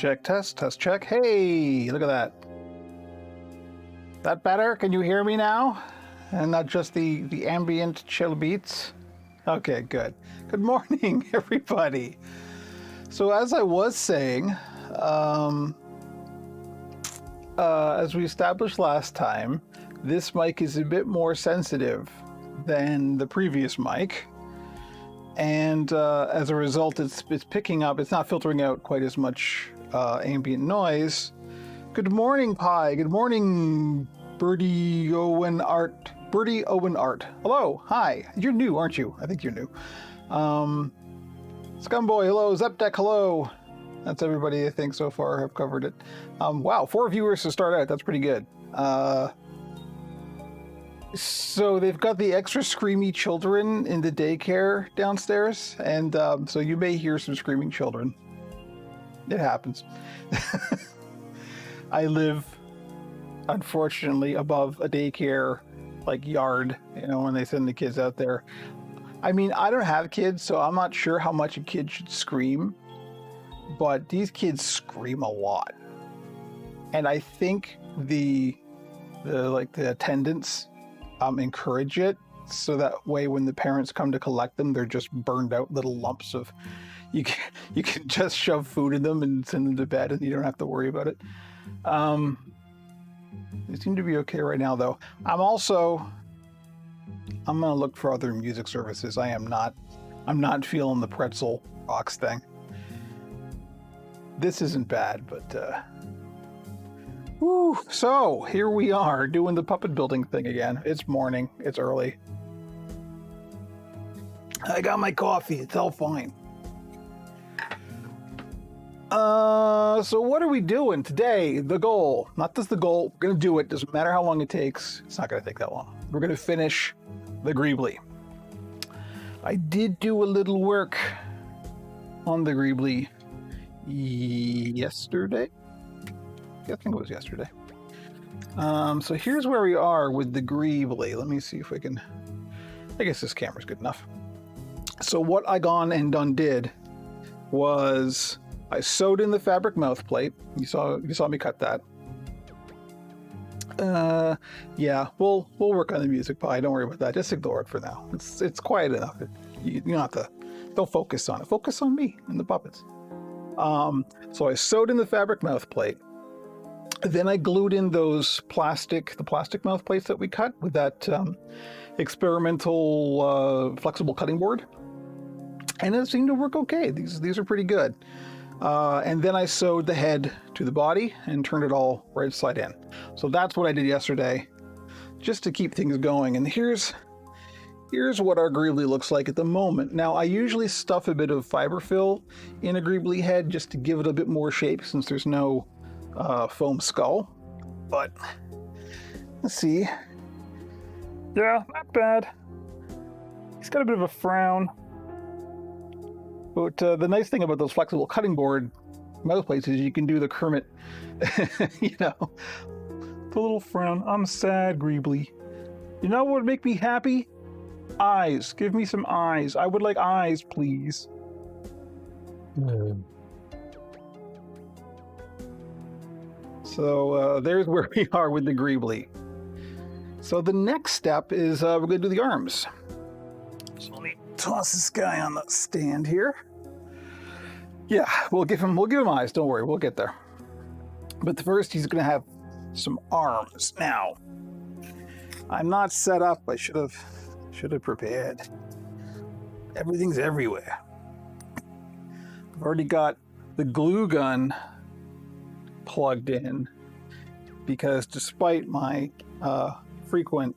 check, test check. Hey, look at that. That better? Can you hear me now? And not just the ambient chill beats? Okay, good. Good morning, everybody. So as I was saying, as we established last time, this mic is a bit more sensitive than the previous mic. And as a result, it's picking up, it's not filtering out quite as much ambient noise. Good morning, Pi. Good morning, Birdie Owen Art. Birdie Owen Art. Hello. Hi. You're new, aren't you? I think you're new. Scumboy, hello. Zepdeck, hello. That's everybody, I think, so far. I've covered it. Wow, 4 viewers to start out. That's pretty good. So they've got the extra screamy children in the daycare downstairs, and so you may hear some screaming children. It happens. I live, unfortunately, above a daycare, like, yard, you know, when they send the kids out there. I mean, I don't have kids, so I'm not sure how much a kid should scream, but these kids scream a lot. And I think the attendants encourage it, so that way when the parents come to collect them, they're just burned out little lumps of, you can just shove food in them and send them to bed, and you don't have to worry about it. They seem to be okay right now, though. I'm gonna look for other music services. I'm not feeling the pretzel box thing. This isn't bad, but whew. So here we are doing the puppet building thing again. It's morning. It's early. I got my coffee. It's all fine. So what are we doing today? The goal, not just the goal. We're gonna do it. Doesn't matter how long it takes. It's not gonna take that long. We're gonna finish the Greeblee. I did do a little work on the Greeblee yesterday. I think it was yesterday. So here's where we are with the Greeblee. Let me see if we can. I guess this camera's good enough. So what I gone and done did was I sewed in the fabric mouth plate. You saw me cut that. Yeah, we'll work on the music, Pi. Don't worry about that. Just ignore it for now. It's quiet enough. You don't have to. Don't focus on it. Focus on me and the puppets. So I sewed in the fabric mouth plate. Then I glued in those plastic mouth plates that we cut with that experimental flexible cutting board, and it seemed to work okay. These are pretty good. And then I sewed the head to the body and turned it all right side in. So that's what I did yesterday, just to keep things going. And here's what our Greeblee looks like at the moment. Now, I usually stuff a bit of fiberfill in a Greeblee head just to give it a bit more shape, since there's no foam skull. But let's see. Yeah, not bad. He's got a bit of a frown. But the nice thing about those flexible cutting board mouth plates is you can do the Kermit, you know, the little frown. I'm sad, Greeblee. You know what would make me happy? Eyes. Give me some eyes. I would like eyes, please. So there's where we are with the Greeblee. So the next step is we're going to do the arms. So let me toss this guy on the stand here. Yeah, we'll give him eyes. Don't worry, we'll get there. But first, he's going to have some arms. Now, I'm not set up. I should have prepared. Everything's everywhere. I've already got the glue gun plugged in, because despite my frequent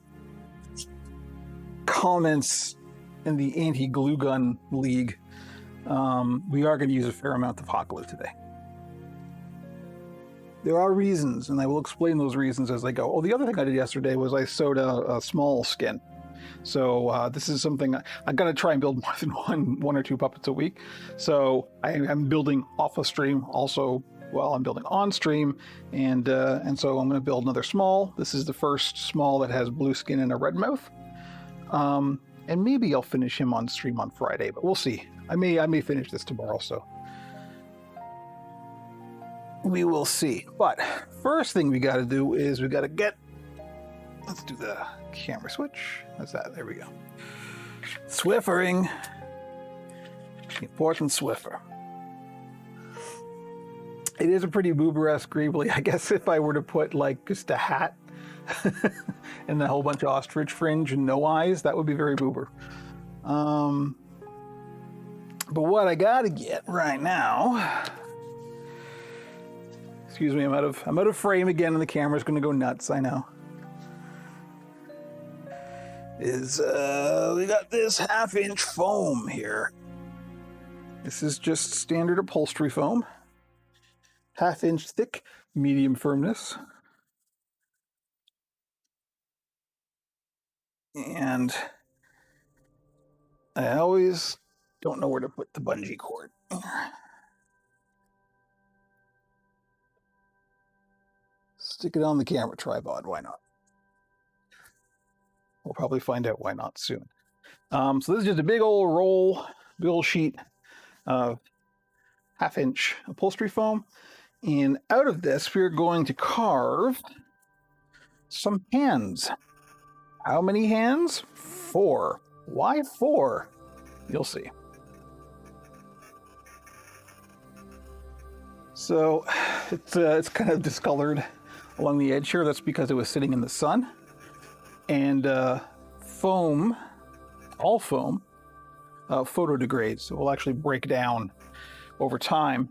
comments in the anti-glue gun league, we are going to use a fair amount of hot glue today. There are reasons, and I will explain those reasons as I go. Oh, the other thing I did yesterday was I sewed a small skin. So this is something I got to try and build more than one or two puppets a week. So I'm building off a stream also while I'm building on stream, and so I'm going to build another small. This is the first small that has blue skin and a red mouth. And maybe I'll finish him on stream on Friday, but we'll see. I may finish this tomorrow. So we will see. But first thing we got to do is we got to get, let's do the camera switch. That's that. There we go. Swiffering. The important Swiffer. It is a pretty boober-esque Greeblee. I guess if I were to put like just a hat and a whole bunch of ostrich fringe and no eyes, that would be very boober. But what I gotta get right now, excuse me, I'm out of frame again, and the camera's gonna go nuts. I know. Is we got this 1/2-inch foam here. This is just standard upholstery foam. 1/2-inch thick, medium firmness. And I always don't know where to put the bungee cord. Stick it on the camera tripod, why not? We'll probably find out why not soon. So this is just a big old roll, big old sheet of 1/2-inch upholstery foam. And out of this, we're going to carve some hands. How many hands? 4. Why 4? You'll see. So it's kind of discolored along the edge here. That's because it was sitting in the sun. And foam, all foam, photodegrades. So it will actually break down over time,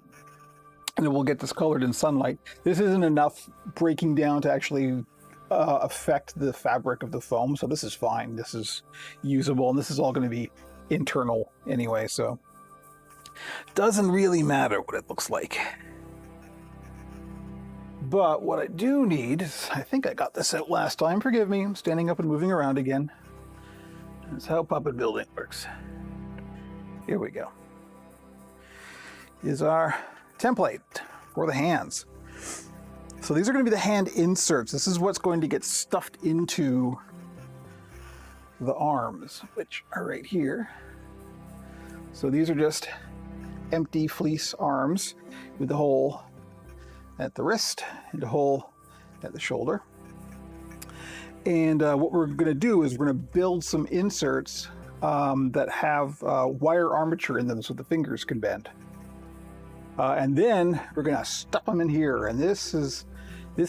and it will get discolored in sunlight. This isn't enough breaking down to actually affect the fabric of the foam, so this is fine. This is usable, and this is all going to be internal anyway, so doesn't really matter what it looks like. But what I do need is, I think I got this out last time, forgive me, I'm standing up and moving around again. That's how puppet building works. Here we go. Is our template for the hands. So these are going to be the hand inserts. This is what's going to get stuffed into the arms, which are right here. So these are just empty fleece arms with the hole at the wrist and a hole at the shoulder. And what we're going to do is we're going to build some inserts that have wire armature in them so the fingers can bend. And then we're going to stuff them in here. And this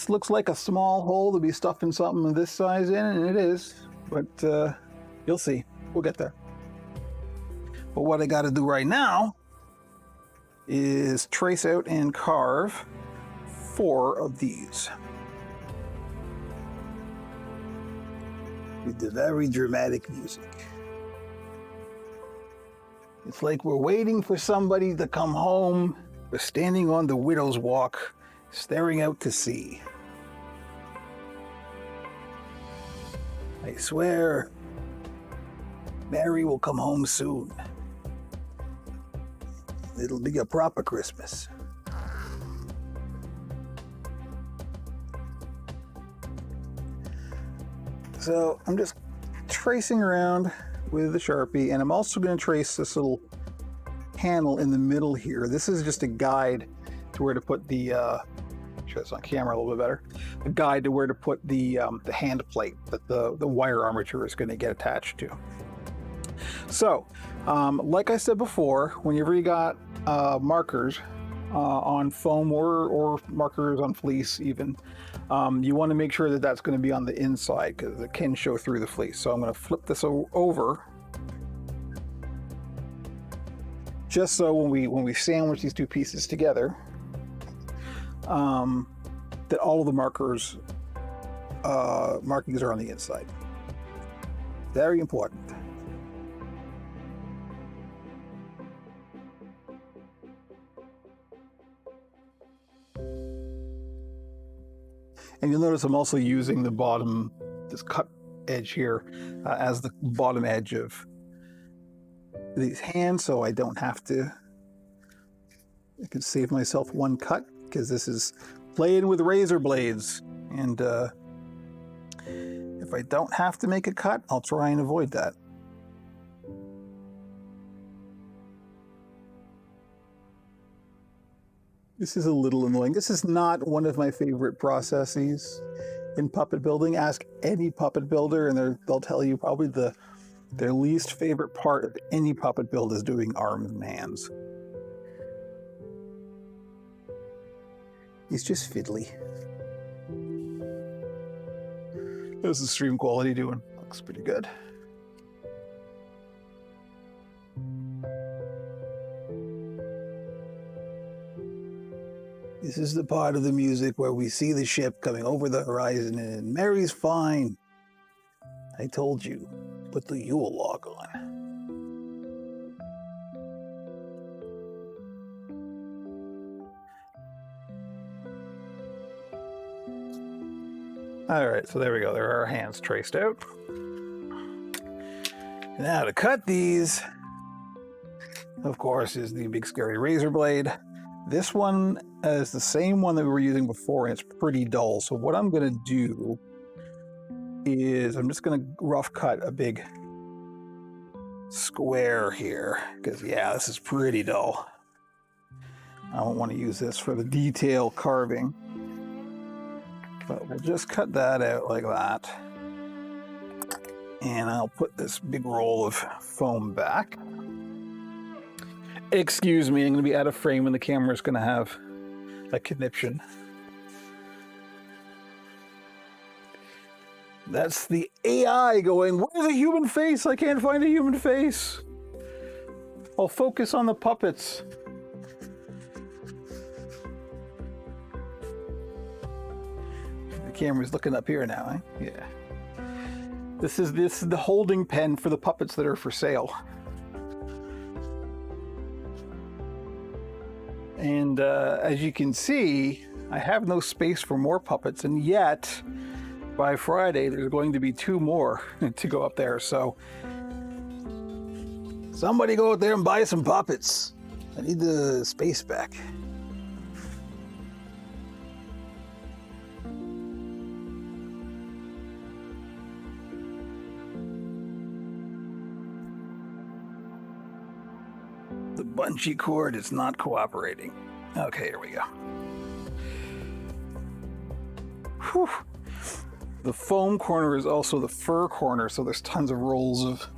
looks like a small hole to be stuffing something of this size in, and it is. But you'll see. We'll get there. But what I got to do right now is trace out and carve 4 of these. With the very dramatic music. It's like we're waiting for somebody to come home. We're standing on the widow's walk, staring out to sea. I swear, Mary will come home soon. It'll be a proper Christmas. So I'm just tracing around with the Sharpie, and I'm also going to trace this little panel in the middle here. This is just a guide to where to put the, show this on camera a little bit better, a guide to where to put the hand plate that the wire armature is going to get attached to. So, like I said before, whenever you got markers on foam or markers on fleece even, you want to make sure that that's going to be on the inside because it can show through the fleece. So I'm going to flip this over just so when we sandwich these 2 pieces together, that all of the markings are on the inside. Very important. And you'll notice I'm also using the bottom, this cut edge here, as the bottom edge of these hands, so I don't have to, I can save myself 1 cut, because this is playing with razor blades. And if I don't have to make a cut, I'll try and avoid that. This is a little annoying. This is not one of my favorite processes in puppet building. Ask any puppet builder and they'll tell you probably their least favorite part of any puppet build is doing arms and hands. He's just fiddly. How's the stream quality doing? Looks pretty good. This is the part of the music where we see the ship coming over the horizon and Mary's fine. I told you, put the Yule log on. All right, so there we go. There are our hands traced out. Now to cut these, of course, is the big scary razor blade. This one is the same one that we were using before, and it's pretty dull. So what I'm going to do is I'm just going to rough cut a big square here, because yeah, this is pretty dull. I don't want to use this for the detail carving, but we'll just cut that out like that. And I'll put this big roll of foam back. Excuse me, I'm going to be out of frame and the camera's going to have a conniption. That's the AI going, where's a human face? I can't find a human face. I'll focus on the puppets. The camera's looking up here now, eh? Yeah. This is the holding pen for the puppets that are for sale. And as you can see, I have no space for more puppets, and yet by Friday there's going to be 2 more to go up there. So somebody go out there and buy some puppets. I need the space back. The bungee cord is not cooperating. Okay, here we go. Whew. The foam corner is also the fur corner, so there's tons of rolls of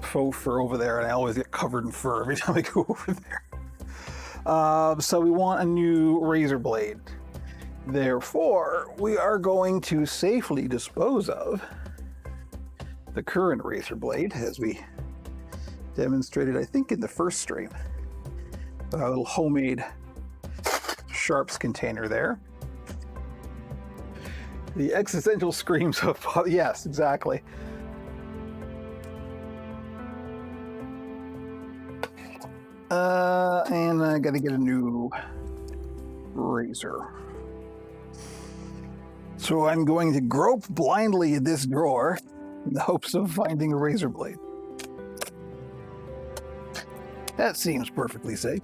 faux fur over there, and I always get covered in fur every time I go over there. So we want a new razor blade. Therefore, we are going to safely dispose of the current razor blade, as we demonstrated, I think, in the first stream. A little homemade sharps container there. The existential screams of, yes, exactly. And I gotta get a new razor. So I'm going to grope blindly in this drawer in the hopes of finding a razor blade. That seems perfectly safe.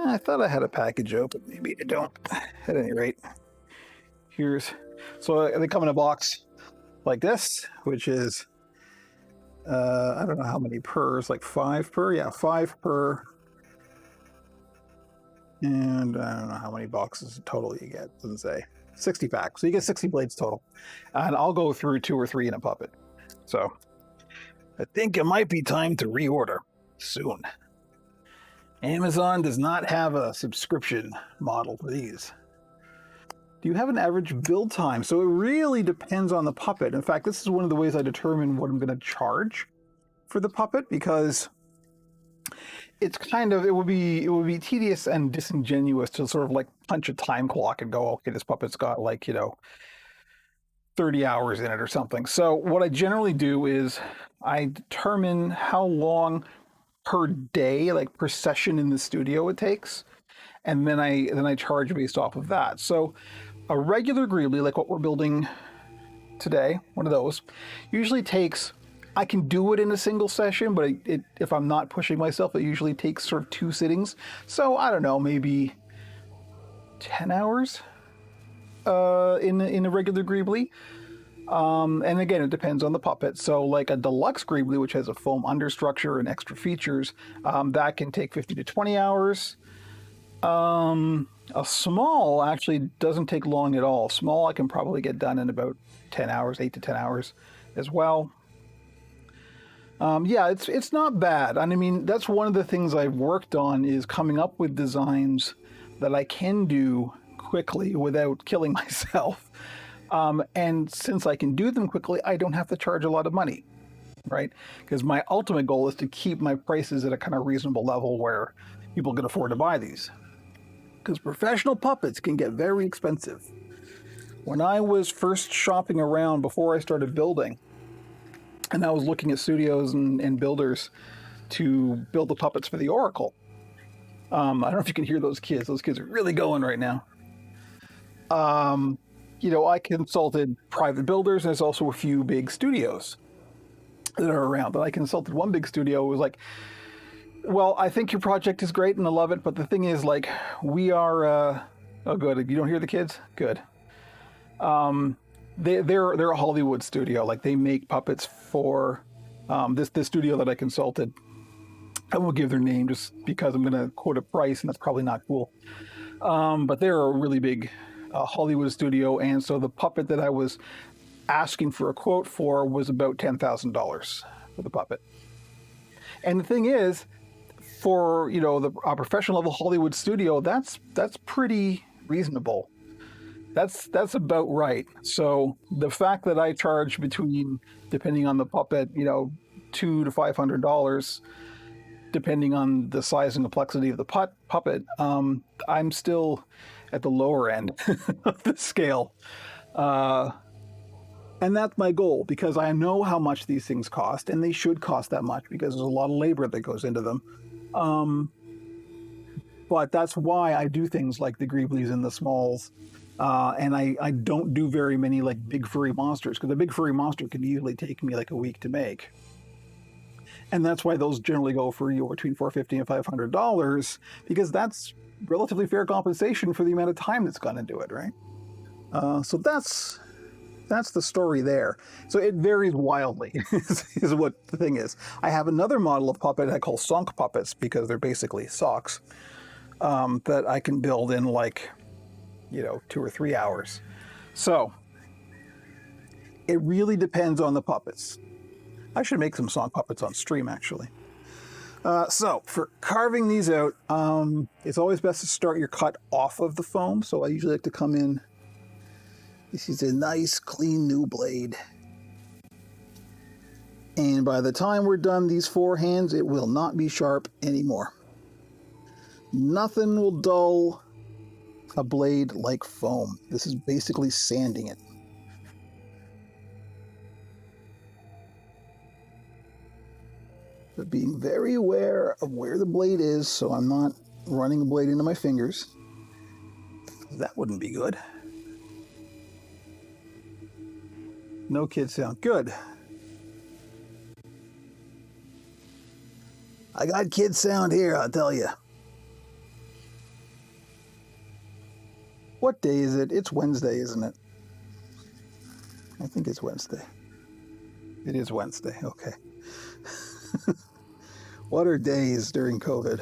I thought I had a package open. Maybe I don't. At any rate, so they come in a box like this, which is, I don't know how many pers, like 5 per? Yeah, 5 per. And I don't know how many boxes total you get. Doesn't say. 60 packs. So you get 60 blades total. And I'll go through 2 or 3 in a puppet. So I think it might be time to reorder soon. Amazon does not have a subscription model for these. Do you have an average build time? So it really depends on the puppet. In fact, this is one of the ways I determine what I'm going to charge for the puppet, because it's kind of, it would be tedious and disingenuous to sort of like punch a time clock and go, okay, this puppet's got like, 30 hours in it or something. So what I generally do is I determine how long per day, like per session in the studio it takes, and then I charge based off of that. So a regular Greeblee, like what we're building today, one of those, usually takes, I can do it in a single session, but if I'm not pushing myself, it usually takes sort of 2 sittings. So I don't know, maybe 10 hours in a regular Greeblee. And again, it depends on the puppet. So like a deluxe Greeblee, which has a foam understructure and extra features, that can take 50 to 20 hours. A small actually doesn't take long at all. Small I can probably get done in about 10 hours, 8 to 10 hours as well. Yeah, it's not bad. And I mean, that's one of the things I've worked on is coming up with designs that I can do quickly without killing myself. And since I can do them quickly, I don't have to charge a lot of money, right? Because my ultimate goal is to keep my prices at a kind of reasonable level where people can afford to buy these. Because professional puppets can get very expensive. When I was first shopping around before I started building, and I was looking at studios and builders to build the puppets for the Oracle. I don't know if you can hear those kids. Those kids are really going right now. I consulted private builders, and there's also a few big studios that are around. But I consulted one big studio who was like, well, I think your project is great and I love it, but the thing is, like, we are, oh, good. You don't hear the kids? Good. They're a Hollywood studio. Like, they make puppets for this studio that I consulted. I won't give their name just because I'm going to quote a price, and that's probably not cool. But they're a really big Hollywood studio, and so the puppet that I was asking for a quote for was about $10,000 for the puppet. And the thing is, for a professional level Hollywood studio, that's pretty reasonable. That's about right. So the fact that I charge between, depending on the puppet, $200 to $500, depending on the size and complexity of the puppet, I'm still at the lower end of the scale. And that's my goal, because I know how much these things cost, and they should cost that much because there's a lot of labor that goes into them. But that's why I do things like the Greeblees and the smalls. And I don't do very many like big furry monsters, because a big furry monster can easily take me like a week to make. And that's why those generally go for between $450 and $500, because that's relatively fair compensation for the amount of time that's gone into it, right? So that's the story there. So it varies wildly, is what the thing is. I have another model of puppet I call sunk puppets, because they're basically socks, that I can build in like 2 or 3 hours. So it really depends on the puppets. I should make some song puppets on stream, actually. So for carving these out, it's always best to start your cut off of the foam. So I usually like to come in. This is a nice, clean, new blade. And by the time we're done these 4 hands, it will not be sharp anymore. Nothing will dull a blade like foam. This is basically sanding it. But being very aware of where the blade is, so I'm not running the blade into my fingers. That wouldn't be good. No kid sound. Good. I got kid sound here, I'll tell you. What day is it? It's Wednesday, isn't it? I think it's Wednesday. It is Wednesday, okay. What are days during COVID?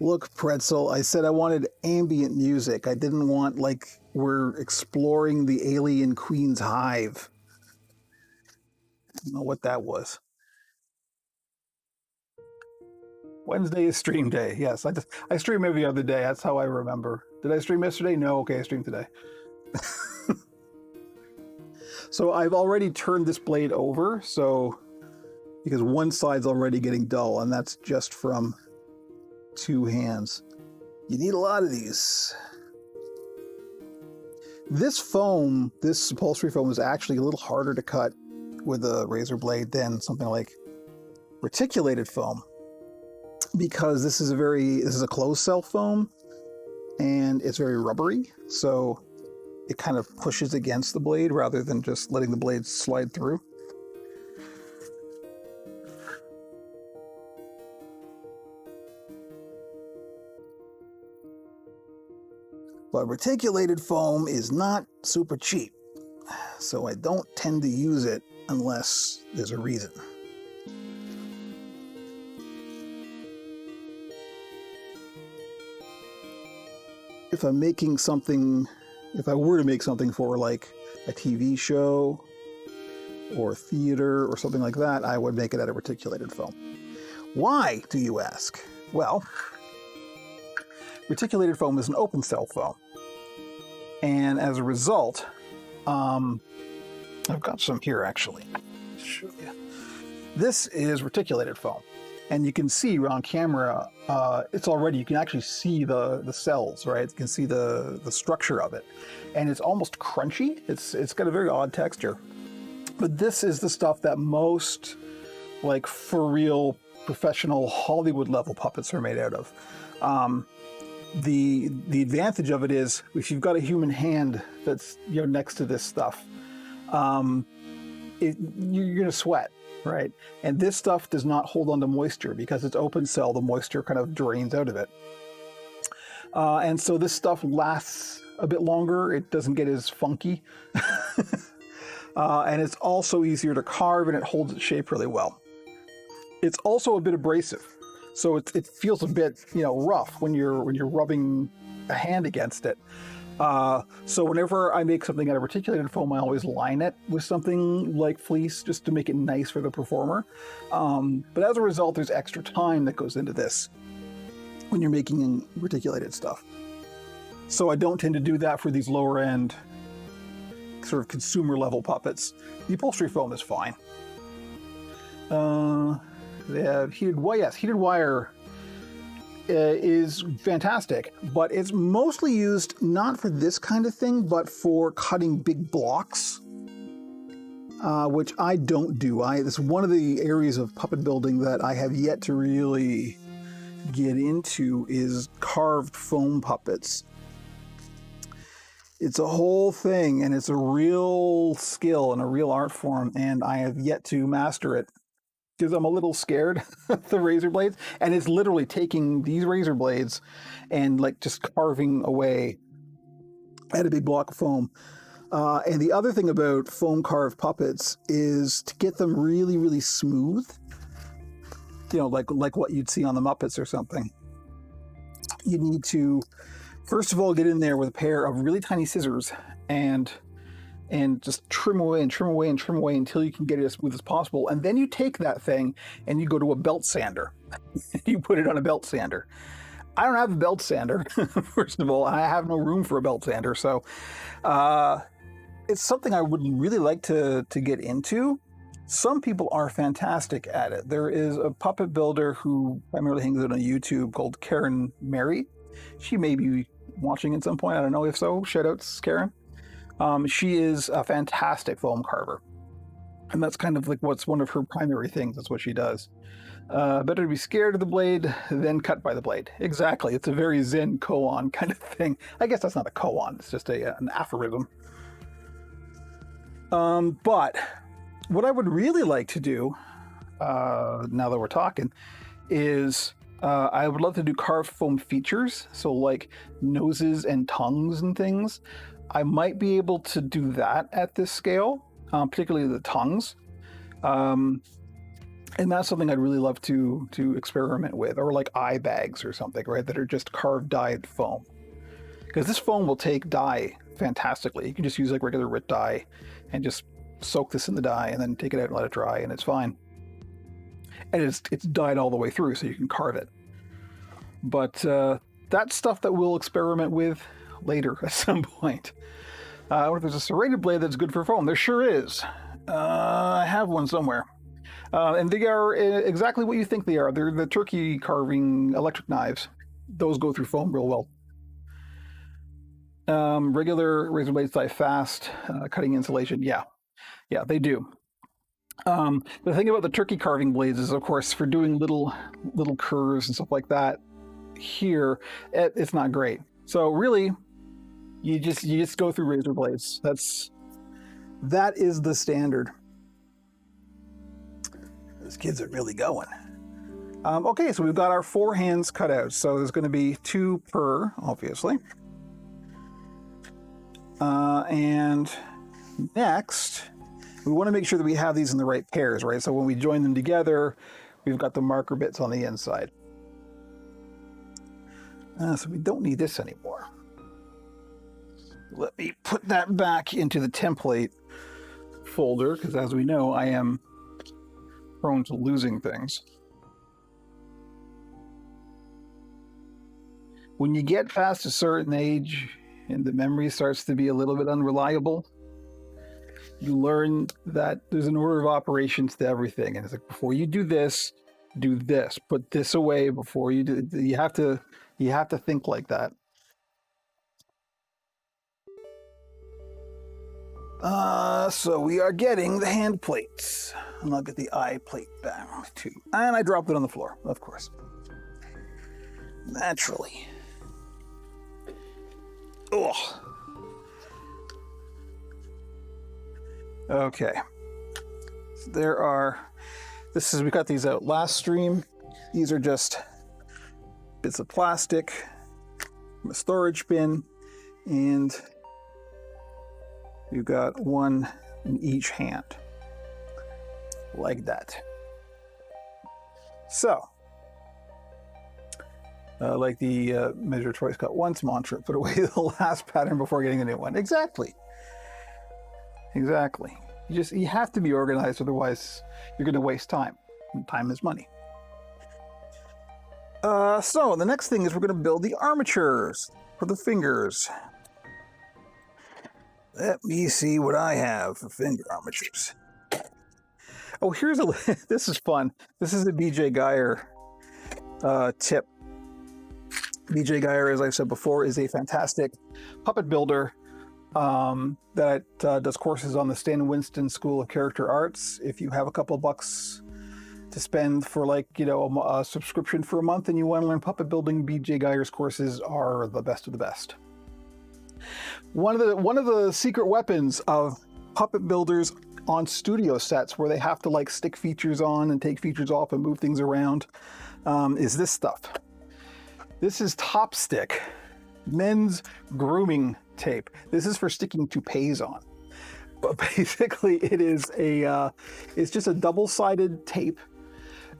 Look, Pretzel, I said I wanted ambient music. I didn't want, like, we're exploring the alien queen's hive. I don't know what that was. Wednesday is stream day. Yes, I stream every other day. That's how I remember. Did I stream yesterday? No. Okay, I streamed today. So I've already turned this blade over, because one side's already getting dull, and that's just from 2 hands. You need a lot of these. This foam, this upholstery foam, is actually a little harder to cut with a razor blade than something like reticulated foam, because this is a closed cell foam, and it's very rubbery, so it kind of pushes against the blade rather than just letting the blade slide through. But reticulated foam is not super cheap, so I don't tend to use it unless there's a reason. If I'm making something, if I were to make something for like a TV show or theater or something like that, I would make it out of reticulated foam. Why, do you ask? Well, reticulated foam is an open cell foam. And as a result, I've got some here actually. I'll show you. This is reticulated foam. And you can see on camera, it's already, you can actually see the cells, right? You can see the structure of it. And it's almost crunchy. It's got a very odd texture. But this is the stuff that most, like, for real professional Hollywood level puppets are made out of. The advantage of it is if you've got a human hand that's, you know, next to this stuff, you're gonna sweat, right? And this stuff does not hold on to moisture because it's open cell. The moisture kind of drains out of it, and so this stuff lasts a bit longer. It doesn't get as funky, and it's also easier to carve, and it holds its shape really well. It's also a bit abrasive. So it feels a bit, you know, rough when you're rubbing a hand against it. So whenever I make something out of reticulated foam, I always line it with something like fleece just to make it nice for the performer. But as a result, there's extra time that goes into this when you're making reticulated stuff. So I don't tend to do that for these lower end sort of consumer level puppets. The upholstery foam is fine. They have heated wire. Yes, heated wire is fantastic, but it's mostly used not for this kind of thing, but for cutting big blocks, which I don't do. This is one of the areas of puppet building that I have yet to really get into is carved foam puppets. It's a whole thing, and it's a real skill and a real art form, and I have yet to master it, because I'm a little scared of the razor blades, and it's literally taking these razor blades and like just carving away at a big block of foam. And the other thing about foam carved puppets is to get them really, really smooth, you know, like what you'd see on the Muppets or something. You need to, first of all, get in there with a pair of really tiny scissors and just trim away and trim away and trim away until you can get it as smooth as possible. And then you take that thing and you go to a belt sander. You put it on a belt sander. I don't have a belt sander, first of all. I have no room for a belt sander. So it's something I would really like to get into. Some people are fantastic at it. There is a puppet builder who primarily hangs out on YouTube called Karen Mary. She may be watching at some point. I don't know. If so, shout outs, Karen. She is a fantastic foam carver, and that's kind of like what's one of her primary things. That's what she does. Better to be scared of the blade than cut by the blade. Exactly. It's a very Zen koan kind of thing. I guess that's not a koan. It's just an aphorism. But what I would really like to do, now that we're talking, is I would love to do carved foam features. So like noses and tongues and things. I might be able to do that at this scale, particularly the tongues. And that's something I'd really love to experiment with, or like eye bags or something, right, that are just carved dyed foam. Because this foam will take dye fantastically. You can just use like regular RIT dye and just soak this in the dye and then take it out and let it dry, and it's fine. And it's dyed all the way through, so you can carve it. But that's stuff that we'll experiment with later at some point. I wonder if there's a serrated blade that's good for foam. There sure is. I have one somewhere. And they are exactly what you think they are. They're the turkey carving electric knives. Those go through foam real well. Regular razor blades die fast. Cutting insulation, yeah, they do. The thing about the turkey carving blades is, of course, for doing little curves and stuff like that, here it's not great. So really, you just go through razor blades. That is the standard. Those kids are really going. Okay, so we've got our 4 hands cut out. So there's going to be 2 per, obviously. And next, we want to make sure that we have these in the right pairs, right? So when we join them together, we've got the marker bits on the inside. So we don't need this anymore. Let me put that back into the template folder, because as we know, I am prone to losing things. When you get past a certain age and the memory starts to be a little bit unreliable, you learn that there's an order of operations to everything. And it's like, before you do this, put this away before you do. You have to think like that. So we are getting the hand plates. And I'll get the eye plate back too. And I dropped it on the floor, of course. Naturally. Oh. Okay. So we got these out last stream. These are just bits of plastic from a storage bin, and you've got one in each hand, like that. So, like the measure twice, cut once mantra, put away the last pattern before getting a new one. Exactly. You have to be organized, otherwise you're going to waste time. And time is money. So the next thing is we're going to build the armatures for the fingers. Let me see what I have for finger armatures. Oh, this is fun. This is a BJ Geyer tip. BJ Geyer, as I've said before, is a fantastic puppet builder that does courses on the Stan Winston School of Character Arts. If you have a couple of bucks to spend for a subscription for a month and you want to learn puppet building, BJ Geyer's courses are the best of the best. One of the secret weapons of puppet builders on studio sets, where they have to stick features on and take features off and move things around, is this stuff. This is Top Stick, men's grooming tape. This is for sticking toupees on. But basically it's just a double-sided tape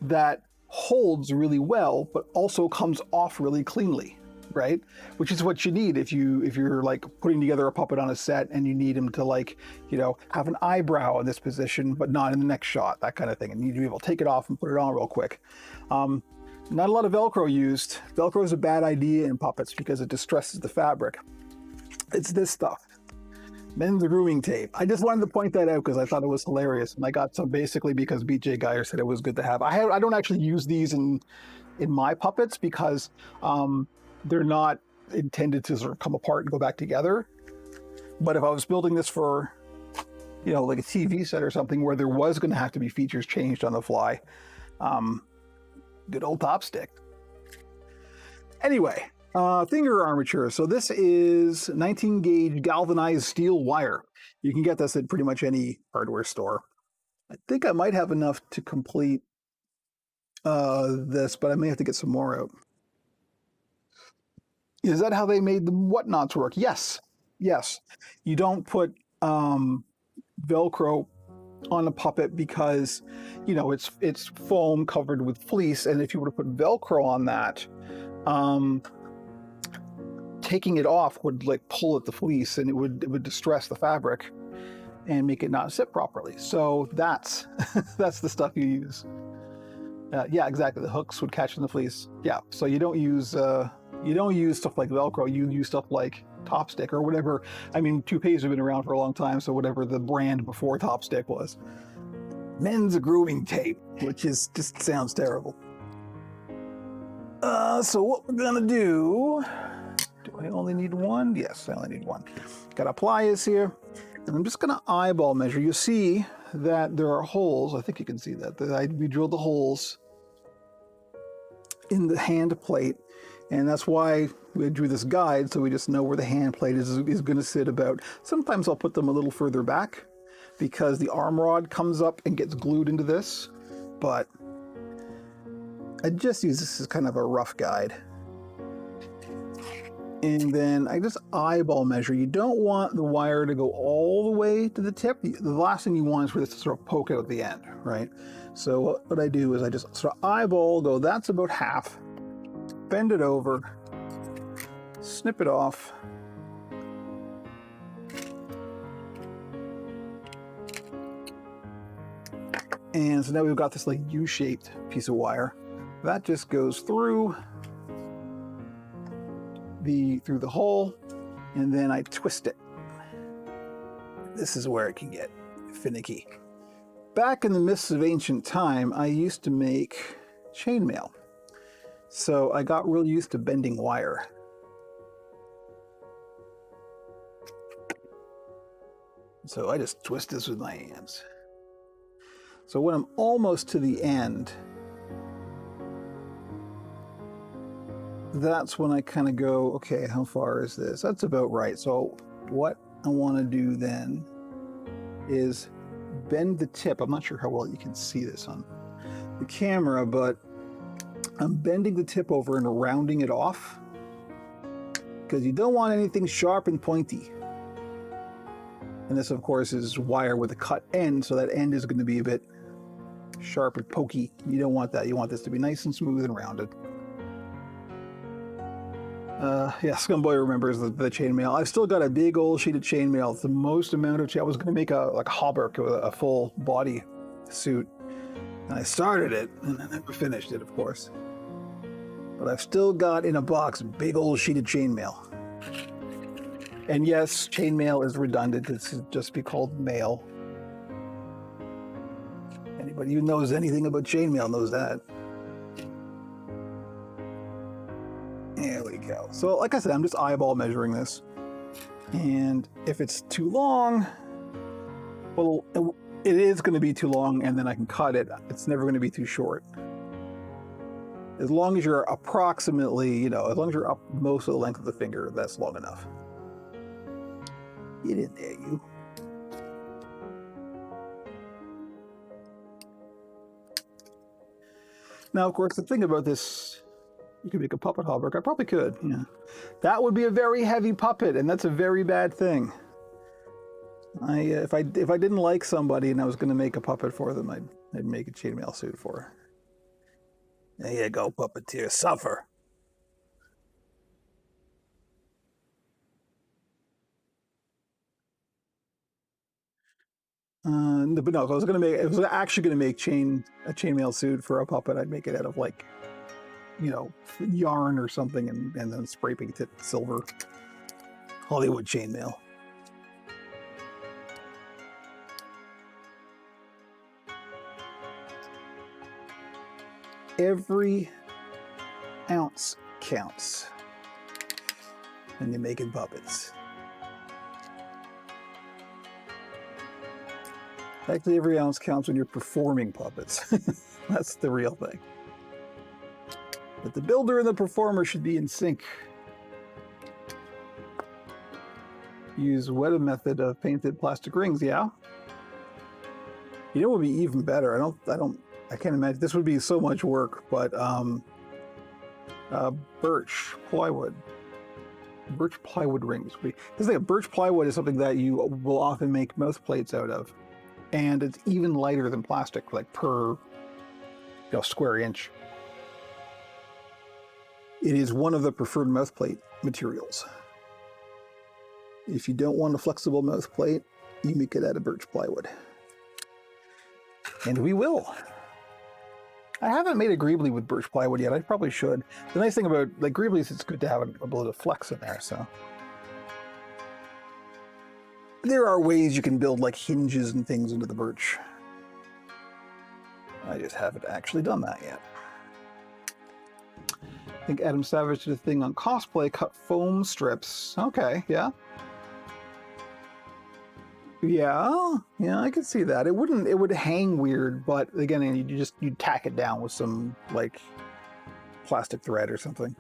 that holds really well, but also comes off really cleanly, right? Which is what you need if you're putting together a puppet on a set and you need him to have an eyebrow in this position, but not in the next shot, that kind of thing. And you need to be able to take it off and put it on real quick. Not a lot of Velcro used. Velcro is a bad idea in puppets because it distresses the fabric. It's this stuff. Men's grooming tape. I just wanted to point that out because I thought it was hilarious, and I got some basically because BJ Geyer said it was good to have. I don't actually use these in my puppets because they're not intended to sort of come apart and go back together. But if I was building this for, like a TV set or something where there was going to have to be features changed on the fly, good old Top Stick. Anyway. Finger armature. So this is 19 gauge galvanized steel wire. You can get this at pretty much any hardware store. I think I might have enough to complete this, but I may have to get some more out. Is that how they made the whatnots work? Yes. You don't put Velcro on a puppet because, it's foam covered with fleece, and if you were to put Velcro on that, taking it off would pull at the fleece, and it would distress the fabric and make it not sit properly. So that's the stuff you use. Yeah, exactly. The hooks would catch in the fleece. Yeah. So you don't use stuff like Velcro. You use stuff like Top Stick or whatever. I mean, toupees have been around for a long time, so whatever the brand before Top Stick was. Men's grooming tape, which just sounds terrible. So what we're gonna do I only need one? Yes, I only need one. Got a pliers here, and I'm just going to eyeball measure. You see that there are holes. I think you can see that. We drilled the holes in the hand plate, and that's why we drew this guide, so we just know where the hand plate is going to sit about. Sometimes I'll put them a little further back because the arm rod comes up and gets glued into this, but I just use this as kind of a rough guide. And then I just eyeball measure. You don't want the wire to go all the way to the tip. The last thing you want is for this to sort of poke out at the end, right? So what I do is I just sort of eyeball, go, that's about half, bend it over, snip it off. And so now we've got this like U-shaped piece of wire. That just goes through the hole, and then I twist it. This is where it can get finicky. Back in the mists of ancient time, I used to make chainmail. So I got real used to bending wire. So I just twist this with my hands. So when I'm almost to the end, that's when I kind of go, okay, how far is this? That's about right. So what I want to do then is bend the tip. I'm not sure how well you can see this on the camera, but I'm bending the tip over and rounding it off because you don't want anything sharp and pointy. And this, of course, is wire with a cut end, so that end is going to be a bit sharp and pokey. You don't want that. You want this to be nice and smooth and rounded. Yeah, Scumboy remembers the chainmail. I've still got a big old sheet of chainmail. It's the most amount of chain. I was going to make a hauberk with a full body suit. And I started it, and I never finished it, of course. But I've still got in a box a big old sheet of chainmail. And yes, chainmail is redundant. It should just be called mail. Anybody who knows anything about chainmail knows that. There we go. So like I said, I'm just eyeball measuring this. And if it's too long, well, it is going to be too long, and then I can cut it. It's never going to be too short. As long as you're approximately, as long as you're up most of the length of the finger, that's long enough. Get in there, you. Now, of course, the thing about this, you could make a puppet hauberk. I probably could, yeah. That would be a very heavy puppet, and that's a very bad thing. If I didn't like somebody and I was going to make a puppet for them, I'd make a chainmail suit for her. There you go, puppeteer, suffer. But no, if I was going to make, if I was actually going to make a chainmail suit for a puppet, I'd make it out of like, yarn or something, and then spray paint it silver. Hollywood chainmail. Every ounce counts when you're making puppets. Actually, every ounce counts when you're performing puppets. That's the real thing. But the builder and the performer should be in sync. Use weta method of painted plastic rings, yeah? What would be even better? I can't imagine. This would be so much work, but birch plywood rings. This thing, birch plywood is something that you will often make mouth plates out of, and it's even lighter than plastic, like per square inch. It is one of the preferred mouth plate materials. If you don't want a flexible mouth plate, you make it out of birch plywood. And we will. I haven't made a Greeblee with birch plywood yet. I probably should. The nice thing about Greeblee is it's good to have a bit of flex in there. So there are ways you can build like hinges and things into the birch. I just haven't actually done that yet. I think Adam Savage did a thing on cosplay, cut foam strips. Okay, yeah. Yeah, I could see that. It would hang weird, but again, you'd tack it down with some like plastic thread or something.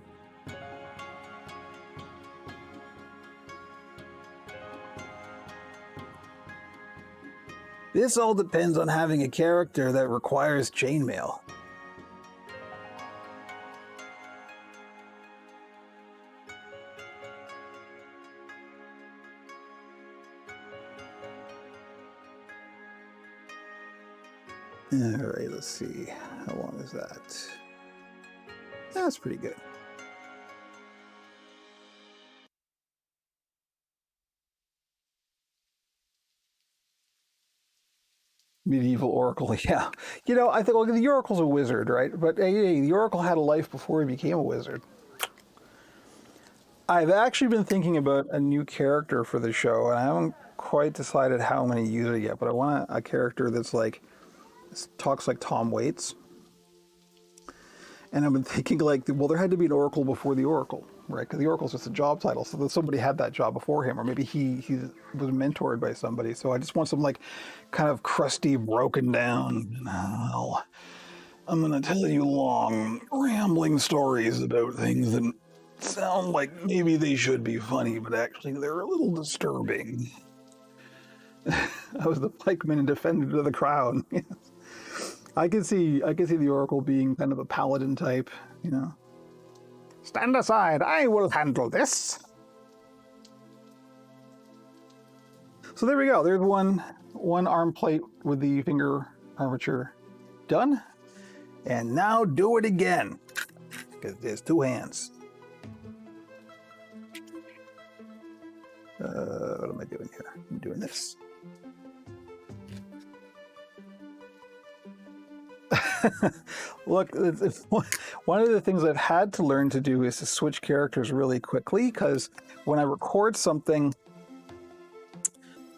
This all depends on having a character that requires chainmail. All right, let's see. How long is that? That's pretty good. Medieval Oracle, yeah. You know, I think, well, the Oracle's a wizard, right? But hey, the Oracle had a life before he became a wizard. I've actually been thinking about a new character for the show, and I haven't quite decided how I'm going to use it yet. But I want a character that's like talks like Tom Waits, and I've been thinking like, well, there had to be an Oracle before the Oracle, right? Because the Oracle's just a job title, so that somebody had that job before him, or maybe he was mentored by somebody. So I just want some like kind of crusty, broken down. Well, I'm going to tell you long, rambling stories about things that sound like maybe they should be funny, but actually they're a little disturbing. I was the pikeman and defender of the crown. I can see the Oracle being kind of a paladin type, you know. Stand aside, I will handle this. So there we go. There's one arm plate with the finger armature done. And now do it again, because there's two hands. What am I doing here? I'm doing this. Look, it's one of the things I've had to learn to do is to switch characters really quickly, because when I record something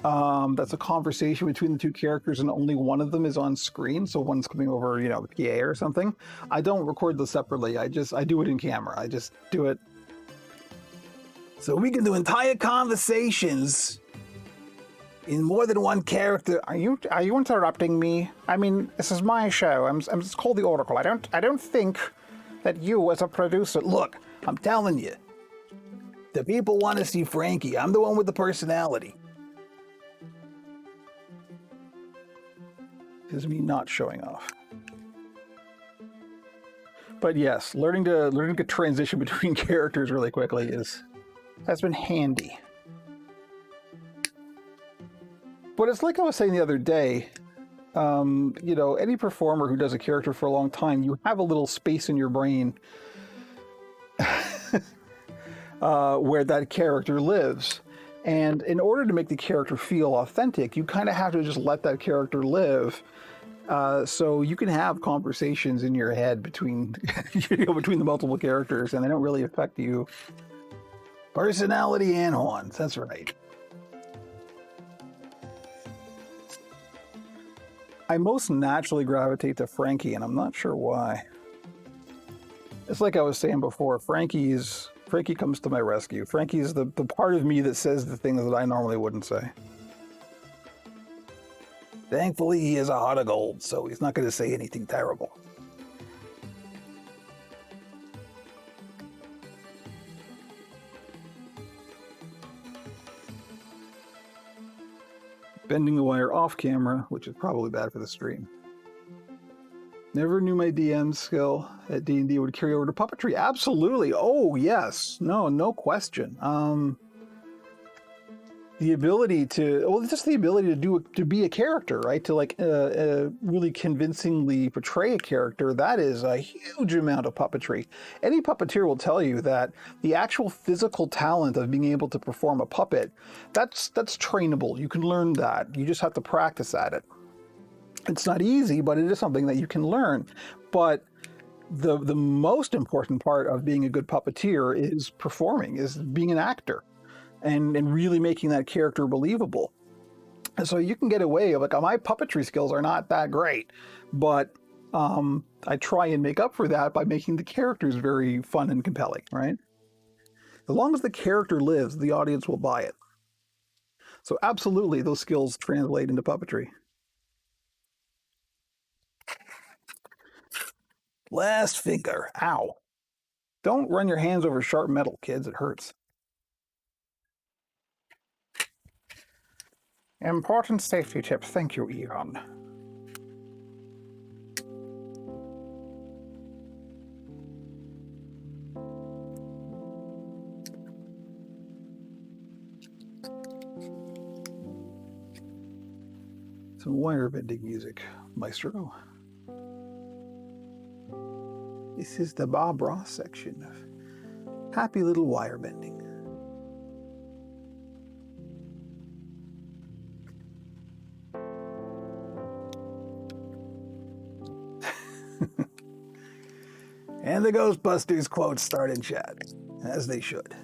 that's a conversation between the two characters and only one of them is on screen, so one's coming over, you know, the PA or something, I don't record those separately. I do it in camera. I just do it. So we can do entire conversations in more than one character. Are you interrupting me? I mean, this is my show. I'm just called the Oracle. I don't think that you as a producer. Look, I'm telling you, the people want to see Frankie. I'm the one with the personality. This is me not showing off. But yes, learning to transition between characters really quickly has been handy. But it's like I was saying the other day, you know, any performer who does a character for a long time, you have a little space in your brain where that character lives. And in order to make the character feel authentic, you kind of have to just let that character live. So you can have conversations in your head between, you know, between the multiple characters, and they don't really affect you. Personality and horns, that's right. I most naturally gravitate to Frankie, and I'm not sure why. It's like I was saying before, Frankie comes to my rescue. Frankie's the part of me that says the things that I normally wouldn't say. Thankfully, he is a heart of gold, so he's not going to say anything terrible. Bending the wire off camera, which is probably bad for the stream. Never knew my DM skill at D&D would carry over to puppetry. Absolutely. Oh, yes. No question. The ability just the ability to be a character, right? To like really convincingly portray a character. That is a huge amount of puppetry. Any puppeteer will tell you that the actual physical talent of being able to perform a puppet, that's trainable. You can learn that. You just have to practice at it. It's not easy, but it is something that you can learn. But the most important part of being a good puppeteer is performing, is being an actor. And really making that character believable. And so you can get away, like, my puppetry skills are not that great, but I try and make up for that by making the characters very fun and compelling, right? As long as the character lives, the audience will buy it. So absolutely, those skills translate into puppetry. Last finger. Ow. Don't run your hands over sharp metal, kids. It hurts. Important safety tip. Thank you, Eon. Some wire bending music, maestro. This is the Bob Ross section of happy little wire bending. And the Ghostbusters quotes start in chat, as they should.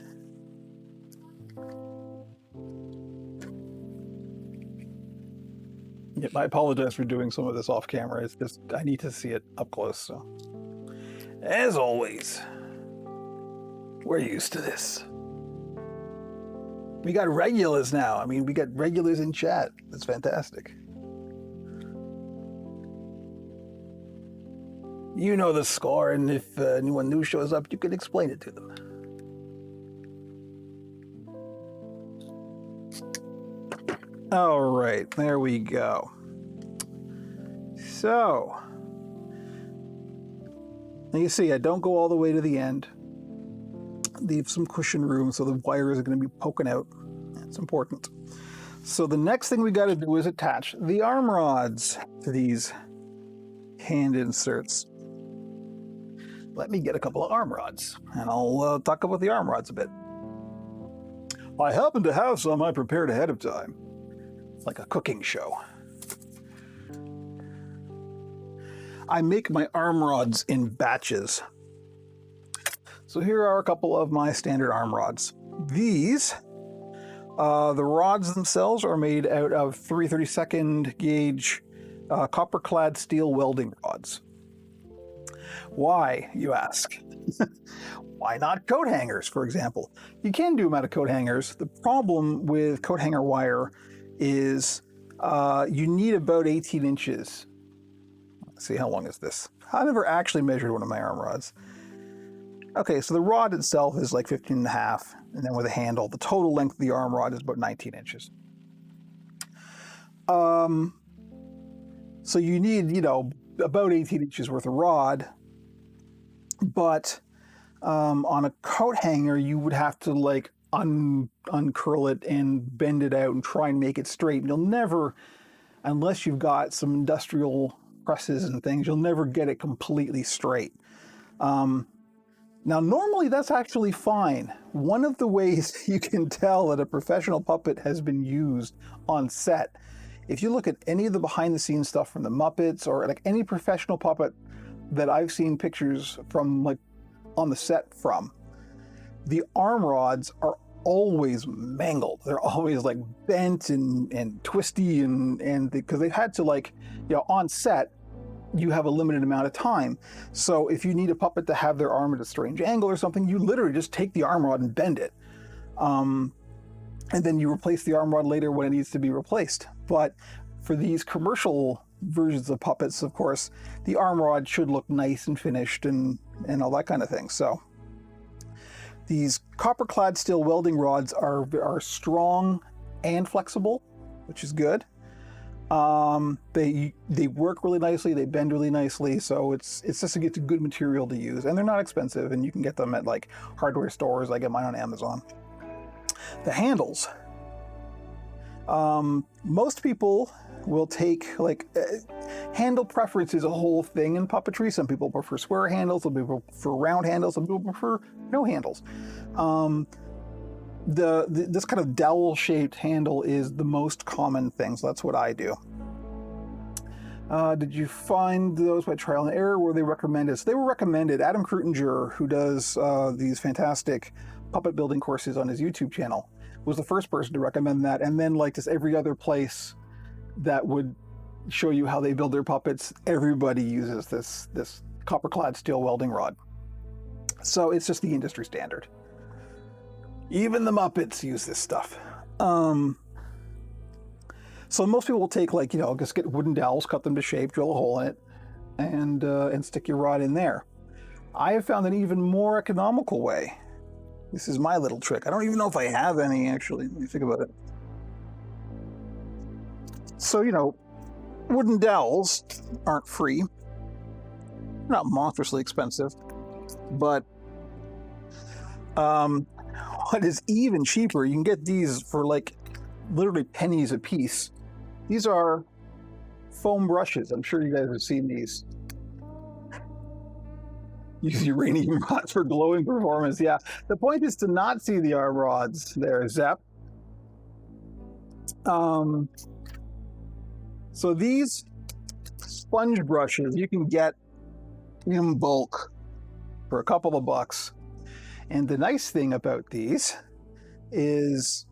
Yeah, I apologize for doing some of this off camera. It's just, I need to see it up close, so. As always, we're used to this. We got regulars now. I mean, we got regulars in chat. That's fantastic. You know the score, and if anyone new shows up, you can explain it to them. All right, there we go. So, now you see, I don't go all the way to the end. Leave some cushion room so the wires are going to be poking out. That's important. So the next thing we got to do is attach the arm rods to these hand inserts. Let me get a couple of arm rods, and I'll talk about the arm rods a bit. I happen to have some I prepared ahead of time. It's like a cooking show. I make my arm rods in batches. So here are a couple of my standard arm rods. These, the rods themselves are made out of 3/32 gauge copper-clad steel welding rods. Why, you ask? Why not coat hangers, for example? You can do them out of coat hangers. The problem with coat hanger wire is you need about 18 inches. Let's see, how long is this? I never actually measured one of my arm rods. Okay, so the rod itself is like 15 and a half, and then with a handle, the total length of the arm rod is about 19 inches. So you need, you know, about 18 inches worth of rod, but on a coat hanger, you would have to like uncurl it and bend it out and try and make it straight. And you'll never, unless you've got some industrial presses and things, you'll never get it completely straight. Now, normally that's actually fine. One of the ways you can tell that a professional puppet has been used on set, if you look at any of the behind the scenes stuff from the Muppets or like any professional puppet that I've seen pictures from like on the set from, the arm rods are always mangled. They're always like bent and twisty and because they've had to like, you know, on set, you have a limited amount of time. So if you need a puppet to have their arm at a strange angle or something, you literally just take the arm rod and bend it. And then you replace the arm rod later when it needs to be replaced. But for these commercial versions of puppets, of course, the arm rod should look nice and finished and all that kind of thing. So these copper-clad steel welding rods are strong and flexible, which is good. They work really nicely, they bend really nicely, so it's just a good material to use, and they're not expensive, and you can get them at like hardware stores. I get mine on Amazon. The handles, most people will take like handle preference is a whole thing in puppetry. Some people prefer square handles, some people prefer round handles, some people prefer no handles. This kind of dowel-shaped handle is the most common thing, so that's what I do. Did you find those by trial and error? Were they recommended? So they were recommended. Adam Krutinger, who does these fantastic puppet building courses on his YouTube channel, was the first person to recommend that. And then like just every other place that would show you how they build their puppets, everybody uses this copper-clad steel welding rod. So it's just the industry standard. Even the Muppets use this stuff. So most people will take like, you know, just get wooden dowels, cut them to shape, drill a hole in it, and stick your rod in there. I have found an even more economical way. This is my little trick. I don't even know if I have any, actually. Let me think about it. So, you know, wooden dowels aren't free. They're not monstrously expensive. But what is even cheaper, you can get these for like literally pennies a piece. These are foam brushes. I'm sure you guys have seen these. Use uranium rods for glowing performance. Yeah, the point is to not see the arm rods there, Zep. So these sponge brushes you can get in bulk for a couple of bucks. And the nice thing about these is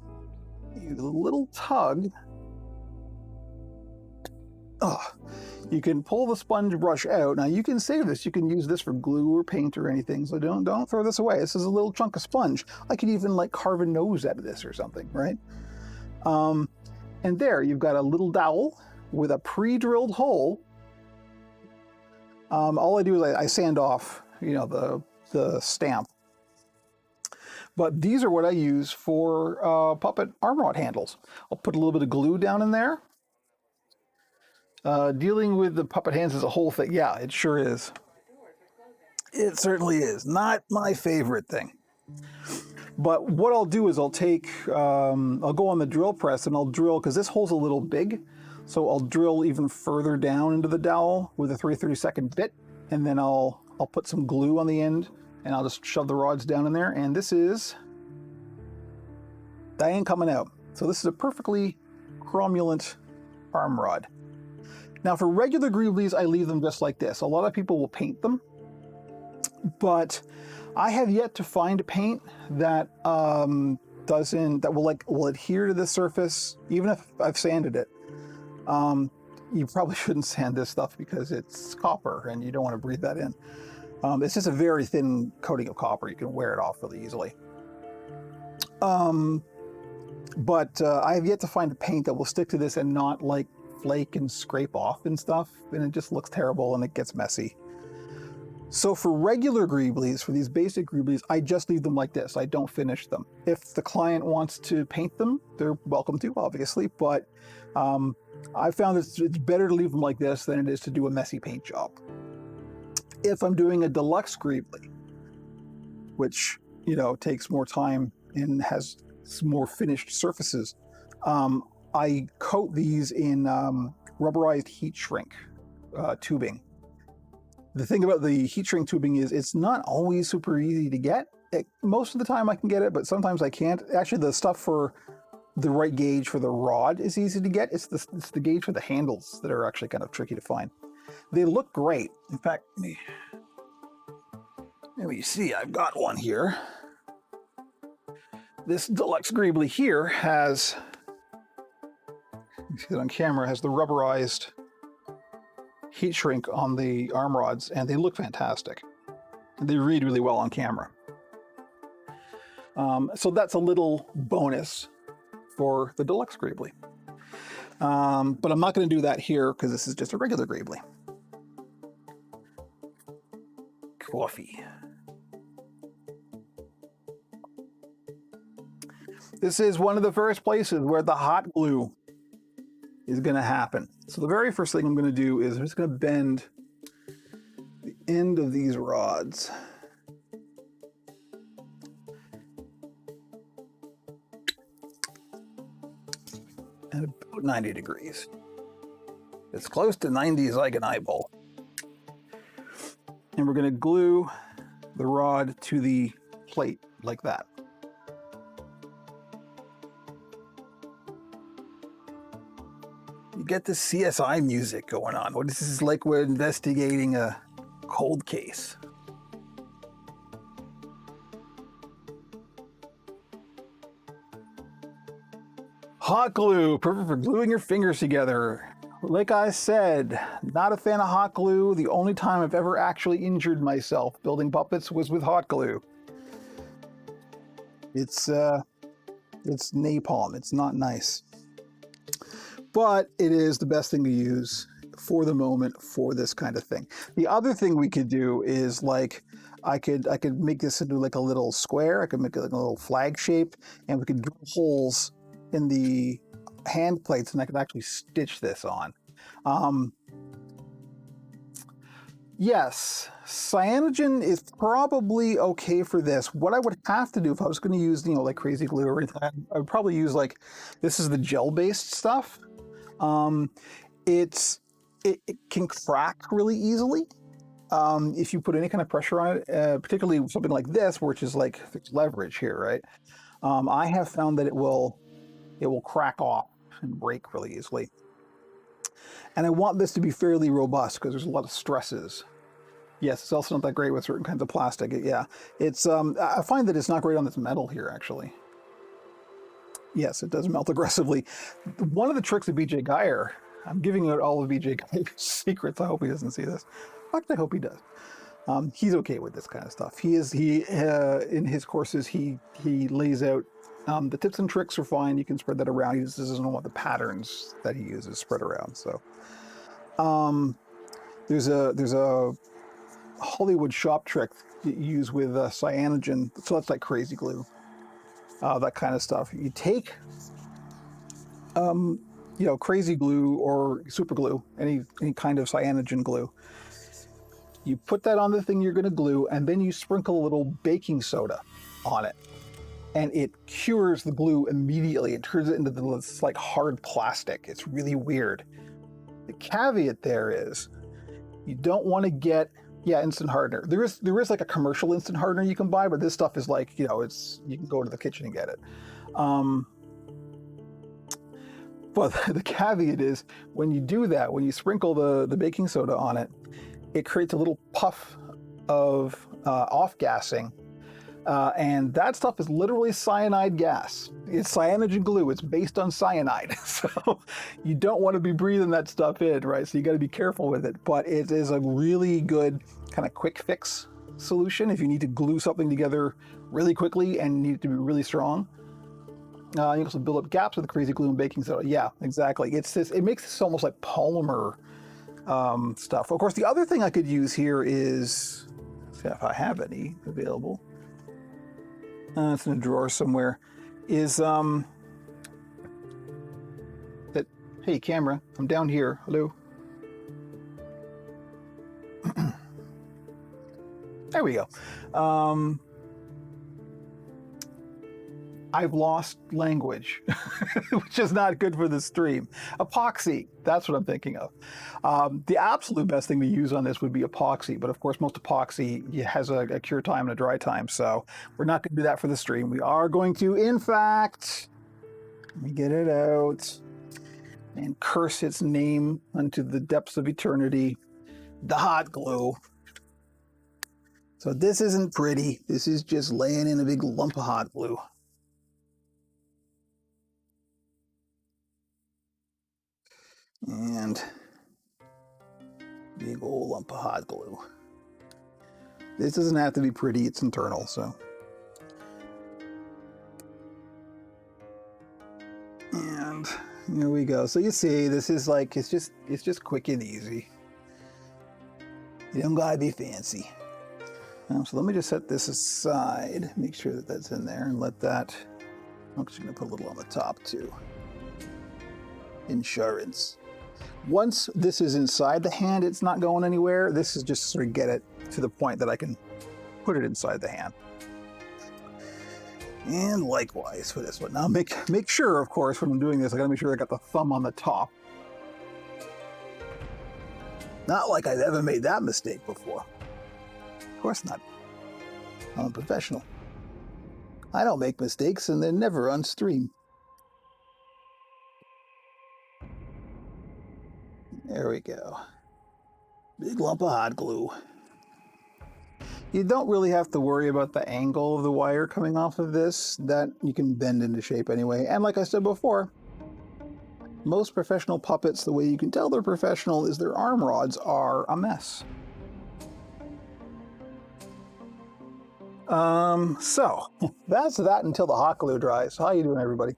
a little tug. You can pull the sponge brush out. Now you can save this. You can use this for glue or paint or anything. So don't throw this away. This is a little chunk of sponge. I could even like carve a nose out of this or something, right? And there you've got a little dowel with a pre-drilled hole. All I do is I sand off, you know, the stamp. But these are what I use for puppet arm rod handles. I'll put a little bit of glue down in there. Dealing with the puppet hands is a whole thing. Yeah, it sure is. It certainly is. Not my favorite thing. But what I'll do is I'll go on the drill press and I'll drill, because this hole's a little big. So I'll drill even further down into the dowel with a 3/32 bit. And then I'll put some glue on the end and I'll just shove the rods down in there. And that ain't coming out. So this is a perfectly cromulent arm rod. Now for regular Greeblees, I leave them just like this. A lot of people will paint them, but I have yet to find a paint that will adhere to the surface, even if I've sanded it. You probably shouldn't sand this stuff because it's copper and you don't want to breathe that in. It's just a very thin coating of copper. You can wear it off really easily. But I have yet to find a paint that will stick to this and not like flake and scrape off and stuff, and it just looks terrible and it gets messy. So for regular Greeblees, for these basic Greeblees, I just leave them like this. I don't finish them. If the client wants to paint them, they're welcome to, obviously, but I found it's better to leave them like this than it is to do a messy paint job. If I'm doing a deluxe Greeblee, which, you know, takes more time and has more finished surfaces, I coat these in rubberized heat shrink tubing. The thing about the heat shrink tubing is it's not always super easy to get. Most of the time I can get it, but sometimes I can't. Actually, the stuff for the right gauge for the rod is easy to get. It's the gauge for the handles that are actually kind of tricky to find. They look great. In fact, let me see, I've got one here. This deluxe Greeblee here has, you see it on camera, has the rubberized heat shrink on the arm rods, and they look fantastic. They read really well on camera. So that's a little bonus for the deluxe Greeblee. But I'm not going to do that here because this is just a regular Greeblee. Coffee. This is one of the first places where the hot glue is going to happen. So the very first thing I'm going to do is I'm just going to bend the end of these rods. At about 90 degrees. As close to 90 as I can eyeball. And we're going to glue the rod to the plate like that. You get the CSI music going on. This is like we're investigating a cold case. Hot glue, perfect for gluing your fingers together. Like I said, not a fan of hot glue. The only time I've ever actually injured myself building puppets was with hot glue. It's napalm. It's not nice. But it is the best thing to use for the moment for this kind of thing. The other thing we could do is like, I could make this into like a little square. I could make it like a little flag shape, and we could drill holes in the hand plates, and I could actually stitch this on. Yes, cyanogen is probably okay for this. What I would have to do if I was going to use, like crazy glue or anything, I would probably use like, this is the gel-based stuff. It's it can crack really easily if you put any kind of pressure on it, particularly something like this, which is like there's leverage here, right? I have found that it will crack off and break really easily. And I want this to be fairly robust because there's a lot of stresses. Yes, it's also not that great with certain kinds of plastic. Yeah, it's I find that it's not great on this metal here, actually. Yes, it does melt aggressively. One of the tricks of BJ Geyer, I'm giving out all of BJ Geyer's secrets. I hope he doesn't see this. In fact, I hope he does. He's okay with this kind of stuff. In his courses, he lays out the tips and tricks are fine. You can spread that around. He just doesn't want the patterns that he uses spread around. So there's a Hollywood shop trick that you use with cyanogen. So that's like crazy glue, that kind of stuff. You take crazy glue or super glue, any kind of cyanogen glue. You put that on the thing you're going to glue, and then you sprinkle a little baking soda on it, and it cures the glue immediately. It turns it into this like hard plastic. It's really weird. The caveat there is you don't want to get instant hardener. There is like a commercial instant hardener you can buy, but this stuff is like, you can go to the kitchen and get it. But the caveat is when you do that, when you sprinkle the baking soda on it, it creates a little puff of off-gassing. And that stuff is literally cyanide gas. It's cyanogen glue. It's based on cyanide. So you don't want to be breathing that stuff in, right? So you got to be careful with it. But it is a really good kind of quick fix solution if you need to glue something together really quickly and need it to be really strong. You can also build up gaps with crazy glue and baking soda. Yeah, exactly. It makes this almost like polymer stuff. Of course, the other thing I could use here is, see if I have any available. It's in a drawer somewhere. Is that, hey camera, I'm down here. Hello. There we go. I've lost language, which is not good for the stream. Epoxy, that's what I'm thinking of. The absolute best thing to use on this would be epoxy, but of course most epoxy has a cure time and a dry time, so we're not going to do that for the stream. We are going to, in fact, let me get it out and curse its name unto the depths of eternity, the hot glue. So this isn't pretty. This is just laying in a big lump of hot glue. And big old lump of hot glue. This doesn't have to be pretty, it's internal, so. And here we go. So you see, this is like, it's just quick and easy. You don't gotta be fancy. So let me just set this aside, make sure that that's in there, and let that, I'm just gonna put a little on the top too. Insurance. Once this is inside the hand, it's not going anywhere. This is just sort of get it to the point that I can put it inside the hand. And likewise for this one. Now make sure, of course, when I'm doing this, I gotta make sure I got the thumb on the top. Not like I've ever made that mistake before. Of course not. I'm a professional. I don't make mistakes, and they're never on stream. There we go. Big lump of hot glue. You don't really have to worry about the angle of the wire coming off of this. That you can bend into shape anyway. And like I said before, most professional puppets, the way you can tell they're professional is their arm rods are a mess. So that's that until the hot glue dries. How you doing, everybody?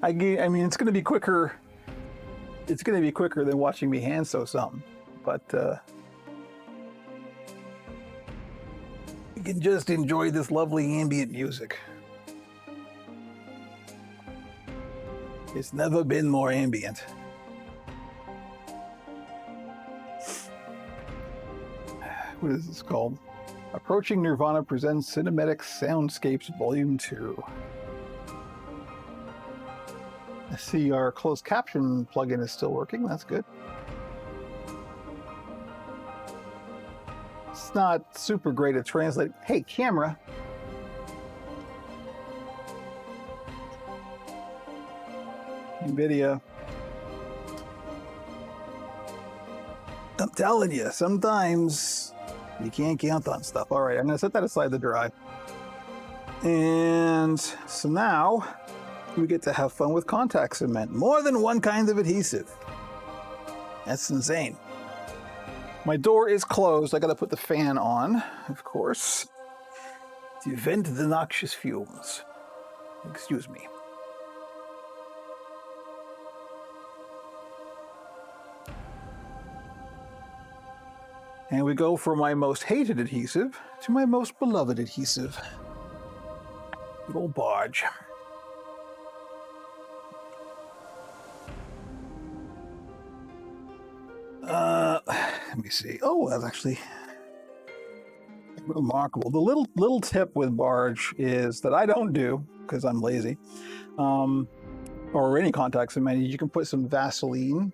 I mean, it's going to be quicker. It's going to be quicker than watching me hand sew something, but you can just enjoy this lovely ambient music. It's never been more ambient. What is this called? Approaching Nirvana presents Cinematic Soundscapes Volume 2. I see our closed caption plugin is still working. That's good. It's not super great at translating. Hey, camera. NVIDIA. I'm telling you, sometimes you can't count on stuff. All right, I'm going to set that aside to dry. And so now we get to have fun with contact cement. More than one kind of adhesive. That's insane. My door is closed. I got to put the fan on, of course, to vent the noxious fumes. Excuse me. And we go from my most hated adhesive to my most beloved adhesive. Good old barge. Let me see. Oh, that's actually remarkable. The little tip with barge is that I don't do, because I'm lazy, or any contact cement, you can put some Vaseline,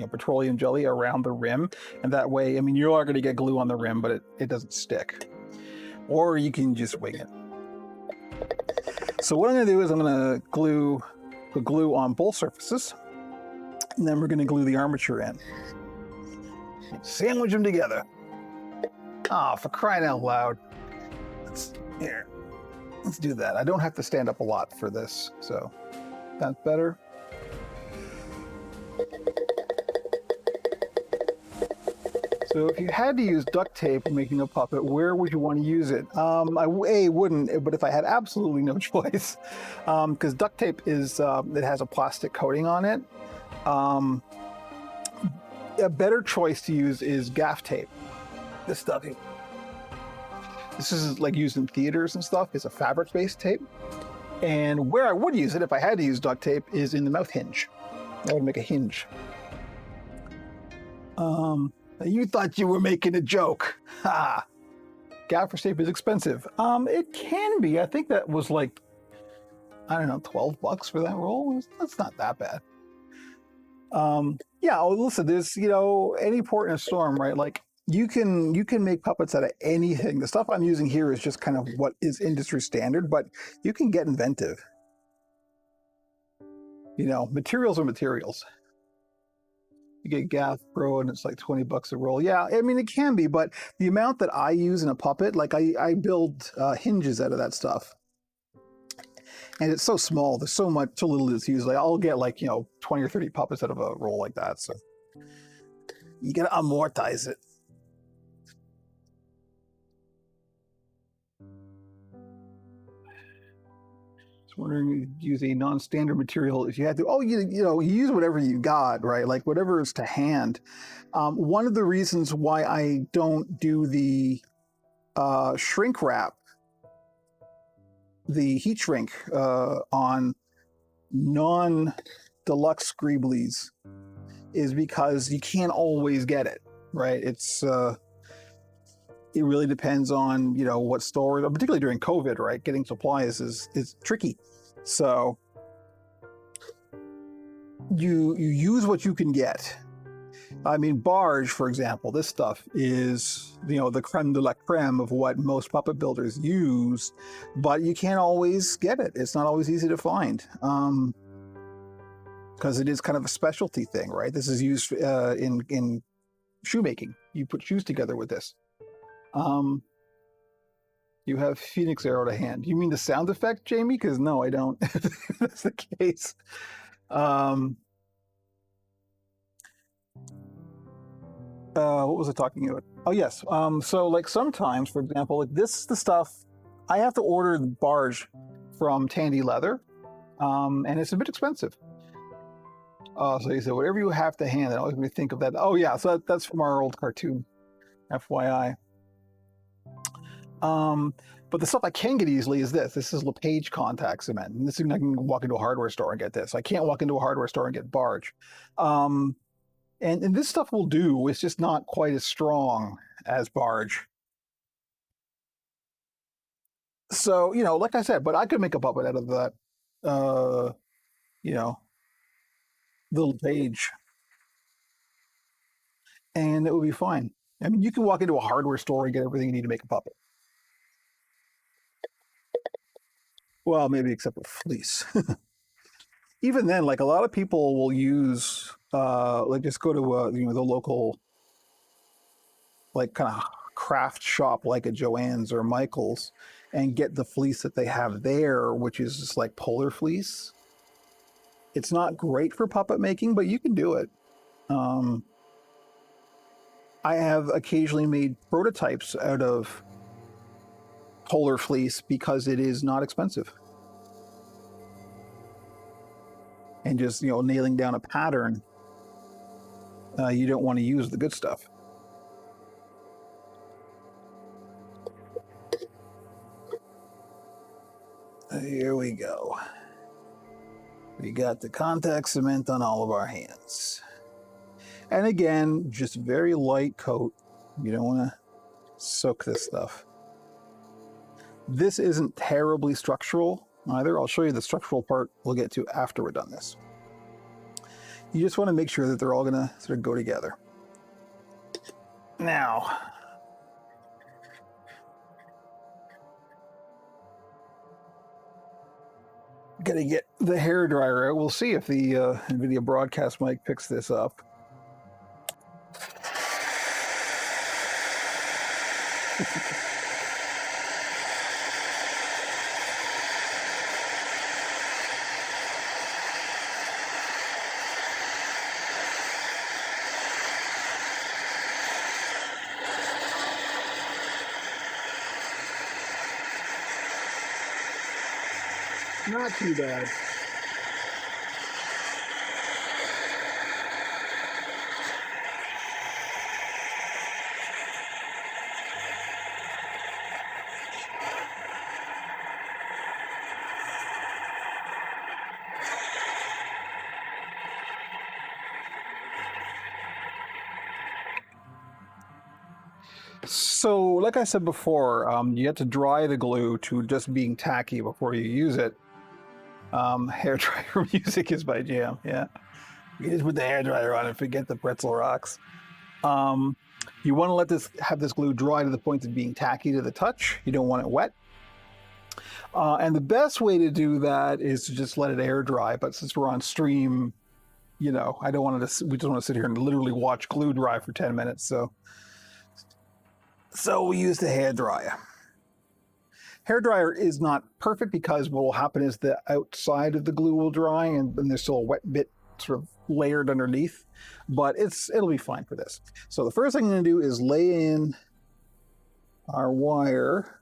petroleum jelly around the rim, and that way, I mean, you are going to get glue on the rim, but it doesn't stick. Or you can just wing it. So what I'm going to do is I'm going to glue the glue on both surfaces, and then we're going to glue the armature in. Sandwich them together. Ah, for crying out loud. Here, let's do that. I don't have to stand up a lot for this, so that's better. So if you had to use duct tape making a puppet, where would you want to use it? I wouldn't, but if I had absolutely no choice, because duct tape is, it has a plastic coating on it. A better choice to use is gaff tape. This stuff here. This is like used in theaters and stuff. It's a fabric-based tape. And where I would use it if I had to use duct tape is in the mouth hinge. I would make a hinge. You thought you were making a joke. Ha! Gaffer tape is expensive. It can be. I think that was like, I don't know, $12 for that roll. That's not that bad. Yeah, well, listen, there's, any port in a storm, right? Like you can make puppets out of anything. The stuff I'm using here is just kind of what is industry standard, but you can get inventive. Materials are materials. You get Gaff Pro and it's like $20 a roll. Yeah, I mean, it can be, but the amount that I use in a puppet, like I build hinges out of that stuff. And it's so small, there's so little that's used. Like I'll get like, 20 or 30 puppets out of a roll like that. So you gotta amortize it. Just wondering, use a non-standard material if you had to. You use whatever you got, right? Like whatever is to hand. One of the reasons why I don't do the shrink wrap, the heat shrink on non-deluxe Greeblees is because you can't always get it, right? It really depends on, what store, particularly during COVID, right? Getting supplies is tricky. So you use what you can get. I mean, barge, for example, this stuff is, the creme de la creme of what most puppet builders use, but you can't always get it. It's not always easy to find, because it is kind of a specialty thing, right? This is used in shoemaking. You put shoes together with this. You have Phoenix Arrow to hand. You mean the sound effect, Jamie? Because no, I don't. That's the case. What was I talking about? Oh, yes. So like sometimes, for example, like this is the stuff, I have to order the barge from Tandy Leather, and it's a bit expensive. So you said, whatever you have to hand, that always makes me think of that. Oh yeah, so that's from our old cartoon, FYI. But the stuff I can get easily is this. This is LePage contact cement. And this is, I can walk into a hardware store and get this. I can't walk into a hardware store and get barge. And this stuff will do. It's just not quite as strong as barge. So, like I said, but I could make a puppet out of that you know, little page, and it would be fine. I mean, you can walk into a hardware store and get everything you need to make a puppet. Well, maybe except for fleece. Even then, like a lot of people will use, like just go to the local like kind of craft shop like a Joann's or Michael's and get the fleece that they have there, which is just like polar fleece. It's not great for puppet making, but you can do it. Um, I have occasionally made prototypes out of polar fleece because it is not expensive. And just, nailing down a pattern, you don't want to use the good stuff. Here we go. We got the contact cement on all of our hands. And again, just very light coat. You don't want to soak this stuff. This isn't terribly structural either. I'll show you the structural part we'll get to after we're done this. You just want to make sure that they're all going to sort of go together. Now, got to get the hairdryer out. We'll see if the NVIDIA broadcast mic picks this up. Not too bad. So, like I said before, you have to dry the glue to just being tacky before you use it. Hairdryer music is my jam. Yeah, you just put the hairdryer on and forget the pretzel rocks. You want to have this glue dry to the point of being tacky to the touch. You don't want it wet. And the best way to do that is to just let it air dry. But since we're on stream, I don't want to. We just want to sit here and literally watch glue dry for 10 minutes. So we use the hairdryer. Hairdryer is not perfect because what will happen is the outside of the glue will dry and there's still a wet bit sort of layered underneath, but it'll be fine for this. So the first thing I'm going to do is lay in our wire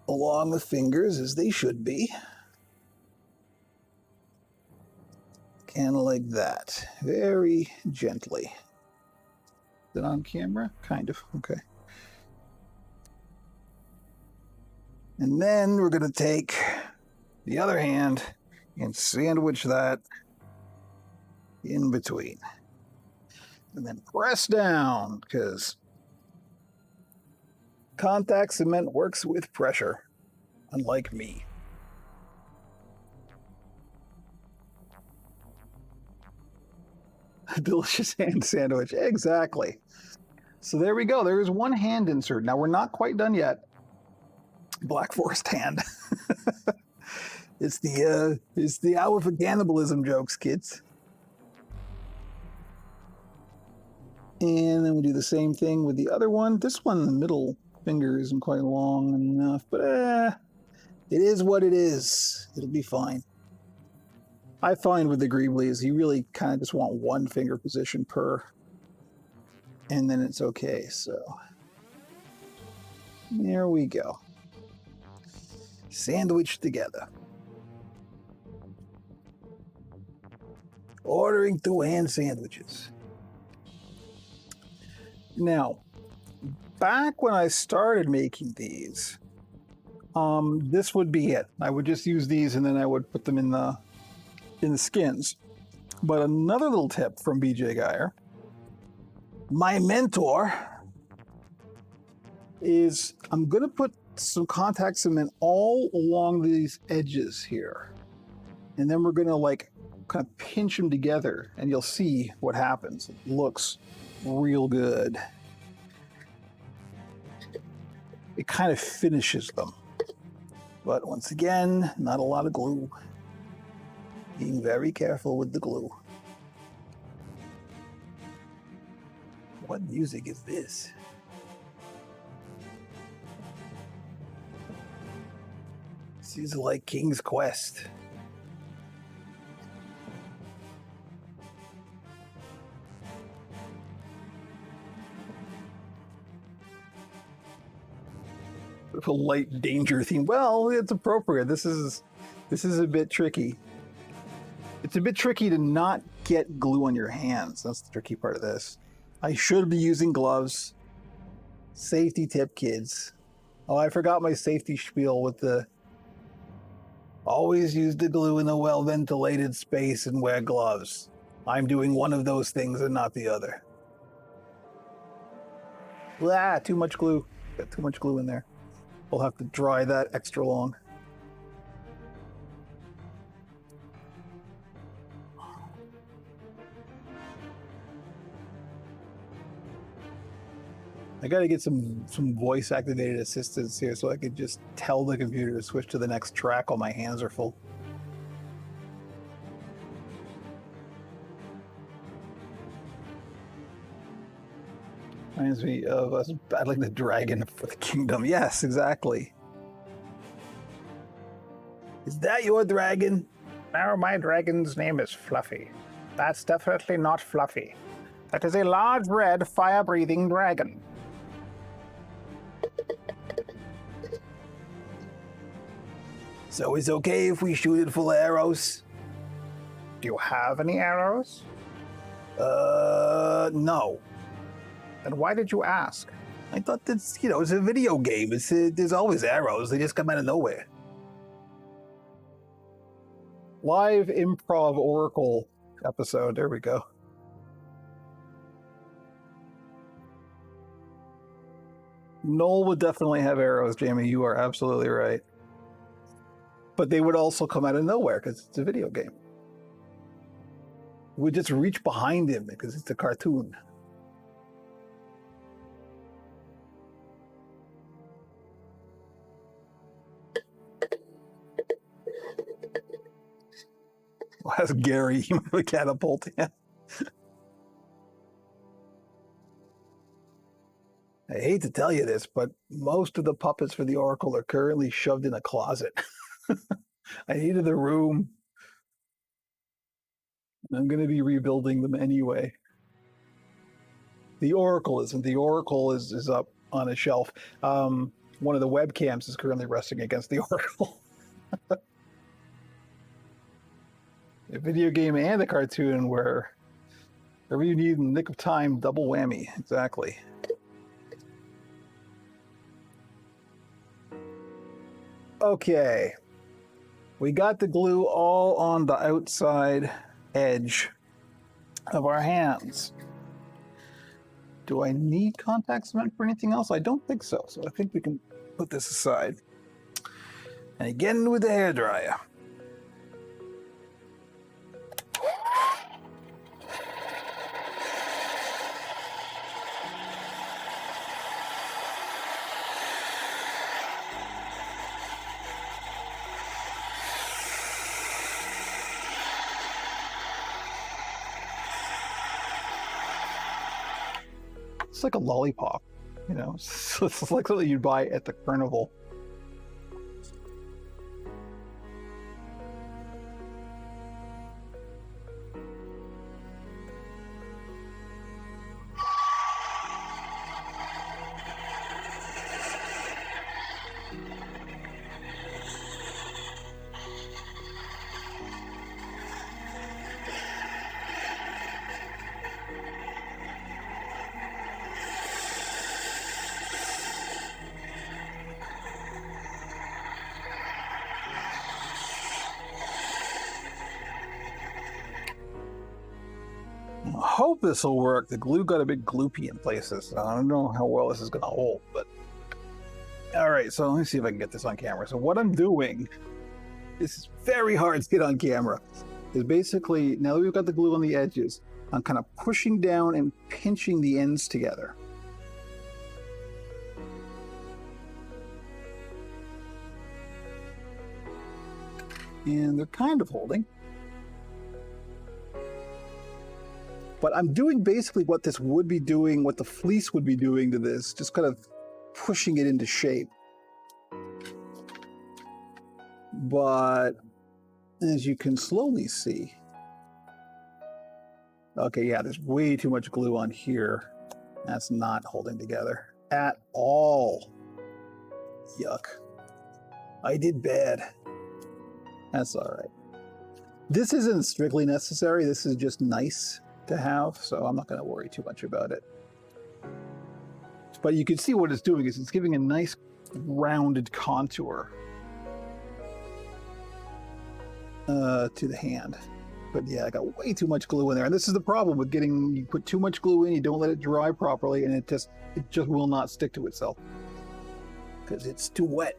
along the fingers as they should be. Kind of like that, very gently. Is it on camera? Kind of, okay. And then we're going to take the other hand and sandwich that in between. And then press down, because contact cement works with pressure, unlike me. Delicious hand sandwich, exactly. So there we go. There is one hand insert. Now we're not quite done yet. Black Forest hand. It's the hour for cannibalism jokes, kids. And then we do the same thing with the other one. This one, the middle finger isn't quite long enough, but it is what it is. It'll be fine. I find with the Greeblees, you really kind of just want one finger position per, and then it's okay. So there we go. Sandwiched together. Ordering through hand sandwiches. Now, back when I started making these, this would be it. I would just use these and then I would put them in the skins. But another little tip from BJ Geyer, my mentor, is I'm going to put some contact cement all along these edges here. And then we're gonna like kind of pinch them together and you'll see what happens. It looks real good. It kind of finishes them. But once again, not a lot of glue. Being very careful with the glue. What music is this? This is like King's Quest. A light danger theme. Well, it's appropriate. This is a bit tricky. It's a bit tricky to not get glue on your hands. That's the tricky part of this. I should be using gloves. Safety tip, kids. Oh, I forgot my safety spiel with the always use the glue in a well-ventilated space and wear gloves. I'm doing one of those things and not the other. Ah, too much glue. Got too much glue in there. We'll have to dry that extra long. I gotta get some voice activated assistance here so I could just tell the computer to switch to the next track while my hands are full. Reminds me of us battling the dragon for the kingdom. Yes, exactly. Is that your dragon? No, my dragon's name is Fluffy. That's definitely not Fluffy. That is a large red fire-breathing dragon. So it's okay if we shoot it full of arrows? Do you have any arrows? No. Then why did you ask? I thought that's, it's a video game. There's always arrows. They just come out of nowhere. Live improv Oracle episode. There we go. Noel would definitely have arrows, Jamie. You are absolutely right. But they would also come out of nowhere because it's a video game. We just reach behind him because it's a cartoon. Well, that's Gary. He might have catapult. Yeah. I hate to tell you this, but most of the puppets for the Oracle are currently shoved in a closet. I needed the room. I'm going to be rebuilding them anyway. The Oracle isn't. The Oracle is up on a shelf. One of the webcams is currently resting against the Oracle. A video game and a cartoon where wherever you need in the nick of time, double whammy. Exactly. Okay. We got the glue all on the outside edge of our hands. Do I need contact cement for anything else? I don't think so. So I think we can put this aside. And again with the hairdryer. It's like a lollipop, It's like something you'd buy at the carnival. I hope this will work. The glue got a bit gloopy in places. So I don't know how well this is going to hold, but all right. So let me see if I can get this on camera. So what I'm doing This is very hard to get on camera. Is basically, now that we've got the glue on the edges, I'm kind of pushing down and pinching the ends together. And they're kind of holding. But I'm doing basically what this would be doing, what the fleece would be doing to this, just kind of pushing it into shape. But as you can slowly see, okay, yeah, there's way too much glue on here. That's not holding together at all. Yuck. I did bad. That's all right. This isn't strictly necessary. This is just nice to have, so I'm not going to worry too much about it. But you can see what it's doing is it's giving a nice rounded contour to the hand. But yeah, I got way too much glue in there, and this is the problem with getting, you put too much glue in, you don't let it dry properly, and it just will not stick to itself because it's too wet.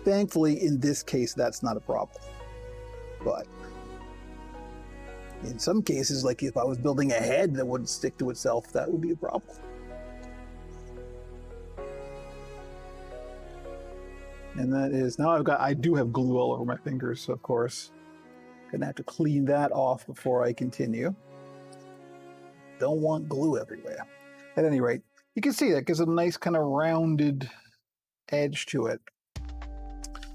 Thankfully, in this case, that's not a problem. But in some cases, like if I was building a head that wouldn't stick to itself, that would be a problem. And that is, now I do have glue all over my fingers, of course. Gonna have to clean that off before I continue. Don't want glue everywhere. At any rate, you can see that gives a nice kind of rounded edge to it.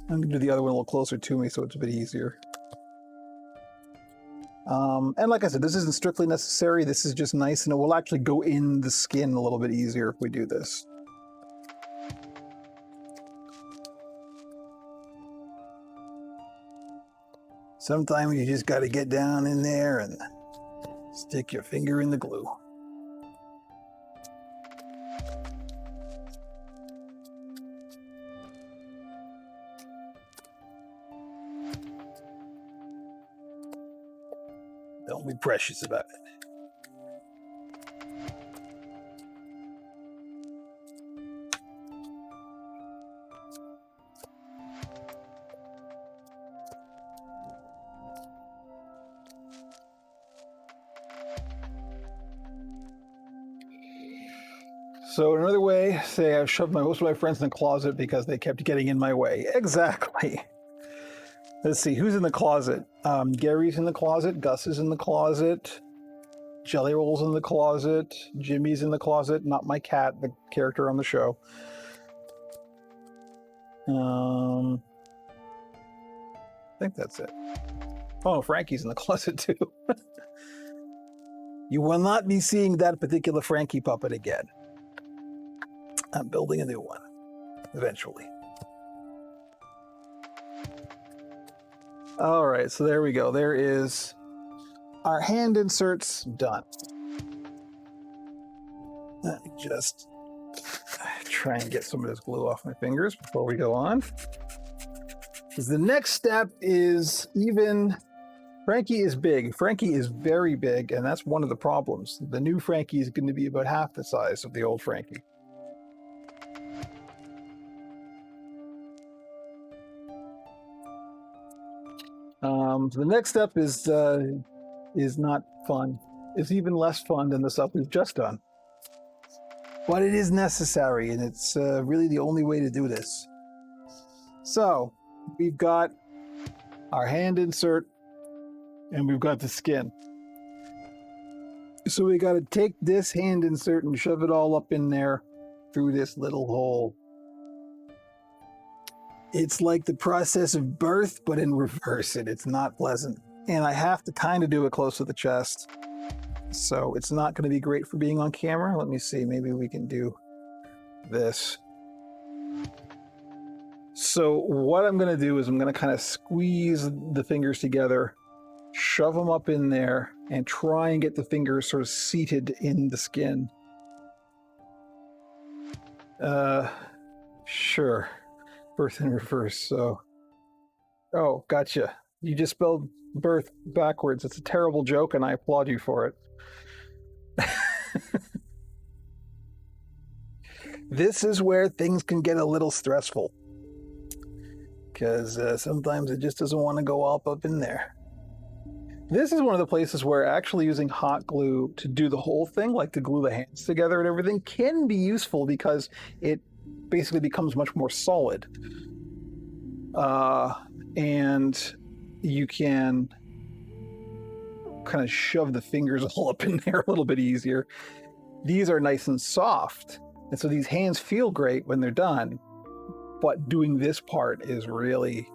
I'm gonna do the other one a little closer to me so it's a bit easier. And like I said, this isn't strictly necessary. This is just nice, and it will actually go in the skin a little bit easier if we do this. Sometimes you just got to get down in there and stick your finger in the glue. Don't be precious about it. So another way, say I've shoved most of my friends in the closet because they kept getting in my way. Exactly. Let's see, who's in the closet? Gary's in the closet, Gus is in the closet, Jelly Roll's in the closet, Jimmy's in the closet, not my cat, the character on the show. I think that's it. Oh, Frankie's in the closet too. You will not be seeing that particular Frankie puppet again. I'm building a new one, eventually. All right, so there we go. There is our hand inserts done. Let me just try and get some of this glue off my fingers before we go on. Because the next step is even... Frankie is big. Frankie is very big, and that's one of the problems. The new Frankie is going to be about half the size of the old Frankie. So the next step is not fun. It's even less fun than the stuff we've just done. But it is necessary, and it's really the only way to do this. So we've got our hand insert, and we've got the skin. So we got to take this hand insert and shove it all up in there through this little hole. It's like the process of birth, but in reverse, and it's not pleasant. And I have to kind of do it close to the chest. So it's not going to be great for being on camera. Let me see, maybe we can do this. So what I'm going to do is I'm going to kind of squeeze the fingers together, shove them up in there, and try and get the fingers sort of seated in the skin. Sure. Birth in reverse, so... Oh, gotcha. You just spelled birth backwards. It's a terrible joke, and I applaud you for it. This is where things can get a little stressful. because sometimes it just doesn't want to go up in there. This is one of the places where actually using hot glue to do the whole thing, like to glue the hands together and everything, can be useful because it basically becomes much more solid. And you can kind of shove the fingers all up in there a little bit easier. These are nice and soft, and so these hands feel great when they're done, but doing this part is really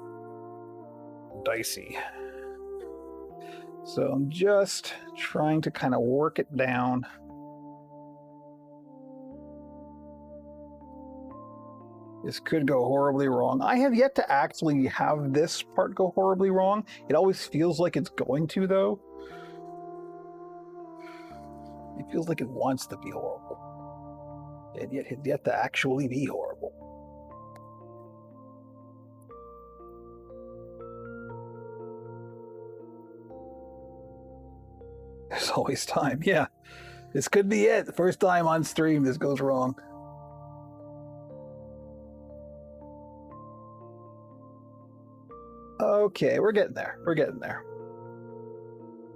dicey. So I'm just trying to kind of work it down. This could go horribly wrong. I have yet to actually have this part go horribly wrong. It always feels like it's going to, though. It feels like it wants to be horrible. And yet it's yet to actually be horrible. There's always time, yeah. This could be it. The first time on stream this goes wrong. Okay, we're getting there. We're getting there.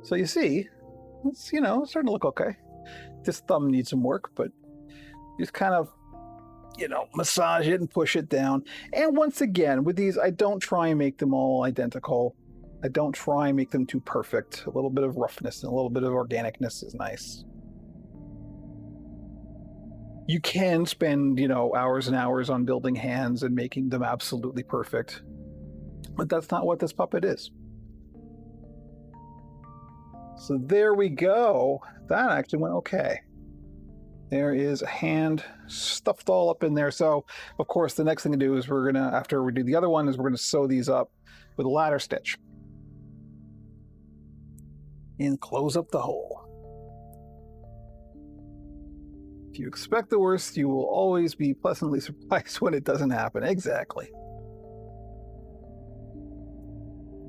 So you see, it's, starting to look okay. This thumb needs some work, but just kind of, massage it and push it down. And once again, with these, I don't try and make them all identical. I don't try and make them too perfect. A little bit of roughness and a little bit of organicness is nice. You can spend, hours and hours on building hands and making them absolutely perfect. But that's not what this puppet is. So there we go. That actually went okay. There is a hand stuffed all up in there. So, of course, the next thing to do is we're going to, after we do the other one, is we're going to sew these up with a ladder stitch. And close up the hole. If you expect the worst, you will always be pleasantly surprised when it doesn't happen. Exactly.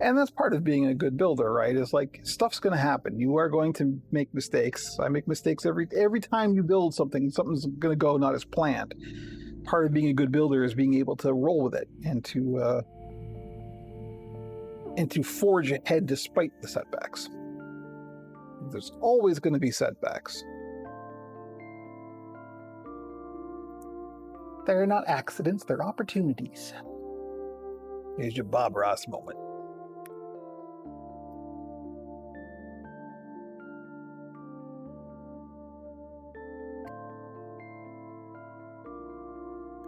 And that's part of being a good builder, right? Is like, stuff's going to happen. You are going to make mistakes. I make mistakes every time you build something. Something's going to go not as planned. Part of being a good builder is being able to roll with it and to forge ahead despite the setbacks. There's always going to be setbacks. They're not accidents, they're opportunities. Here's your Bob Ross moment.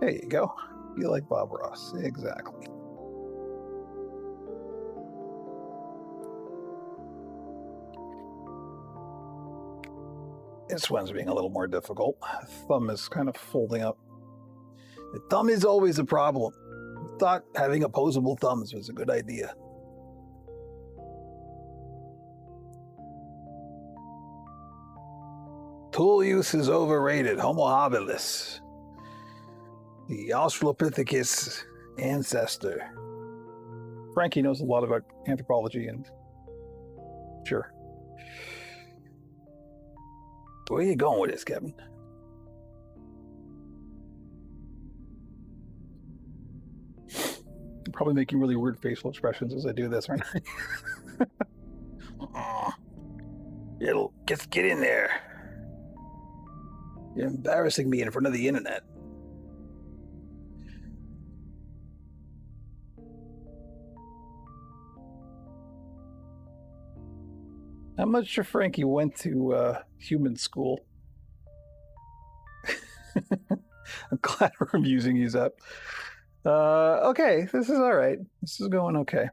There you go. Feel like Bob Ross. Exactly. This one's being a little more difficult. The thumb is kind of folding up. The thumb is always a problem. I thought having opposable thumbs was a good idea. Tool use is overrated. Homo habilis. The Australopithecus ancestor. Frankie knows a lot about anthropology and... Sure. Where are you going with this, Kevin? I'm probably making really weird facial expressions as I do this, right? It'll just get in there. You're embarrassing me in front of the internet. I'm not sure Frankie went to human school. I'm glad we're using these up. Okay, this is all right. This is going okay.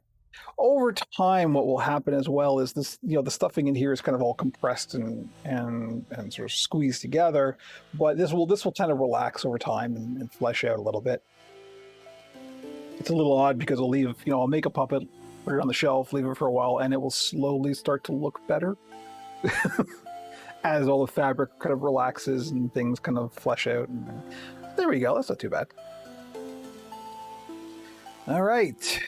Over time, what will happen as well is this, the stuffing in here is kind of all compressed and sort of squeezed together, but this will kind of relax over time and flesh out a little bit. It's a little odd because I'll make a puppet, put it on the shelf, leave it for a while, and it will slowly start to look better as all the fabric kind of relaxes and things kind of flesh out. And there we go. That's not too bad. All right.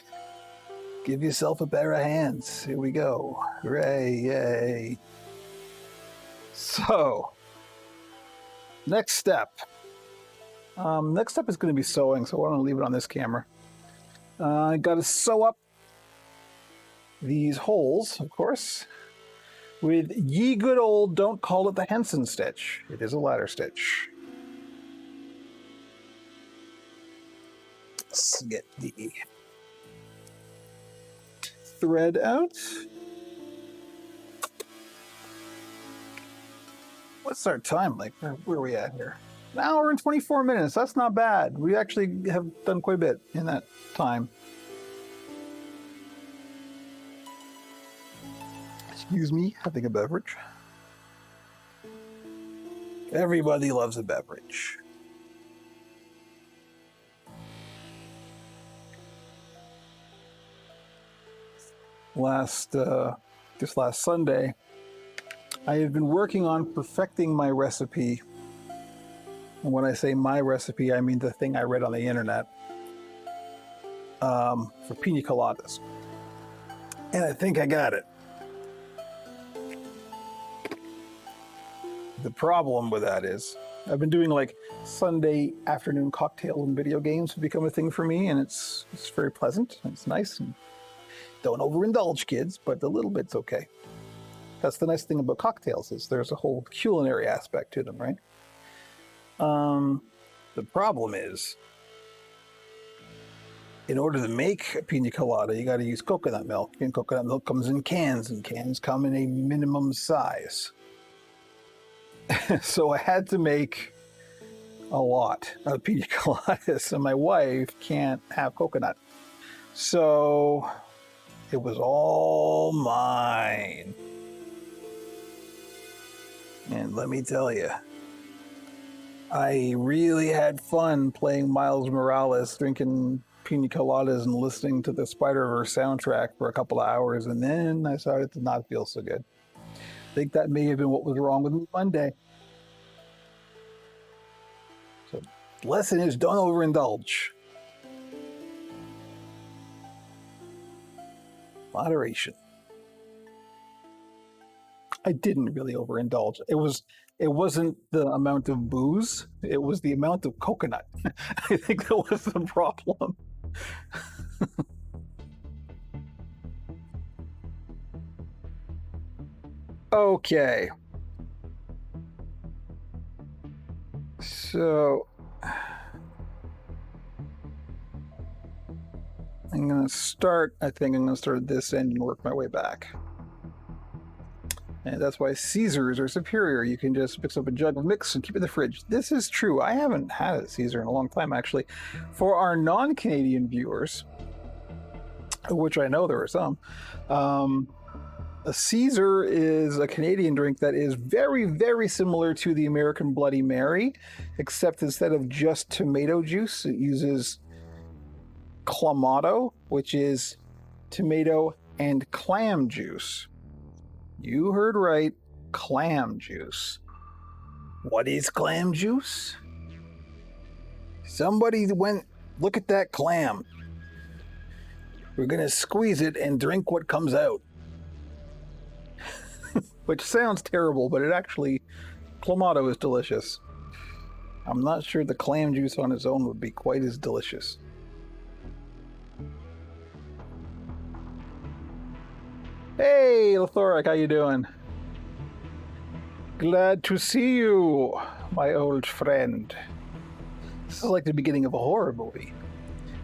Give yourself a pair of hands. Here we go. Hooray, yay. So, next step. Next step is going to be sewing, so I want to leave it on this camera. I got to sew up these holes, of course, with ye good old, don't call it the Henson stitch. It is a ladder stitch. Let's get the thread out. What's our time like? Where are we at here? An hour and 24 minutes. That's not bad. We actually have done quite a bit in that time. Excuse me, having a beverage. Everybody loves a beverage. This last Sunday, I have been working on perfecting my recipe. And when I say my recipe, I mean the thing I read on the internet for pina coladas. And I think I got it. The problem with that is I've been doing like Sunday afternoon cocktails and video games have become a thing for me, and it's very pleasant. It's nice. And don't overindulge, kids, but a little bit's okay. That's the nice thing about cocktails is there's a whole culinary aspect to them, right? The problem is, in order to make a pina colada, you got to use coconut milk, and coconut milk comes in cans, and cans come in a minimum size. So I had to make a lot of pina coladas, and my wife can't have coconut. So it was all mine. And let me tell you, I really had fun playing Miles Morales, drinking pina coladas and listening to the Spider-Verse soundtrack for a couple of hours, and then I started to not feel so good. I think that may have been what was wrong with me Monday. So the lesson is don't overindulge. Moderation. I didn't really overindulge. It wasn't the amount of booze, it was the amount of coconut. I think that was the problem. Okay. So I think I'm going to start at this end and work my way back. And that's why Caesars are superior. You can just mix up a jug of mix and keep it in the fridge. This is true. I haven't had a Caesar in a long time, actually. For our non-Canadian viewers, which I know there are some, a Caesar is a Canadian drink that is very, very similar to the American Bloody Mary, except instead of just tomato juice, it uses clamato, which is tomato and clam juice. You heard right, clam juice. What is clam juice? Somebody went, look at that clam. We're gonna squeeze it and drink what comes out. Which sounds terrible, but it actually, clamato is delicious. I'm not sure the clam juice on its own would be quite as delicious. Hey, Lothoric, how you doing? Glad to see you, my old friend. This is like the beginning of a horror movie.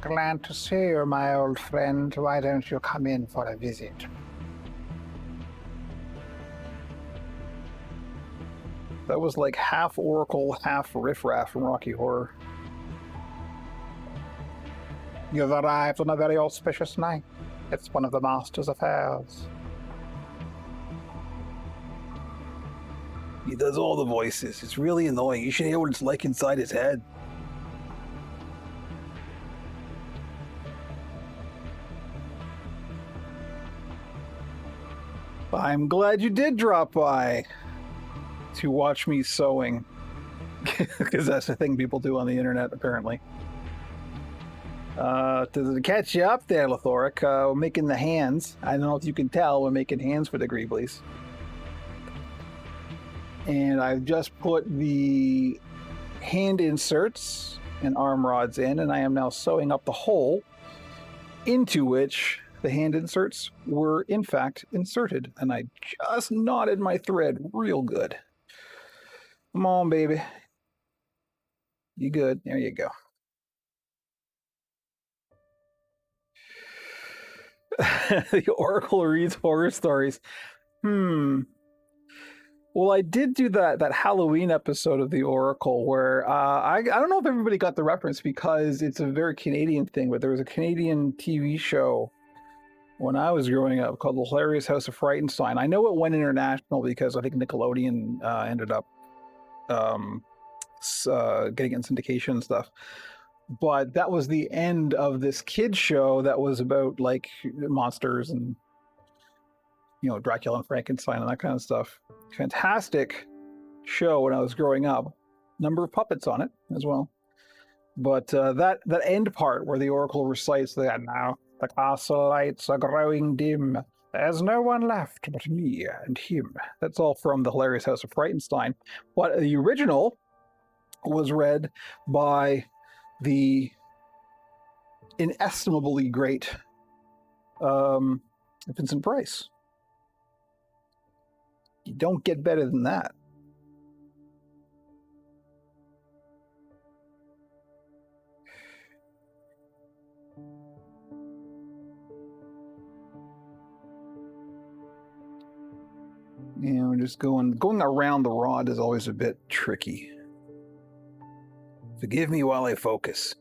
Glad to see you, my old friend. Why don't you come in for a visit? That was like half Oracle, half riffraff from Rocky Horror. You've arrived on a very auspicious night. It's one of the master's affairs. He does all the voices. It's really annoying. You should hear what it's like inside his head. I'm glad you did drop by to watch me sewing. Because that's the thing people do on the internet, apparently. To catch you up there, Lothoric, we're making the hands. I don't know if you can tell, we're making hands for the Greeblees. And I've just put the hand inserts and arm rods in, and I am now sewing up the hole into which the hand inserts were in fact inserted. And I just knotted my thread real good. Come on, baby. You good? There you go. The Oracle reads horror stories. Well, I did do that Halloween episode of the Oracle where I don't know if everybody got the reference because it's a very Canadian thing, but there was a Canadian TV show when I was growing up called The Hilarious House of Frightenstein. I know it went international because I think Nickelodeon ended up getting in syndication and stuff. But that was the end of this kids show that was about like monsters and Dracula and Frankenstein and that kind of stuff. Fantastic show when I was growing up. Number of puppets on it as well. But that end part where the Oracle recites that now the castle lights are growing dim. There's no one left but me and him. That's all from The Hilarious House of Frightenstein. But the original was read by the inestimably great Vincent Price. You don't get better than that. Just going around the rod is always a bit tricky. Forgive me while I focus.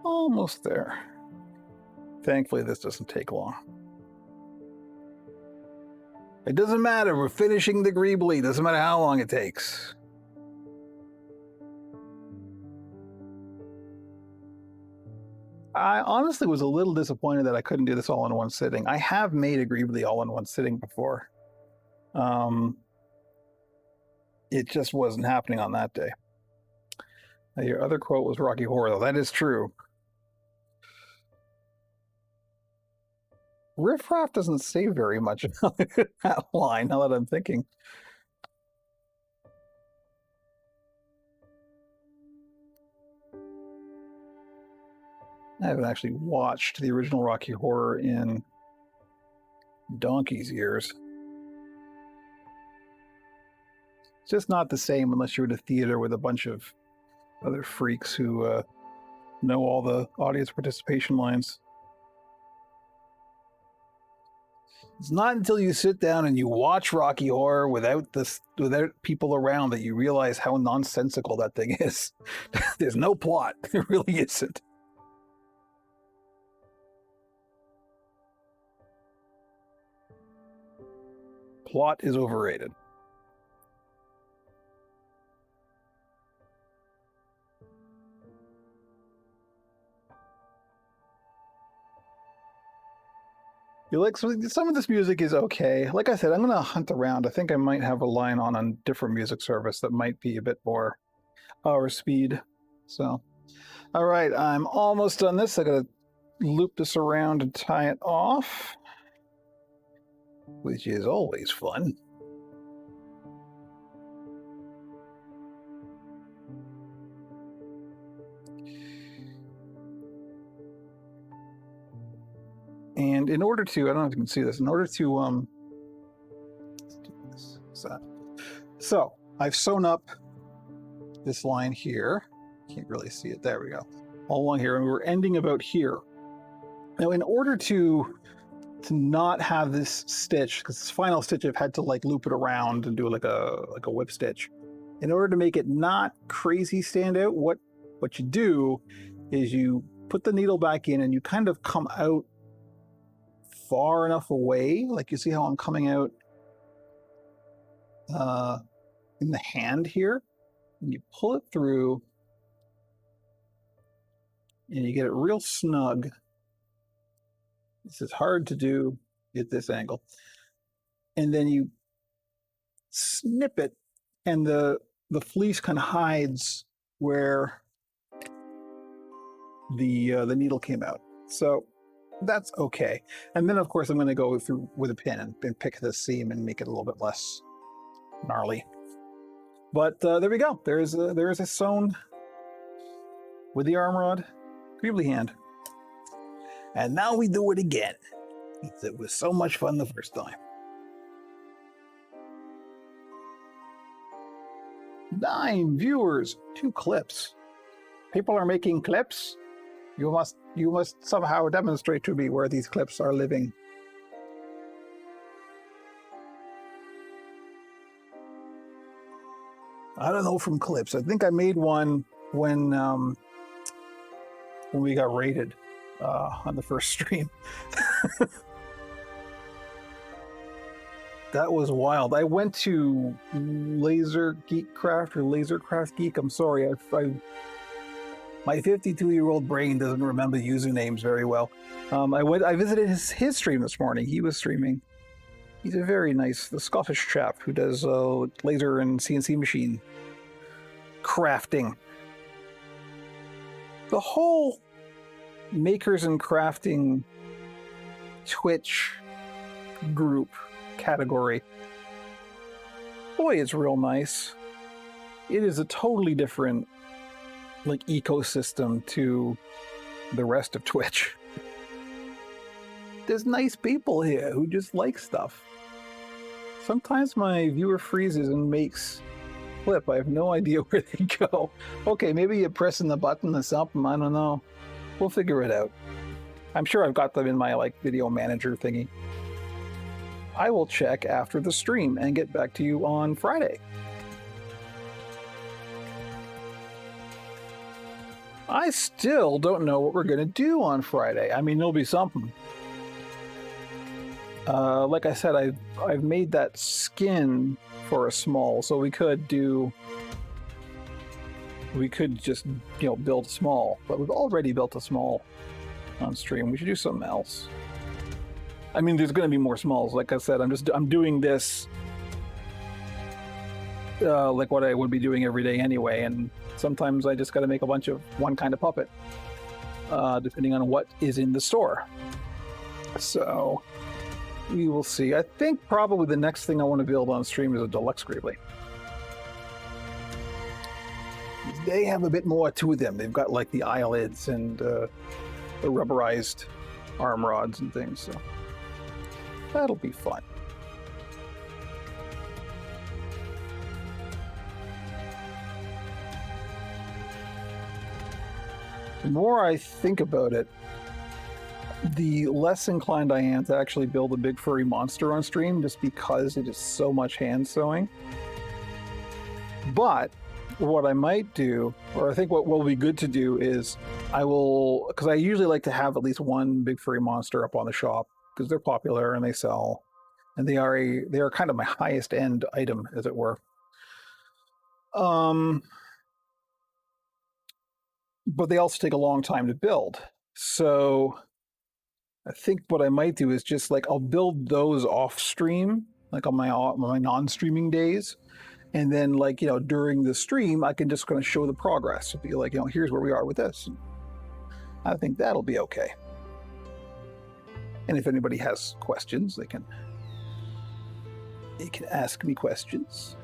Almost there. Thankfully, this doesn't take long. It doesn't matter. We're finishing the Greeblee. Doesn't matter how long it takes. I honestly was a little disappointed that I couldn't do this all in one sitting. I have made a Greeblee all in one sitting before. It just wasn't happening on that day. Now, your other quote was Rocky Horror, though. That is true. Riff Raff doesn't say very much about that line, now that I'm thinking. I haven't actually watched the original Rocky Horror in donkey's years. It's just not the same unless you're at a theater with a bunch of other freaks who know all the audience participation lines. It's not until you sit down and you watch Rocky Horror without people around that you realize how nonsensical that thing is. There's no plot. There really isn't. Plot is overrated. Some of this music is okay. Like I said, I'm going to hunt around. I think I might have a line on a different music service that might be a bit more our speed. So, all right, I'm almost done this. I got to loop this around and tie it off, which is always fun. And in order to, I don't know if you can see this, in order to, let's do this. So I've sewn up this line here. Can't really see it. There we go. All along here, and we're ending about here. Now, in order to not have this stitch, because this final stitch, I've had to like loop it around and do like a whip stitch. In order to make it not crazy stand out, what you do is you put the needle back in and you kind of come out far enough away, like you see how I'm coming out in the hand here, and you pull it through and you get it real snug. This is hard to do at this angle. And then you snip it and the fleece kind of hides where the needle came out. So that's okay. And then, of course, I'm going to go through with a pin and pick the seam and make it a little bit less gnarly. But there we go. There is a sewn with the arm rod Greeblee hand. And now we do it again. It was so much fun the first time. 9 viewers, 2 clips. People are making clips. You must somehow demonstrate to me where these clips are living. I don't know from clips. I think I made one when we got raided on the first stream. That was wild. I went to Laser Geek Craft or Laser Craft Geek. I'm sorry, my 52-year-old brain doesn't remember usernames very well. I visited his stream this morning. He was streaming. He's a very nice, the Scottish chap who does laser and CNC machine crafting. The whole makers and crafting Twitch group category, boy, it's real nice. It is a totally different ecosystem to the rest of Twitch. There's nice people here who just like stuff. Sometimes my viewer freezes and makes flip. I have no idea where they go. Okay, maybe you're pressing the button or something. I don't know. We'll figure it out. I'm sure I've got them in my video manager thingy. I will check after the stream and get back to you on Friday. I still don't know what we're going to do on Friday. I mean, there'll be something. Like I said, I've made that skin for a small, so we could just build small, but we've already built a small on stream. We should do something else. I mean, there's going to be more smalls. Like I said, I'm doing this like what I would be doing every day anyway, and sometimes I just got to make a bunch of one kind of puppet, depending on what is in the store. So we will see. I think probably the next thing I want to build on stream is a deluxe Greeblee. They have a bit more to them. They've got the eyelids and the rubberized arm rods and things, so that'll be fun. The more I think about it, the less inclined I am to actually build a big furry monster on stream, just because it is so much hand sewing. But what I might do, or I think what will be good to do, is because I usually like to have at least one big furry monster up on the shop, because they're popular and they sell, and they are kind of my highest end item, as it were. But they also take a long time to build. So I think what I might do is just I'll build those off stream, on my non-streaming days, and then during the stream I can just kind of show the progress. It'll be here's where we are with this. I think that'll be okay. And if anybody has questions, they can ask me questions.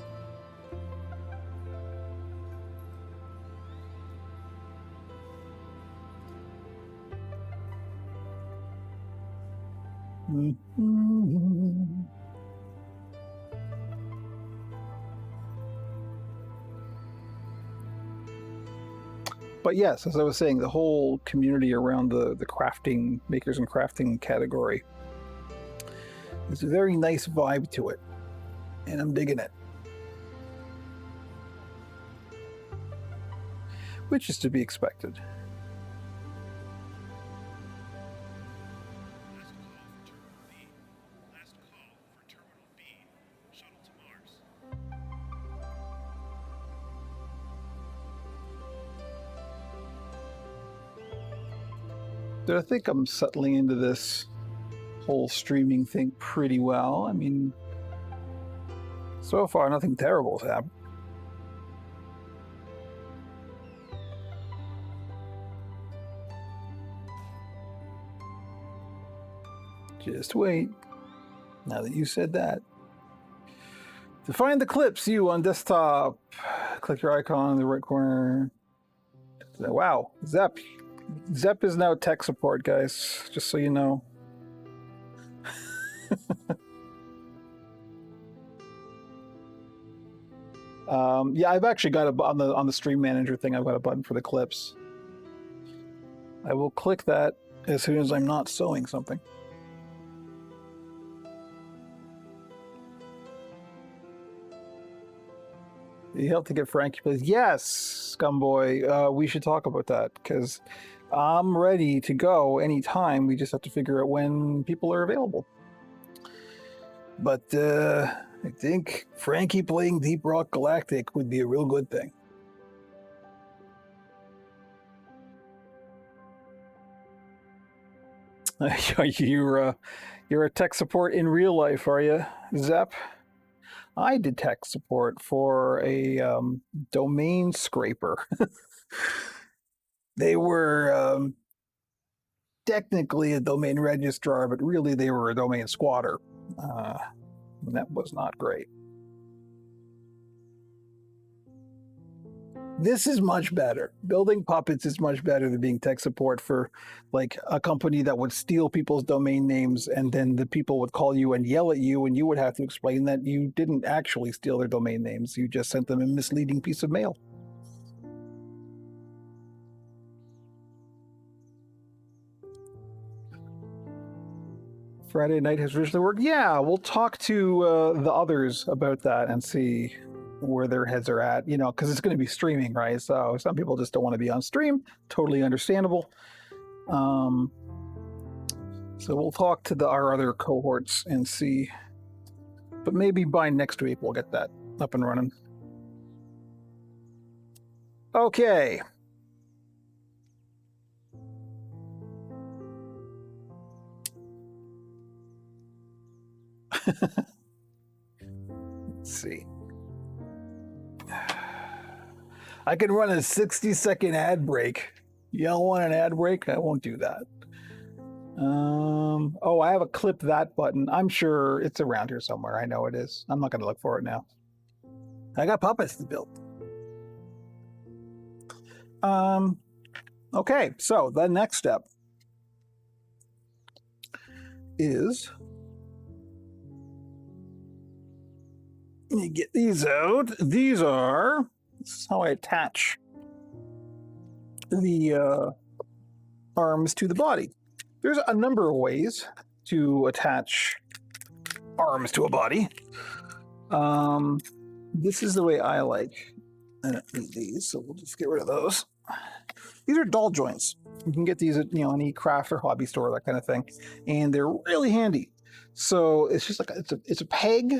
Mm-hmm. But yes, as I was saying, the whole community around the crafting, makers and crafting category, there's a very nice vibe to it, and I'm digging it. Which is to be expected. I think I'm settling into this whole streaming thing pretty well. I mean, so far nothing terrible has happened. Just wait. Now that you said that. To find the clips, you on desktop, click your icon in the right corner. Wow, Zep. Zep is now tech support, guys, just so you know. Yeah, I've actually got on the stream manager thing, I've got a button for the clips. I will click that as soon as I'm not sewing something. You helped to get Frankie, please. Yes, Scumboy. We should talk about that because I'm ready to go anytime. We just have to figure out when people are available. But I think Frankie playing Deep Rock Galactic would be a real good thing. You're a tech support in real life, are you, Zep? I did tech support for a domain scraper. They were technically a domain registrar, but really they were a domain squatter. And that was not great. This is much better. Building puppets is much better than being tech support for like a company that would steal people's domain names, and then the people would call you and yell at you, and you would have to explain that you didn't actually steal their domain names. You just sent them a misleading piece of mail. Friday night has originally worked. Yeah, we'll talk to the others about that and see where their heads are at, you know, because it's going to be streaming, right? So some people just don't want to be on stream. Totally understandable. So we'll talk to our other cohorts and see. But maybe by next week we'll get that up and running. Okay. Let's see. I can run a 60-second ad break. Y'all want an ad break? I won't do that. Oh, I have a clip that button. I'm sure it's around here somewhere. I know it is. I'm not going to look for it now. I got puppets to build. Okay, so the next step is, let me get these out. This is how I attach the arms to the body. There's a number of ways to attach arms to a body. This is the way I like. I don't need these, so we'll just get rid of those. These are doll joints. You can get these at any craft or hobby store, that kind of thing, and they're really handy. So it's just like it's a peg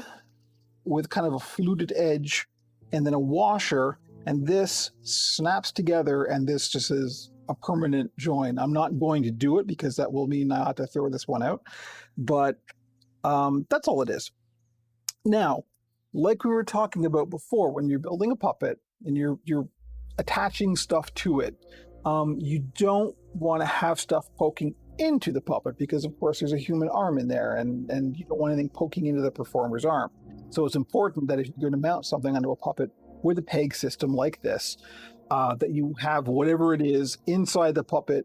with kind of a fluted edge, and then a washer, and this snaps together, and this just is a permanent join. I'm not going to do it because that will mean I have to throw this one out, but that's all it is. Now, like we were talking about before, when you're building a puppet and you're attaching stuff to it, you don't want to have stuff poking into the puppet because, of course, there's a human arm in there, and you don't want anything poking into the performer's arm. So it's important that if you're going to mount something onto a puppet with a peg system like this, that you have whatever it is inside the puppet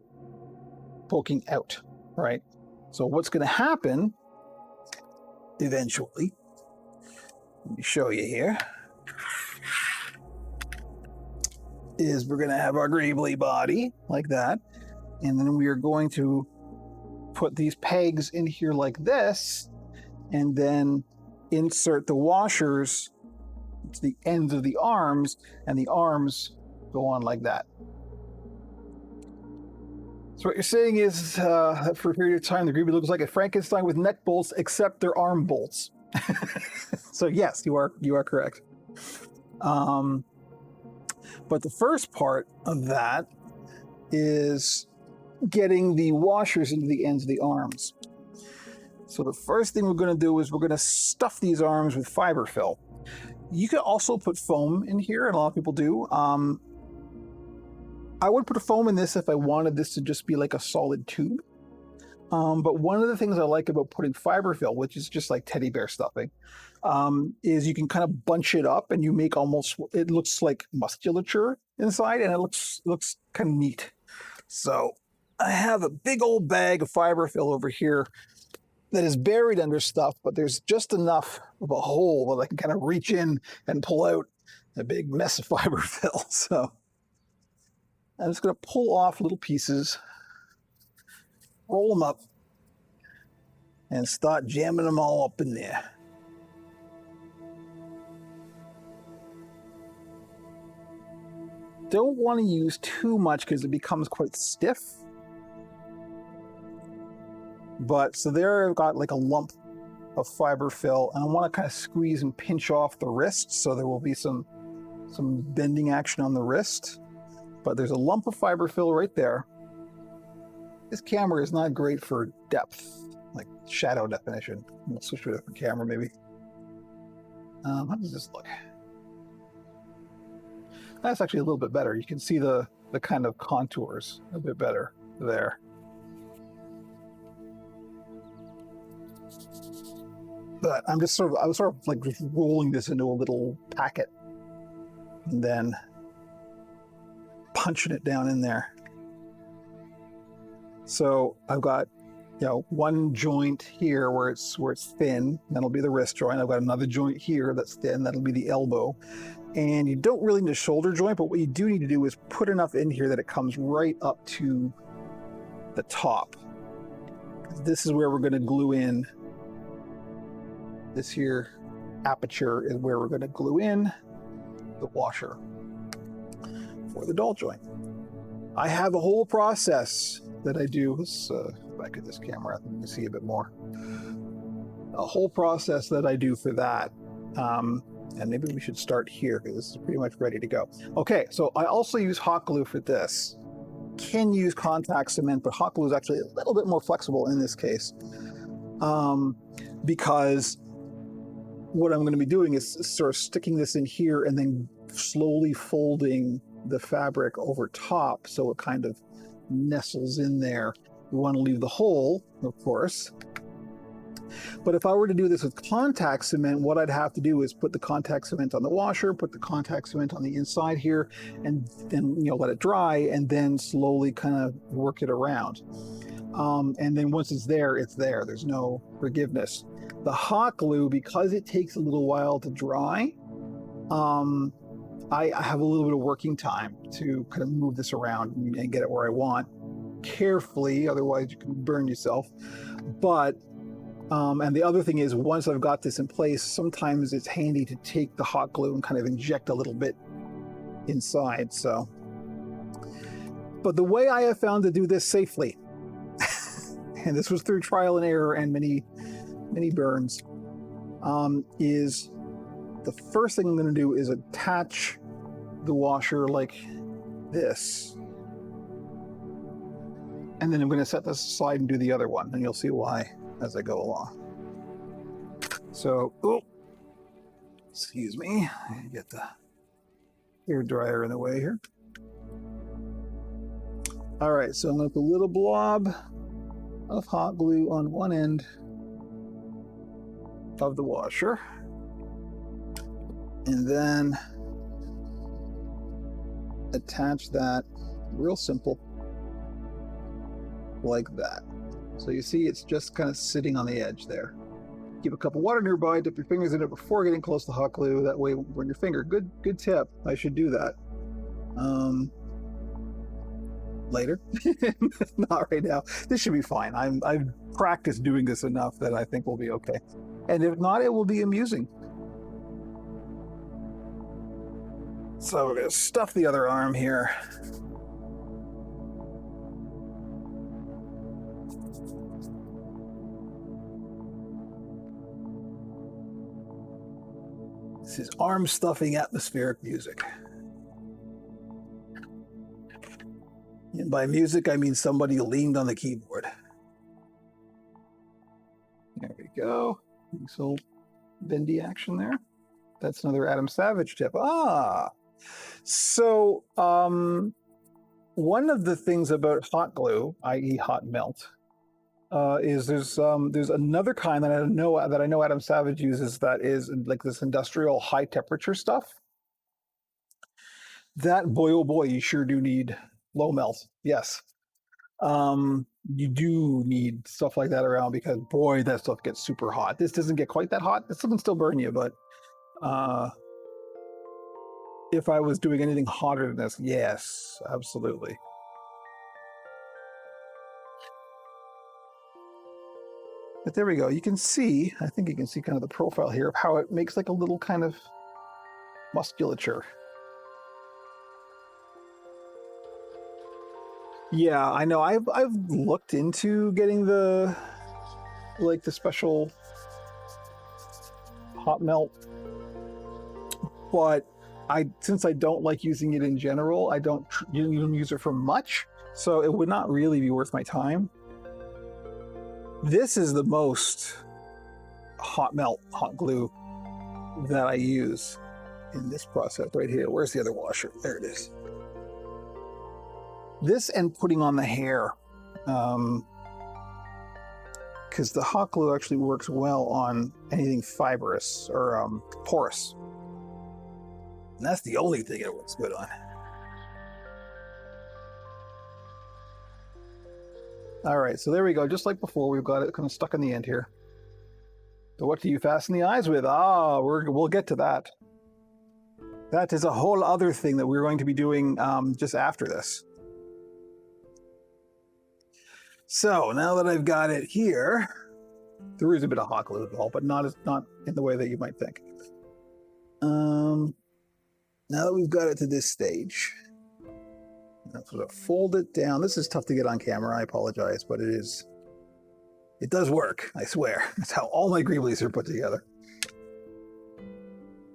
poking out, right? So what's going to happen eventually, let me show you here, is we're going to have our Greeblee body like that, and then we are going to put these pegs in here like this, and then insert the washers to the ends of the arms, and the arms go on like that. So what you're saying is that for a period of time, the Greeblee looks like a Frankenstein with neck bolts, except they're arm bolts. So yes, you are correct. But the first part of that is getting the washers into the ends of the arms. So the first thing we're going to do is we're going to stuff these arms with fiber fill. You could also put foam in here, and a lot of people do. I would put a foam in this if I wanted this to just be like a solid tube. But one of the things I like about putting fiberfill, which is just like teddy bear stuffing, is you can kind of bunch it up and you make almost, it looks like musculature inside, and it looks kind of neat. So I have a big old bag of fiberfill over here that is buried under stuff, but there's just enough of a hole that I can kind of reach in and pull out a big mess of fiberfill. So I'm just going to pull off little pieces, roll them up, and start jamming them all up in there. Don't want to use too much because it becomes quite stiff. But so there I've got like a lump of fiberfill, and I want to kind of squeeze and pinch off the wrist, so there will be some bending action on the wrist. But there's a lump of fiberfill right there. This camera is not great for depth, like shadow definition. We'll switch to a different camera maybe. How does this look? That's actually a little bit better. You can see the kind of contours a bit better there. But I was sort of like just rolling this into a little packet and then punching it down in there. So I've got, one joint here where it's thin, that'll be the wrist joint. I've got another joint here that's thin, that'll be the elbow. And you don't really need a shoulder joint, but what you do need to do is put enough in here that it comes right up to the top. This is where we're going to glue in. This here aperture is where we're going to glue in the washer for the doll joint. I have a whole process that I do. Let's back at this camera, I think you can see a bit more. A whole process that I do for that. And maybe we should start here because this is pretty much ready to go. Okay, so I also use hot glue for this. Can use contact cement, but hot glue is actually a little bit more flexible in this case. Because what I'm going to be doing is sort of sticking this in here and then slowly folding the fabric over top so it kind of nestles in there. You want to leave the hole, of course. But if I were to do this with contact cement, what I'd have to do is put the contact cement on the washer, put the contact cement on the inside here, and then let it dry, and then slowly kind of work it around. And then once it's there, it's there. There's no forgiveness. The hot glue, because it takes a little while to dry, I have a little bit of working time to kind of move this around and get it where I want carefully, otherwise you can burn yourself. But and the other thing is, once I've got this in place, sometimes it's handy to take the hot glue and kind of inject a little bit inside. So, but the way I have found to do this safely, and this was through trial and error and many burns, is the first thing I'm going to do is attach the washer like this. And then I'm going to set this aside and do the other one, and you'll see why as I go along. So, excuse me, I get the hair dryer in the way here. All right, so I'm going to put a little blob of hot glue on one end of the washer, and then attach that real simple like that. So you see it's just kind of sitting on the edge there. Keep a cup of water nearby, dip your fingers in it before getting close to hot glue. That way, burn your finger. Good tip. I should do that. Later. Not right now. This should be fine. I've practiced doing this enough that I think we'll be okay. And if not, it will be amusing. So we're going to stuff the other arm here. This is arm stuffing atmospheric music. And by music, I mean somebody leaned on the keyboard. There we go. Nice little bendy action there. That's another Adam Savage tip. So one of the things about hot glue, i.e. hot melt, is there's another kind that I know Adam Savage uses that is like this industrial high temperature stuff. That boy oh boy, you sure do need low melt. Yes. You do need stuff like that around because boy, that stuff gets super hot. This doesn't get quite that hot. This doesn't still burn you, but if I was doing anything hotter than this, yes, absolutely. But there we go. You can see, I think you can see kind of the profile here of how it makes like a little kind of musculature. Yeah, I know. I've looked into getting the special hot melt, but since I don't like using it in general, I don't use it for much, so it would not really be worth my time. This is the most hot melt, hot glue that I use in this process right here. Where's the other washer? There it is. This and putting on the hair, because the hot glue actually works well on anything fibrous or porous. And that's the only thing it works good on. All right, so there we go. Just like before, we've got it kind of stuck in the end here. So what do you fasten the eyes with? We'll get to that. That is a whole other thing that we're going to be doing just after this. So now that I've got it here, there is a bit of hot glue involved, but not in the way that you might think. Now that we've got it to this stage, I'm going to fold it down. This is tough to get on camera. I apologize, but it does work. I swear. That's how all my Greeblees are put together.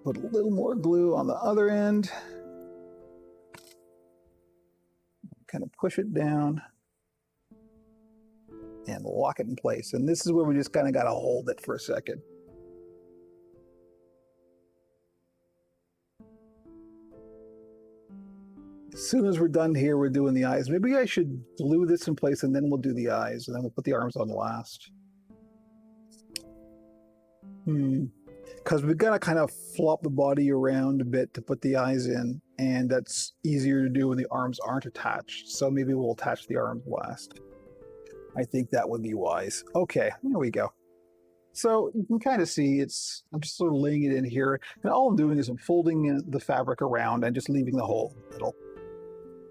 Put a little more glue on the other end. Kind of push it down and lock it in place. And this is where we just kind of got to hold it for a second. As soon as we're done here, we're doing the eyes. Maybe I should glue this in place and then we'll do the eyes and then we'll put the arms on last. Because we've got to kind of flop the body around a bit to put the eyes in, and that's easier to do when the arms aren't attached. So maybe we'll attach the arms last. I think that would be wise. Okay, there we go. So you can kind of see I'm just sort of laying it in here. And all I'm doing is I'm folding the fabric around and just leaving the hole in the middle.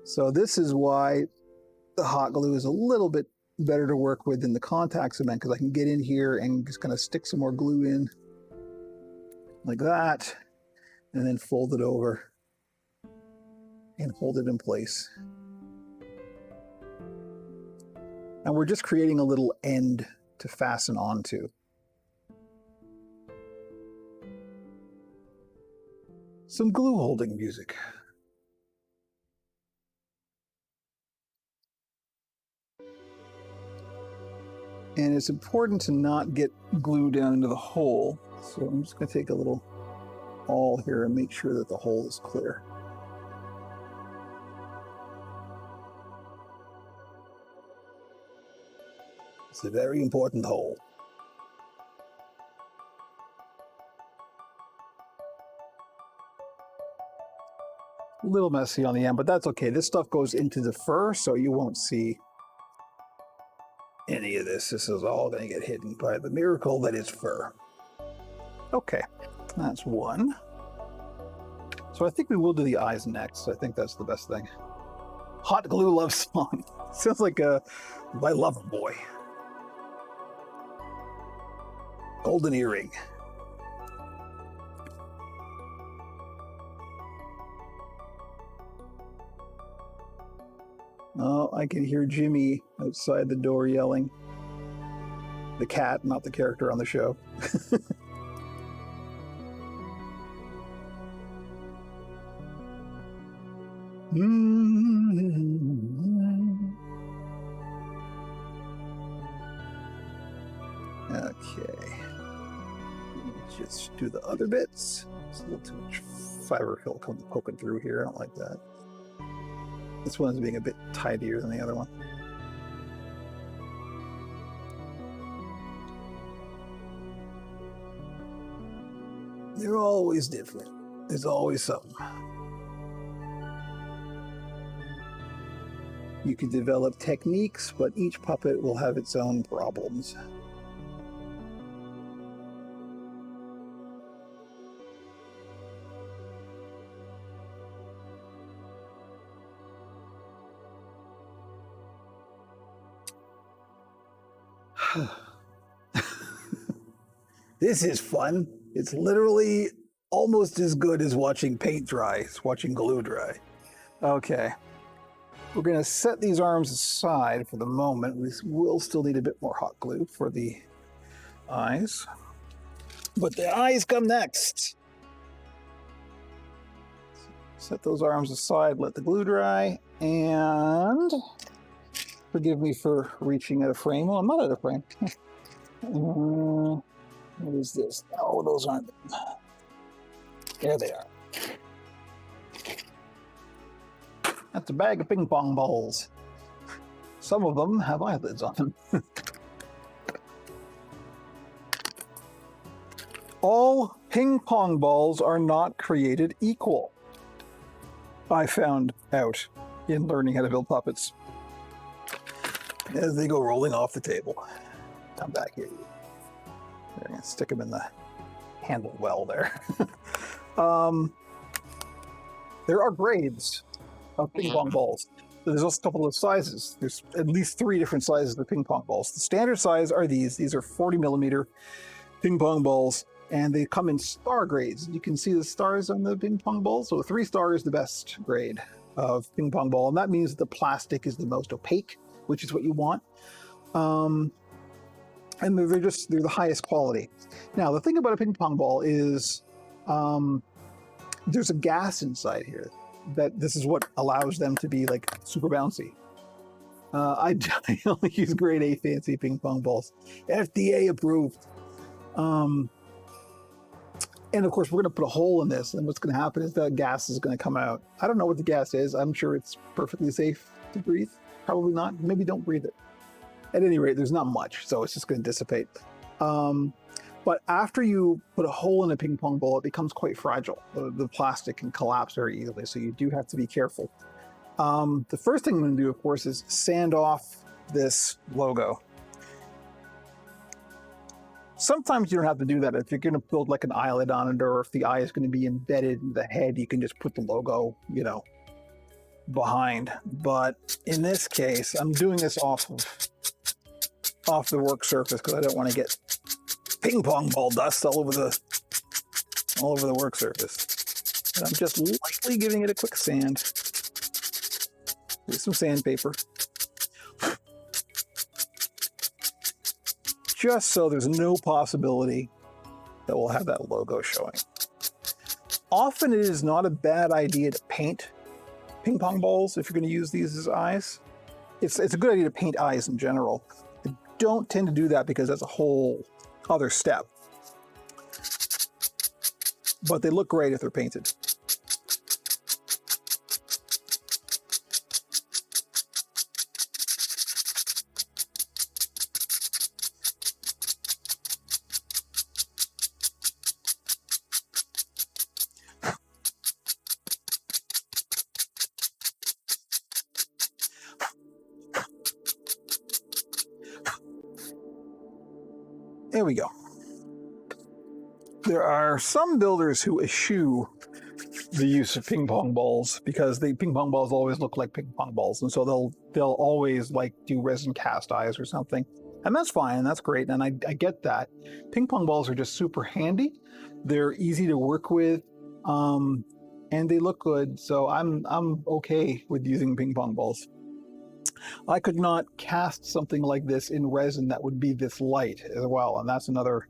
So this is why the hot glue is a little bit better to work with than the contact cement, because I can get in here and just kind of stick some more glue in like that, and then fold it over and hold it in place. And we're just creating a little end to fasten onto. Some glue holding music. And it's important to not get glue down into the hole. So I'm just going to take a little awl here and make sure that the hole is clear. It's a very important hole. A little messy on the end, but that's okay. This stuff goes into the fur, so you won't see any of this. This is all going to get hidden by the miracle that is fur. Okay, that's one. So I think we will do the eyes next. I think that's the best thing. Hot glue love song. Sounds like My Lover Boy. Golden earring. Oh, I can hear Jimmy outside the door yelling. The cat, not the character on the show. Okay. Just do the other bits. It's a little too much fiber fill poking through here. I don't like that. This one is being a bit tidier than the other one. They're always different. There's always something. You can develop techniques, but each puppet will have its own problems. This is fun. It's literally almost as good as watching paint dry, as watching glue dry. Okay. We're going to set these arms aside for the moment. We will still need a bit more hot glue for the eyes. But the eyes come next. Set those arms aside, let the glue dry, and forgive me for reaching at a frame. Well, I'm not at a frame. What is this? Oh, those aren't. There they are. That's a bag of ping pong balls. Some of them have eyelids on them. All ping pong balls are not created equal. I found out in learning how to build puppets. As they go rolling off the table. Come back here. They're going to stick them in the handle well there. There are grades of ping pong balls. There's also a couple of sizes. There's at least 3 different sizes of ping pong balls. The standard size are these. These are 40 millimeter ping pong balls, and they come in star grades. You can see the stars on the ping pong ball. So 3 star is the best grade of ping pong ball, and that means the plastic is the most opaque, which is what you want. And they're the highest quality. Now, the thing about a ping pong ball is there's a gas inside here that this is what allows them to be like super bouncy. I only use grade A fancy ping pong balls, FDA approved. And of course, we're going to put a hole in this, and what's going to happen is the gas is going to come out. I don't know what the gas is. I'm sure it's perfectly safe to breathe. Probably not. Maybe don't breathe it. At any rate, there's not much, so it's just going to dissipate. But after you put a hole in a ping pong ball, it becomes quite fragile. The plastic can collapse very easily, so you do have to be careful. The first thing I'm going to do, of course, is sand off this logo. Sometimes you don't have to do that. If you're going to build like an eyelid on it, or if the eye is going to be embedded in the head, you can just put the logo, behind. But in this case, I'm doing this off the work surface because I don't want to get ping pong ball dust all over the work surface. And I'm just lightly giving it a quick sand with some sandpaper, just so there's no possibility that we'll have that logo showing. Often it is not a bad idea to paint ping pong balls if you're going to use these as eyes. It's a good idea to paint eyes in general. I don't tend to do that because that's a whole other step. But they look great if they're painted. There we go. There are some builders who eschew the use of ping pong balls because the ping pong balls always look like ping pong balls, and so they'll always like do resin cast eyes or something, and that's fine, and that's great, and I get that. Ping pong balls are just super handy. They're easy to work with, and they look good. So I'm okay with using ping pong balls. I could not cast something like this in resin that would be this light as well, and that's another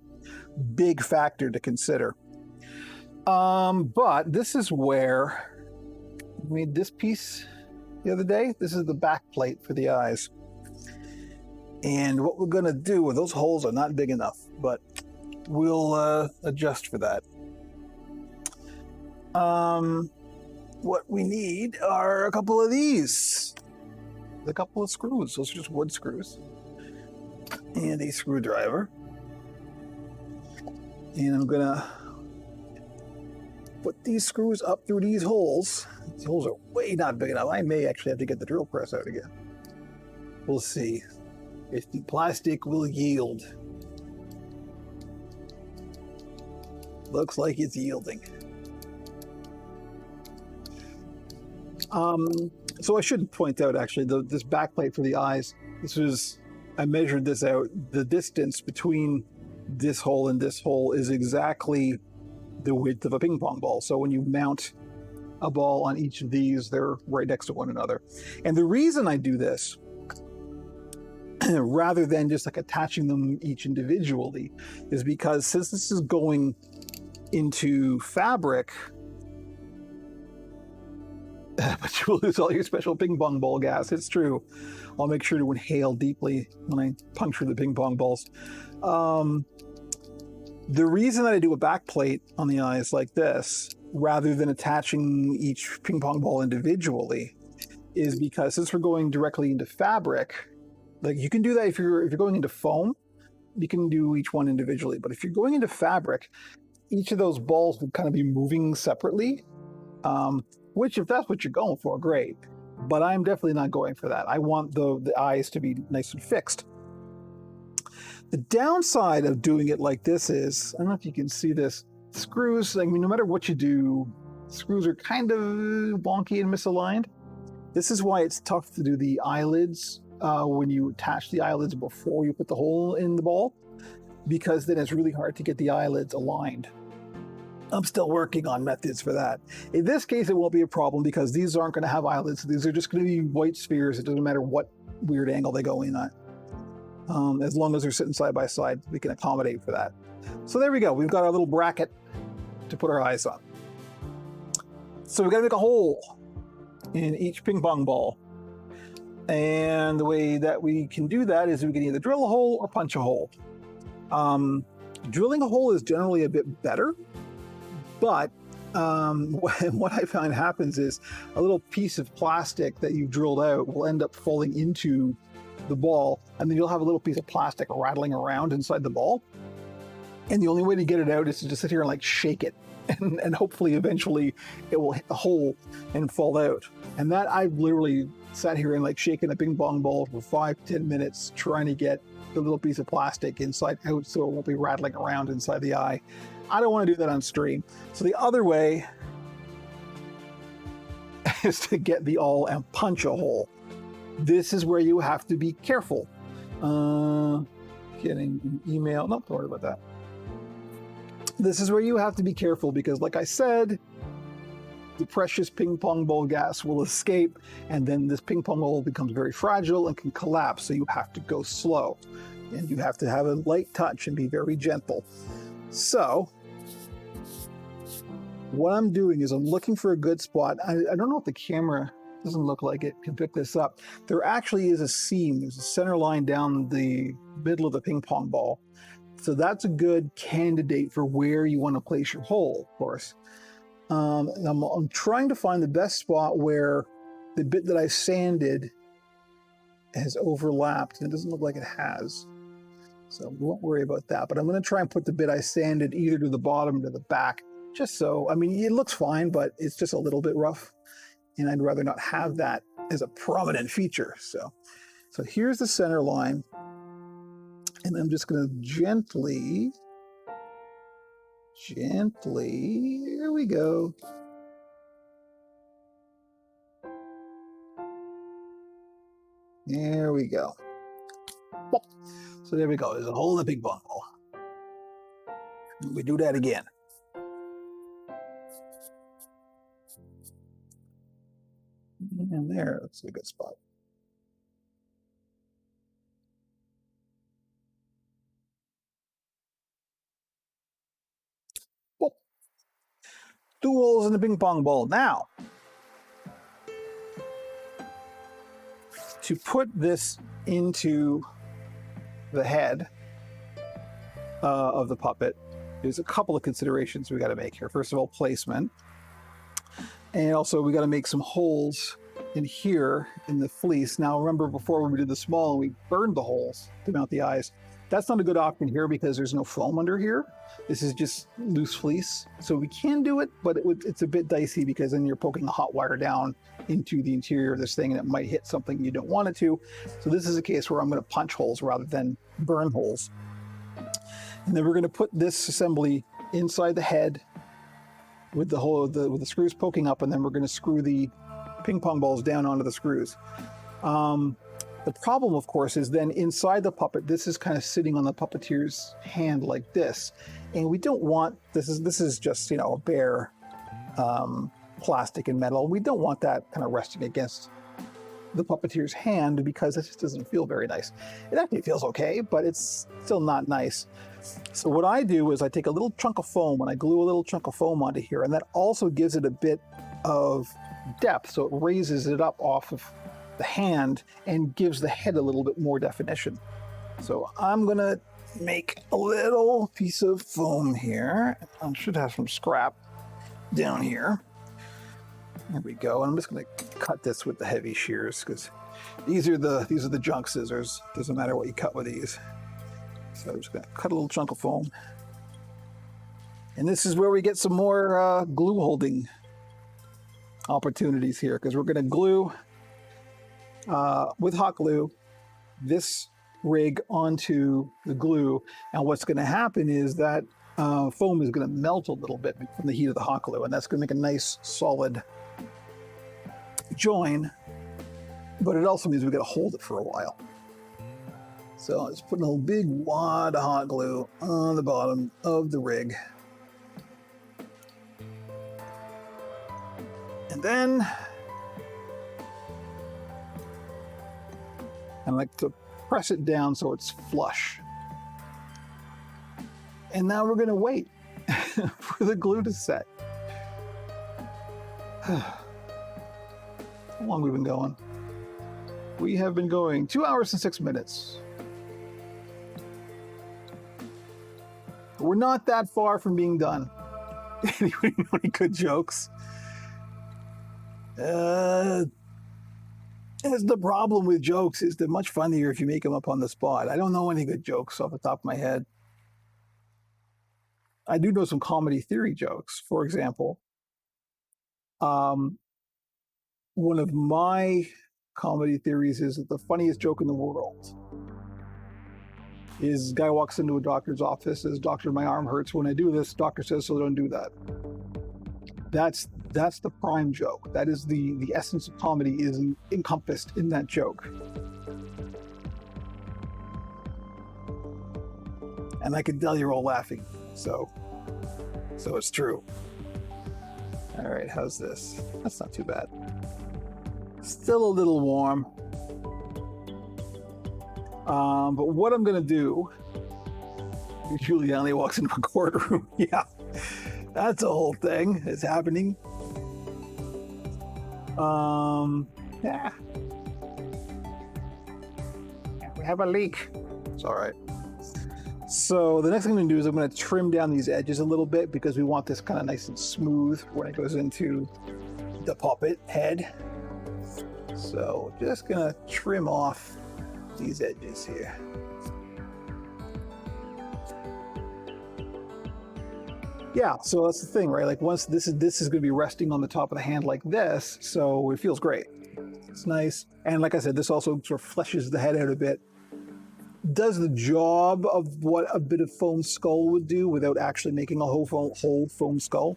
big factor to consider. But this is where we made this piece the other day. This is the back plate for the eyes. And what we're going to do, well, those holes are not big enough, but we'll adjust for that. What we need are a couple of these. A couple of screws. Those are just wood screws. And a screwdriver. And I'm going to put these screws up through these holes. These holes are way not big enough. I may actually have to get the drill press out again. We'll see if the plastic will yield. Looks like it's yielding. So I should point out actually this backplate for the eyes. I measured this out. The distance between this hole and this hole is exactly the width of a ping pong ball. So when you mount a ball on each of these, they're right next to one another. And the reason I do this, rather than just like attaching them each individually, is because since this is going into fabric, but you will lose all your special ping pong ball gas. It's true. I'll make sure to inhale deeply when I puncture the ping pong balls. The reason that I do a back plate on the eyes like this, rather than attaching each ping pong ball individually, is because since we're going directly into fabric, like you can do that if you're going into foam, you can do each one individually. But if you're going into fabric, each of those balls would kind of be moving separately. Which, if that's what you're going for, great. But I'm definitely not going for that. I want the eyes to be nice and fixed. The downside of doing it like this is, I don't know if you can see this, screws, I mean, no matter what you do, screws are kind of wonky and misaligned. This is why it's tough to do the eyelids when you attach the eyelids before you put the hole in the ball, because then it's really hard to get the eyelids aligned. I'm still working on methods for that. In this case, it won't be a problem because these aren't going to have eyelids. These are just going to be white spheres. It doesn't matter what weird angle they go in at. As long as they're sitting side by side, we can accommodate for that. So there we go. We've got our little bracket to put our eyes on. So we've got to make a hole in each ping pong ball. And the way that we can do that is we can either drill a hole or punch a hole. Drilling a hole is generally a bit better. But what I find happens is a little piece of plastic that you've drilled out will end up falling into the ball, and then you'll have a little piece of plastic rattling around inside the ball. And the only way to get it out is to just sit here and like shake it, and hopefully eventually it will hit the hole and fall out. And that I've literally sat here and like shaken a ping pong ball for 5-10 minutes trying to get the little piece of plastic inside out so it won't be rattling around inside the eye. I don't want to do that on stream. So the other way is to get the awl and punch a hole. This is where you have to be careful. Getting an email. Nope, don't worry about that. This is where you have to be careful because, like I said, the precious ping pong ball gas will escape, and then this ping pong ball becomes very fragile and can collapse. So you have to go slow, and you have to have a light touch and be very gentle. So what I'm doing is I'm looking for a good spot. I don't know if the camera doesn't look like it can pick this up. There actually is a seam. There's a center line down the middle of the ping pong ball. So that's a good candidate for where you want to place your hole, of course. I'm trying to find the best spot where the bit that I sanded has overlapped, and it doesn't look like it has. So we won't worry about that, but I'm going to try and put the bit I sanded either to the bottom or to the back, just so, I mean, it looks fine, but it's just a little bit rough, and I'd rather not have that as a prominent feature. So here's the center line, and I'm just going to gently, here we go. There we go. So there we go. There's a hole in the ping pong ball. We do that again. And there, that's a good spot. Oh. 2 holes in the ping pong ball. Now, to put this into the head of the puppet, there's a couple of considerations we got to make here. First of all, placement. And also we got to make some holes in here in the fleece. Now remember, before when we did the small, we burned the holes to mount the eyes. That's not a good option here because there's no foam under here. This is just loose fleece. So we can do it, but it's a bit dicey because then you're poking a hot wire down into the interior of this thing and it might hit something you don't want it to. So this is a case where I'm going to punch holes rather than burn holes. And then we're going to put this assembly inside the head with the hole with the screws poking up, and then we're going to screw the ping pong balls down onto the screws. The problem, of course, is then inside the puppet, this is kind of sitting on the puppeteer's hand like this, and we don't want this is just, you know, a bare plastic and metal. We don't want that kind of resting against the puppeteer's hand because it just doesn't feel very nice. It actually feels okay, but it's still not nice. So what I do is I take a little chunk of foam and I glue a little chunk of foam onto here, and that also gives it a bit of depth, so it raises it up off of the hand and gives the head a little bit more definition. So I'm gonna make a little piece of foam here. I should have some scrap down here. There we go. And I'm just gonna cut this with the heavy shears because these are the junk scissors. Doesn't matter what you cut with these. So I'm just gonna cut a little chunk of foam. And this is where we get some more glue holding opportunities here, because we're gonna glue with hot glue this rig onto the glue, and what's going to happen is that foam is going to melt a little bit from the heat of the hot glue, and that's going to make a nice solid join, but it also means we've got to hold it for a while. So let's put a big wad of hot glue on the bottom of the rig, and then I like to press it down so it's flush. And now we're going to wait for the glue to set. How long have we been going? We have been going 2 hours and 6 minutes. We're not that far from being done. Anybody know any good jokes? That's the problem with jokes, is they're much funnier if you make them up on the spot. I don't know any good jokes off the top of my head. I do know some comedy theory jokes. For example, one of my comedy theories is that the funniest joke in the world is, guy walks into a doctor's office, says, "Doctor, my arm hurts when I do this." Doctor says, "So don't do that." That's the prime joke. That is the essence of comedy is encompassed in that joke. And I can tell you're all laughing, so it's true. All right, how's this? That's not too bad. Still a little warm. But what I'm gonna do, Giuliani walks into a courtroom. Yeah, that's a whole thing that's happening. Yeah. We have a leak. It's all right. So the next thing I'm going to do is I'm going to trim down these edges a little bit because we want this kind of nice and smooth when it goes into the puppet head. So just going to trim off these edges here. Yeah, so that's the thing, right? Like once this is going to be resting on the top of the hand like this, so it feels great. It's nice. And like I said, this also sort of fleshes the head out a bit. Does the job of what a bit of foam skull would do without actually making a whole foam skull.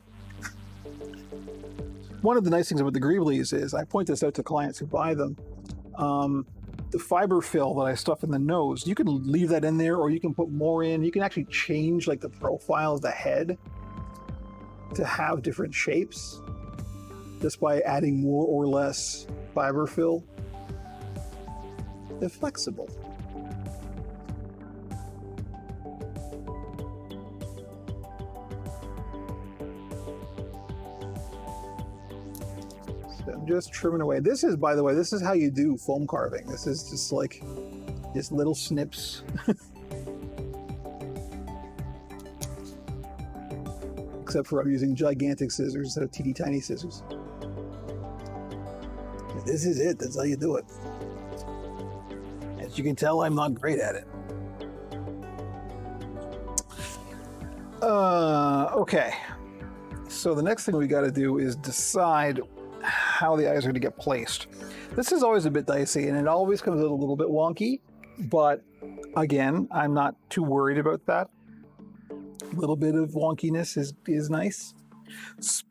One of the nice things about the Greeblees is, I point this out to clients who buy them, the fiber fill that I stuff in the nose, you can leave that in there or you can put more in. You can actually change like the profile of the head to have different shapes just by adding more or less fiber fill. They're flexible. So I'm just trimming away. This is, by the way, this is how you do foam carving. This is just like just little snips. Except for I'm using gigantic scissors instead of teeny tiny scissors. This is it. That's how you do it. As you can tell, I'm not great at it. Okay. So the next thing we got to do is decide how the eyes are going to get placed. This is always a bit dicey, and it always comes out a little bit wonky, but again, I'm not too worried about that. A little bit of wonkiness is nice.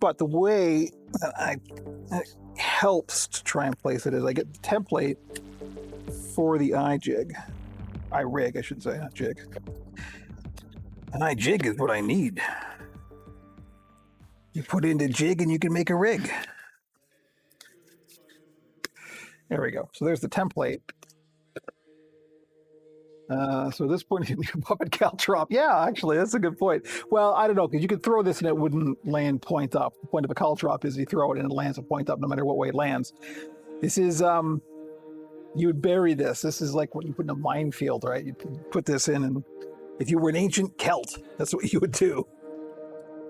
But the way that it helps to try and place it is I get the template for the eye rig, I should say, not jig. An eye jig is what I need. You put in the jig and you can make a rig. There we go. So there's the template. So at this point, you need a puppet caltrop. Yeah, actually, that's a good point. Well, I don't know, because you could throw this and it wouldn't land point up. The point of a caltrop is you throw it and it lands a point up no matter what way it lands. This is, you would bury this. This is like what you put in a minefield, right? You put this in, and if you were an ancient Celt, that's what you would do.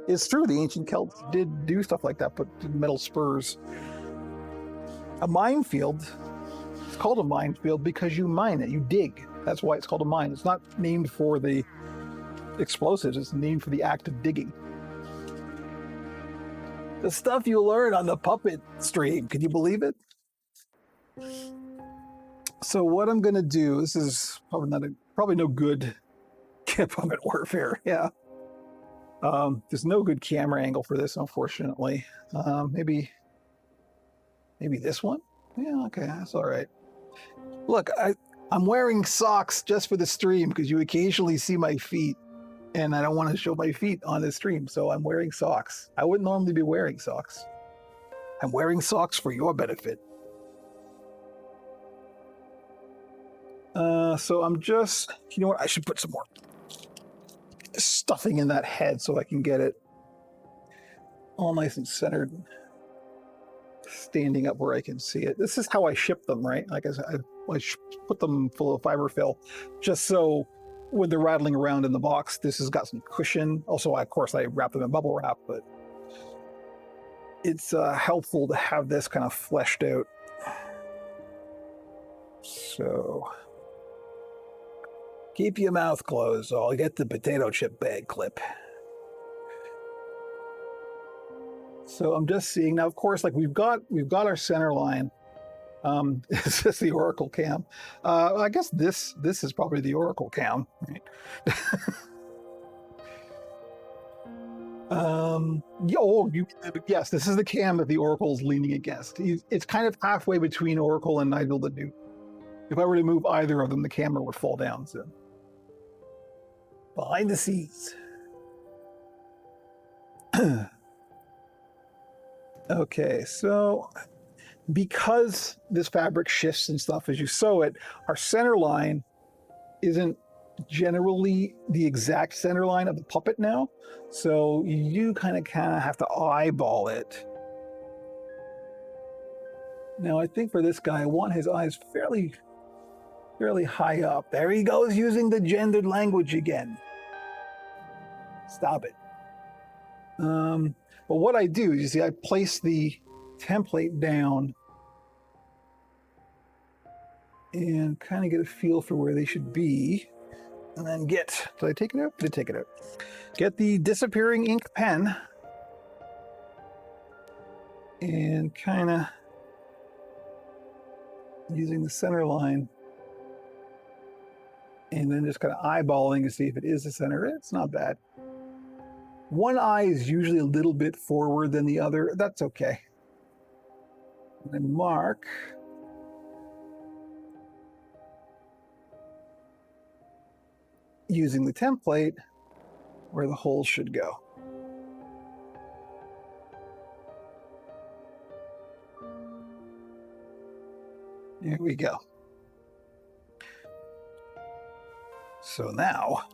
It's true, the ancient Celts did do stuff like that, put metal spurs. A minefield, it's called a minefield because you mine it, you dig. That's why it's called a mine. It's not named for the explosives, it's named for the act of digging. The stuff you learn on the puppet stream, can you believe it? So what I'm gonna do, this is probably no good puppet warfare, yeah. There's no good camera angle for this, unfortunately. Maybe this one? Yeah, okay, that's all right. Look, I'm wearing socks just for the stream because you occasionally see my feet, and I don't want to show my feet on the stream, so I'm wearing socks. I wouldn't normally be wearing socks. I'm wearing socks for your benefit. So I'm just, you know what, I should put some more stuffing in that head so I can get it all nice and centered, standing up where I can see it. This is how I ship them, right? Like I said, I put them full of fiber fill, just so when they're rattling around in the box, this has got some cushion. Also, of course, I wrap them in bubble wrap, but it's helpful to have this kind of fleshed out. So keep your mouth closed, I'll get the potato chip bag clip. So I'm just seeing now, of course, like we've got our center line. It's just the Oracle cam. I guess this is probably the Oracle cam, right? Yes, this is the cam that the Oracle's leaning against. It's kind of halfway between Oracle and Nigel the Duke. If I were to move either of them, the camera would fall down. So behind the scenes. Okay, so because this fabric shifts and stuff as you sew it, our center line isn't generally the exact center line of the puppet now. So you kind of have to eyeball it. Now I think for this guy, I want his eyes fairly high up. There he goes using the gendered language again. Stop it. But what I do is, you see, I place the template down and kind of get a feel for where they should be. And then did I take it out? Did I take it out? Get the disappearing ink pen and kind of using the center line and then just kind of eyeballing to see if it is the center. It's not bad. One eye is usually a little bit forward than the other. That's okay. And then mark. Using the template where the holes should go. Here we go. So now,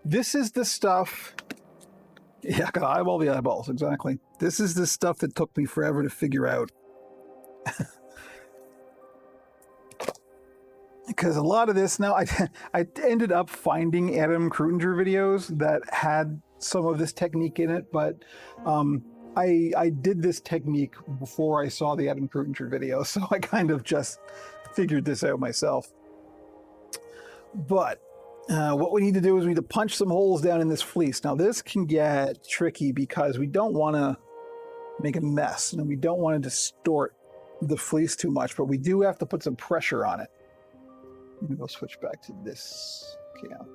this is the stuff. Yeah, I gotta eyeball the eyeballs, exactly. This is the stuff that took me forever to figure out. Because a lot of this now, I ended up finding Adam Krutinger videos that had some of this technique in it, but I did this technique before I saw the Adam Krutinger video, so I kind of just figured this out myself. But what we need to do is we need to punch some holes down in this fleece. Now this can get tricky because we don't want to make a mess and we don't want to distort the fleece too much, but we do have to put some pressure on it. Maybe I'll switch back to this cam.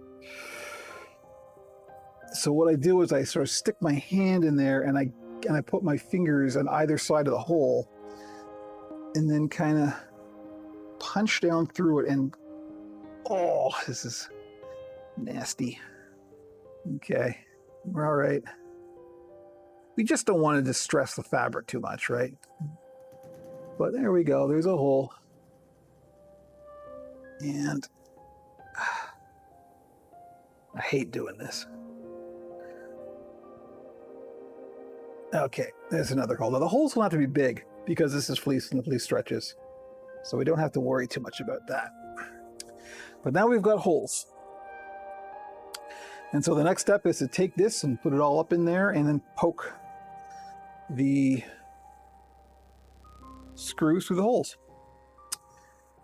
So what I do is I sort of stick my hand in there and I put my fingers on either side of the hole and then kind of punch down through it, and oh, this is nasty. Okay, we're all right. We just don't want to distress the fabric too much, right? But there we go, there's a hole. And I hate doing this. Okay, there's another hole. Now the holes will have to be big because this is fleece and the fleece stretches. So we don't have to worry too much about that. But now we've got holes. And so the next step is to take this and put it all up in there and then poke the screws through the holes.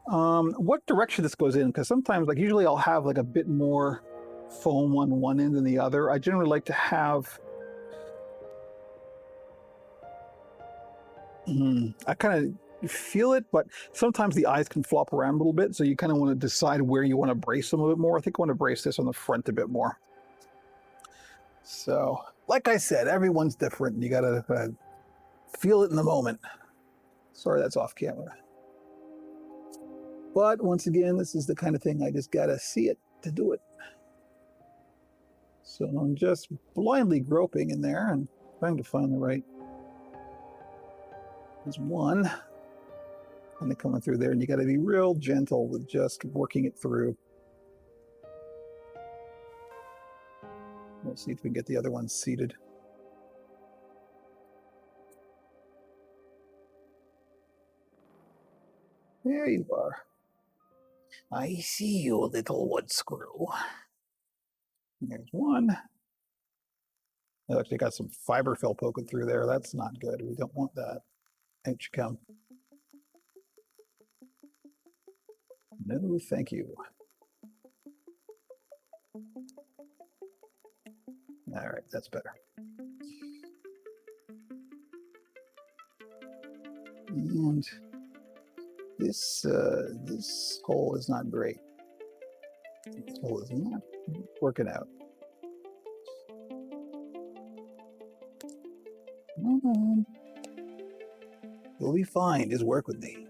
What direction this goes in, because sometimes, like usually I'll have like a bit more foam on one end than the other. I generally like to have, I kind of feel it, but sometimes the eyes can flop around a little bit, so you kind of want to decide where you want to brace them a bit more. I think I want to brace this on the front a bit more. So, like I said, everyone's different. You gotta feel it in the moment. Sorry, that's off camera. But once again, this is the kind of thing I just gotta see it to do it. So I'm just blindly groping in there and trying to find the right. There's one. And they're coming through there, and you gotta be real gentle with just working it through. We'll see if we can get the other one seated. There you are. I see you, little wood screw. There's one. I actually got some fiber fill poking through there. That's not good. We don't want that. Out you come. No, thank you. All right, that's better. And this hole is not great. This hole is not working out. You'll be fine. Just work with me.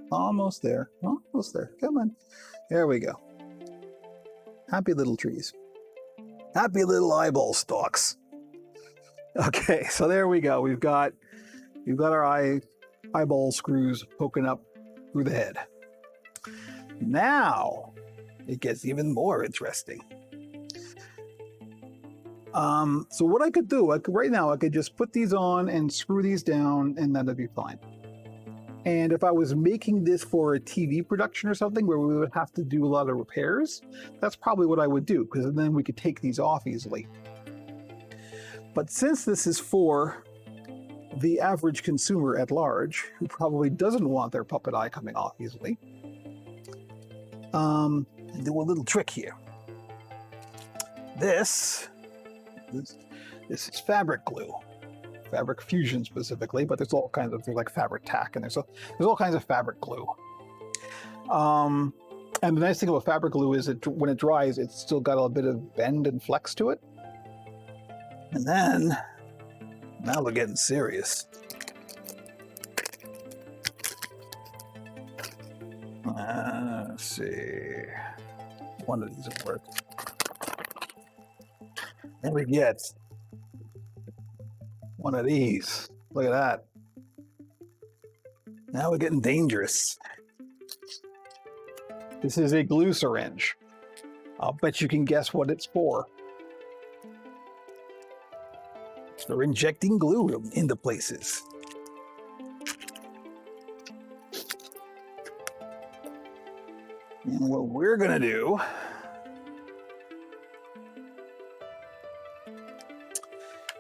Almost there. Almost there. Come on. There we go. Happy little trees. Happy little eyeball stalks. Okay, so there we go. We've got our eyeball screws poking up through the head. Now it gets even more interesting. So what I could do, right now, I could just put these on and screw these down, and that'd be fine. And if I was making this for a TV production or something where we would have to do a lot of repairs, that's probably what I would do, because then we could take these off easily. But since this is for the average consumer at large, who probably doesn't want their puppet eye coming off easily, I'll do a little trick here. This is fabric glue. Fabric fusion specifically, but there's all kinds of, there's like fabric tack, and there's all kinds of fabric glue. And the nice thing about fabric glue is that when it dries, it's still got a bit of bend and flex to it. And then, now we're getting serious. Let's see. One of these will work. And we get one of these. Look at that. Now we're getting dangerous. This is a glue syringe. I'll bet you can guess what it's for. It's for injecting glue into places. And what we're gonna do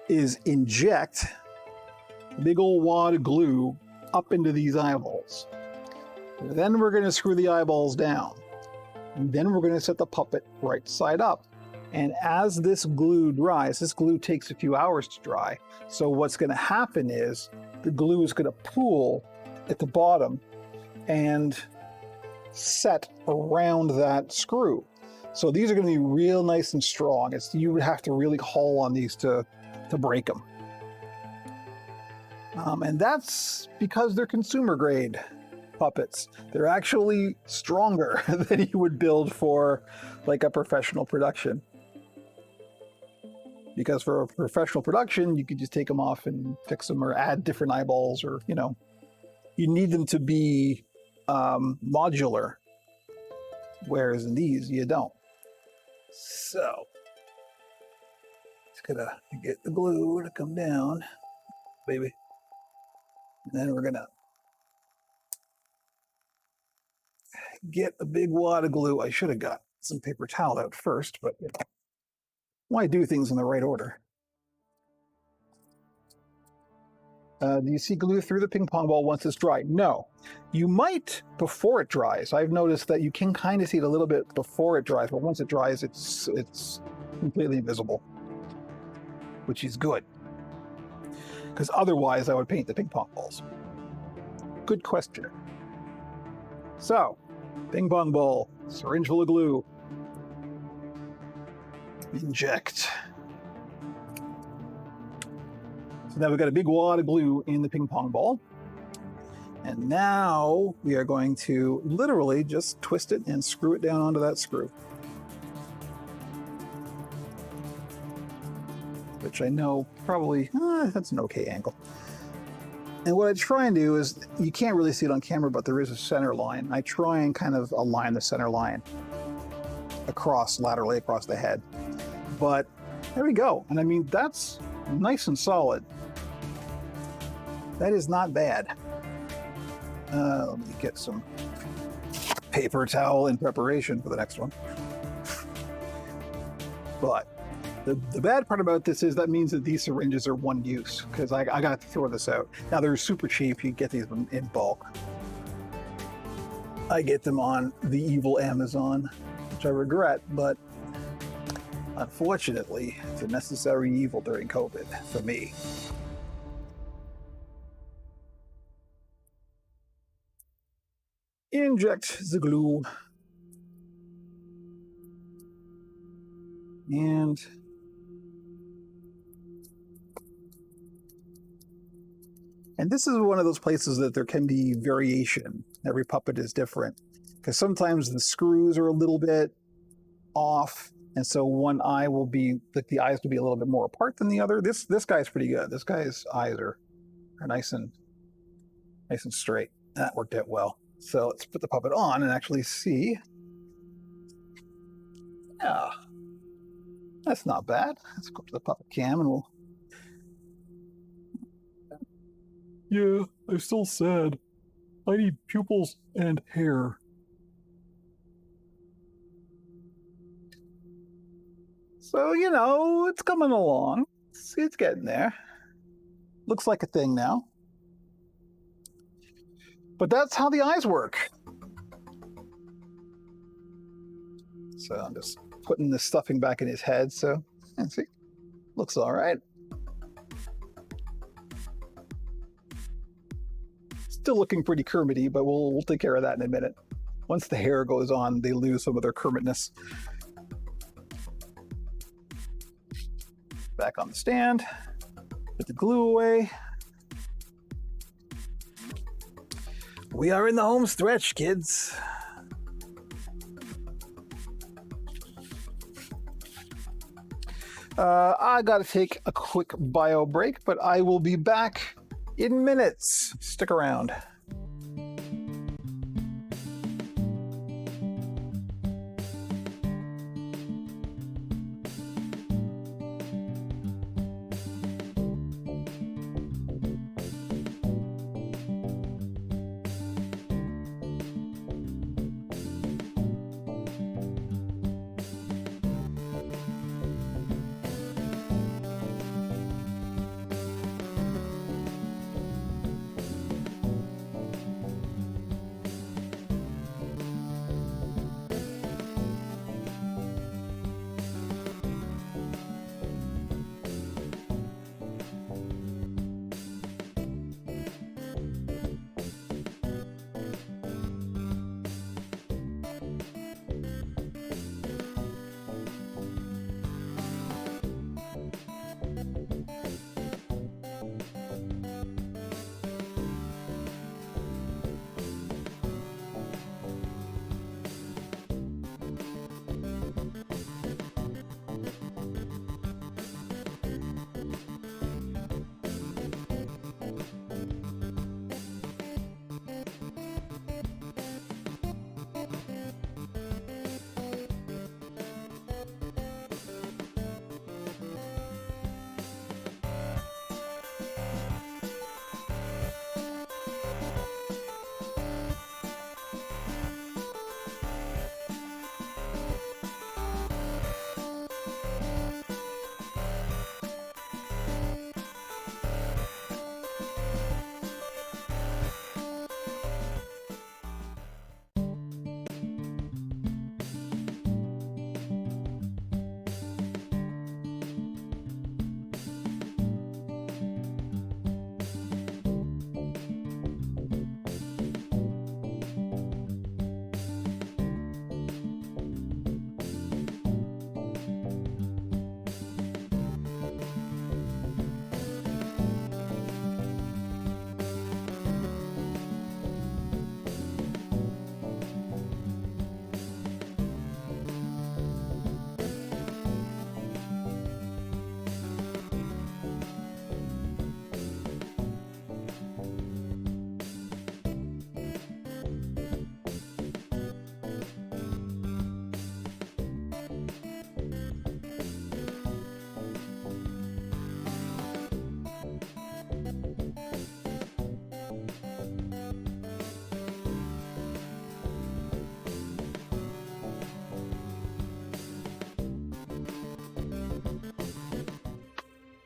is inject a big old wad of glue up into these eyeballs. Then we're going to screw the eyeballs down. And then we're going to set the puppet right side up. And as this glue dries, this glue takes a few hours to dry. So what's going to happen is the glue is going to pool at the bottom and set around that screw. So these are going to be real nice and strong. You would have to really haul on these to break them. And that's because they're consumer grade puppets. They're actually stronger than you would build for like a professional production. Because for a professional production, you could just take them off and fix them or add different eyeballs, or, you know, you need them to be modular. Whereas in these, you don't. So, just gonna get the glue to come down, baby. And then we're gonna get a big wad of glue. I should have got some paper towel out first, but you know, why do things in the right order? Do you see glue through the ping pong ball once it's dry? No. You might before it dries. I've noticed that you can kind of see it a little bit before it dries, but once it dries, it's completely invisible, which is good. Because otherwise, I would paint the ping pong balls. Good question. So, ping pong ball, syringe full of glue. Inject. So now we've got a big wad of glue in the ping pong ball. And now we are going to literally just twist it and screw it down onto that screw. Which I know probably, that's an okay angle. And what I try and do is, you can't really see it on camera, but there is a center line. I try and kind of align the center line laterally across the head. But there we go. And I mean, that's nice and solid. That is not bad. Let me get some paper towel in preparation for the next one. But the bad part about this is that means that these syringes are one use, because I got to throw this out. Now they're super cheap. You get these in bulk. I get them on the evil Amazon, which I regret, but unfortunately, it's a necessary evil during COVID for me. Inject the glue. And this is one of those places that there can be variation. Every puppet is different, because sometimes the screws are a little bit off, and so one eye will be, like, the eyes will be a little bit more apart than the other. This guy's pretty good. This guy's eyes are nice and straight. That worked out well. So let's put the puppet on and actually see. Yeah, that's not bad. Let's go to the puppet cam and we'll. Yeah, I'm still sad. I need pupils and hair. So, you know, it's coming along. It's getting there. Looks like a thing now. But that's how the eyes work. So I'm just putting the stuffing back in his head. So, see, looks all right. Still looking pretty Kermity, but we'll take care of that in a minute. Once the hair goes on, they lose some of their Kermitness. Back on the stand. Put the glue away. We are in the home stretch, kids. I gotta take a quick bio break, but I will be back in minutes. Stick around.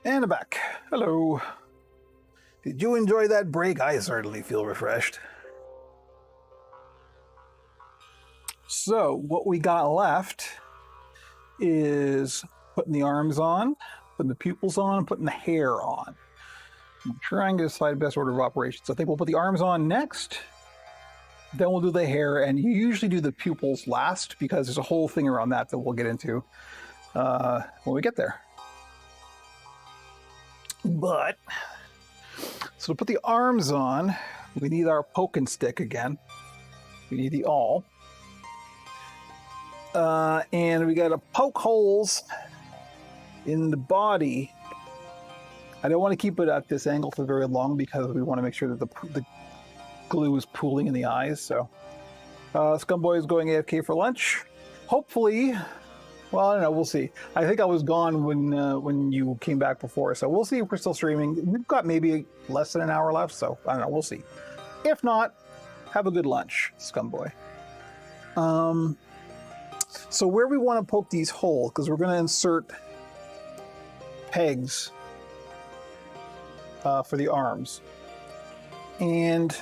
And back. Hello. Did you enjoy that break? I certainly feel refreshed. So what we got left is putting the arms on, putting the pupils on, putting the hair on. I'm trying to decide best order of operations. I think we'll put the arms on next, then we'll do the hair, and you usually do the pupils last because there's a whole thing around that we'll get into when we get there. But, so to put the arms on, we need our poke and stick again. We need the awl. And we got to poke holes in the body. I don't want to keep it at this angle for very long because we want to make sure that the glue is pooling in the eyes. So, Scumboy is going AFK for lunch. Hopefully, well, I don't know. We'll see. I think I was gone when you came back before, so we'll see if we're still streaming. We've got maybe less than an hour left, so I don't know. We'll see. If not, have a good lunch, Scumboy. So where we want to poke these holes, because we're going to insert pegs for the arms. And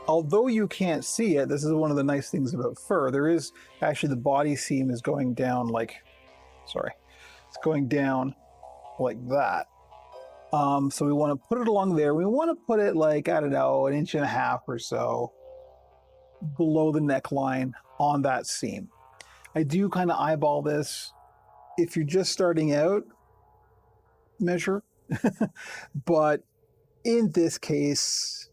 although you can't see it, this is one of the nice things about fur. There is actually the body seam is going down like, it's going down like that. So we want to put it along there. We want to put it like, I don't know, 1.5 inches or so below the neckline on that seam. I do kind of eyeball this. If you're just starting out, measure. But in this case,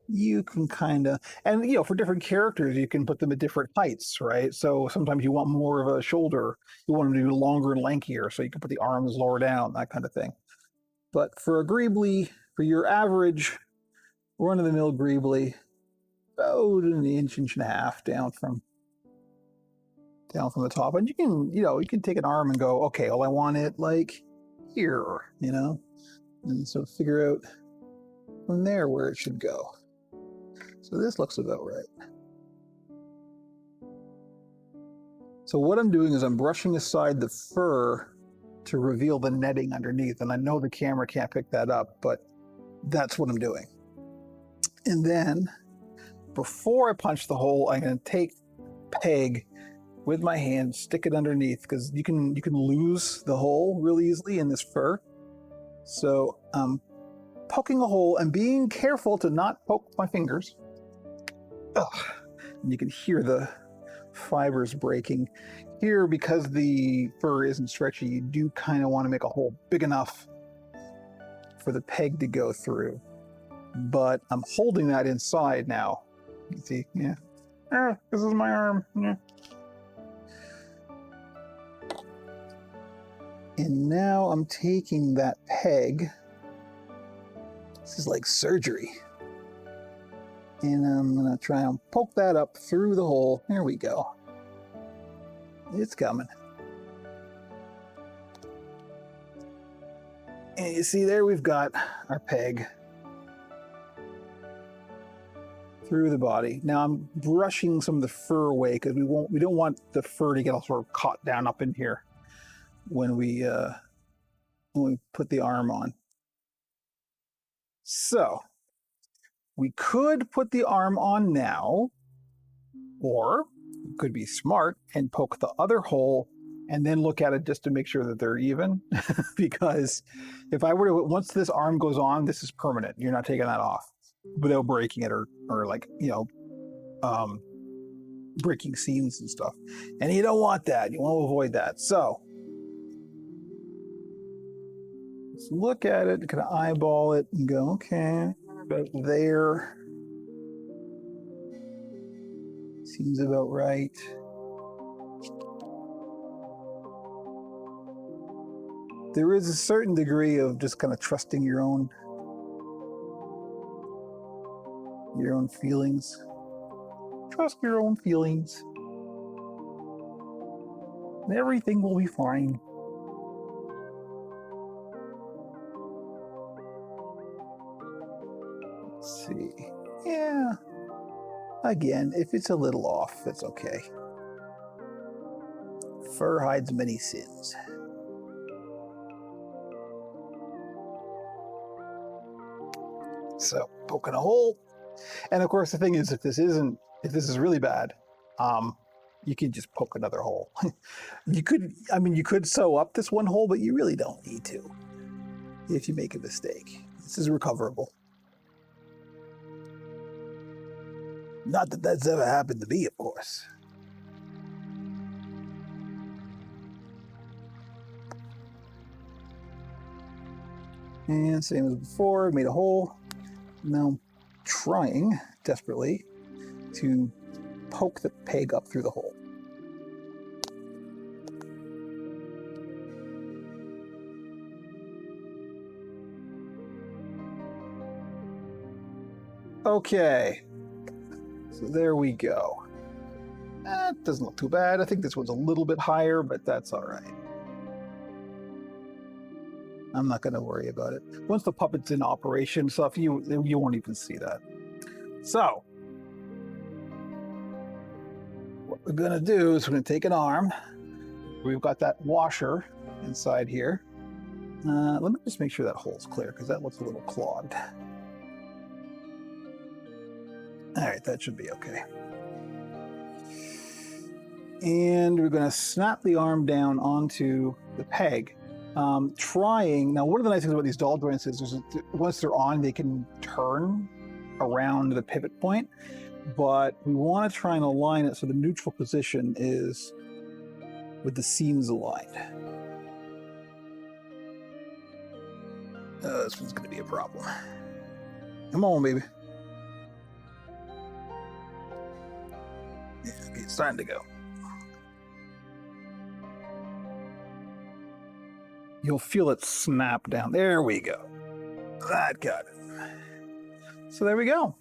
you can kind of, and you know, for different characters, you can put them at different heights, right? So sometimes you want more of a shoulder, you want them to be longer and lankier, so you can put the arms lower down, that kind of thing. But for a Greeblee, for your average run-of-the-mill Greeblee, about 1.5 inches down from the top, and you can take an arm and go, okay, well, I want it like here, you know, and so figure out from there where it should go. So this looks about right. So what I'm doing is I'm brushing aside the fur to reveal the netting underneath, and I know the camera can't pick that up, but that's what I'm doing. And then before I punch the hole, I'm going to take peg with my hand, stick it underneath, because you can lose the hole really easily in this fur. So I'm poking a hole and being careful to not poke my fingers. Ugh. And you can hear the fibers breaking. Here, because the fur isn't stretchy, you do kind of want to make a hole big enough for the peg to go through. But I'm holding that inside now. You can see, yeah. This is my arm. Yeah. And now I'm taking that peg. This is like surgery. And I'm going to try and poke that up through the hole. There we go. It's coming. And you see there we've got our peg through the body. Now I'm brushing some of the fur away because we don't want the fur to get all sort of caught down up in here when we put the arm on. So we could put the arm on now, or we could be smart and poke the other hole and then look at it just to make sure that they're even. Because if I were to, once this arm goes on, this is permanent. You're not taking that off without breaking it or like, breaking seams and stuff. And you don't want that. You want to avoid that. So let's look at it, kind of eyeball it and go, okay, about there. Seems about right. There is a certain degree of just kind of trusting your own feelings. Trust your own feelings. And everything will be fine. Let's see. Yeah. Again, if it's a little off, it's okay. Fur hides many sins. So poking a hole. And of course, the thing is, if this is really bad, you could just poke another hole. You could sew up this one hole, but you really don't need to if you make a mistake. This is recoverable. Not that that's ever happened to me, of course. And same as before, made a hole. Now I'm trying desperately to poke the peg up through the hole. Okay, so there we go. That doesn't look too bad. I think this one's a little bit higher, but that's all right. I'm not going to worry about it. Once the puppet's in operation, stuff, you won't even see that. So, what we're going to do is we're going to take an arm. We've got that washer inside here. Let me just make sure that hole's clear because that looks a little clogged. All right, that should be okay. And we're going to snap the arm down onto the peg. Now, one of the nice things about these doll joints is once they're on, they can turn around the pivot point, but we want to try and align it so the neutral position is with the seams aligned. This one's going to be a problem. Come on, baby. Yeah, okay, it's starting to go. You'll feel it snap down. There we go. That got it. So there we go.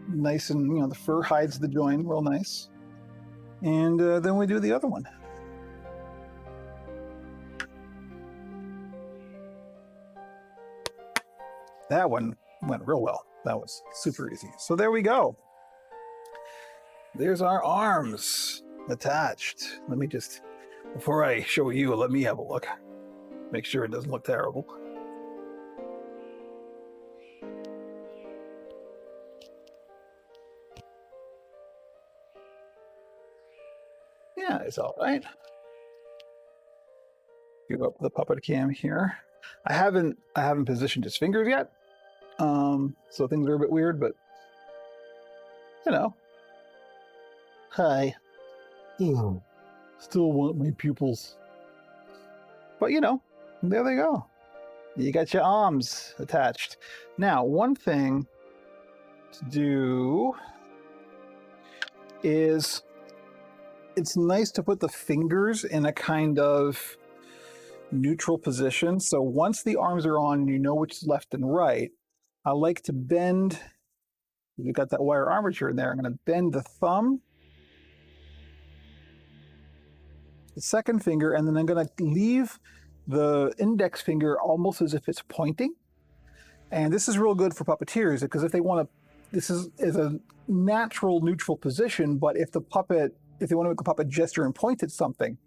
Nice, and the fur hides the joint real nice. And then we do the other one. That one went real well. That was super easy. So there we go. There's our arms attached. Let me just, before I show you, let me have a look. Make sure it doesn't look terrible. Yeah, it's all right. Give up the puppet cam here. I haven't positioned his fingers yet, so things are a bit weird, but Hi. Still want my pupils. But there they go. You got your arms attached. Now, one thing to do is it's nice to put the fingers in a kind of neutral position. So once the arms are on, you know which is left and right. I like to bend. You've got that wire armature in there. I'm going to bend the thumb, the second finger, and then I'm going to leave the index finger almost as if it's pointing. And this is real good for puppeteers because if they want to, this is a natural neutral position, but if they want to make the puppet gesture and point at something,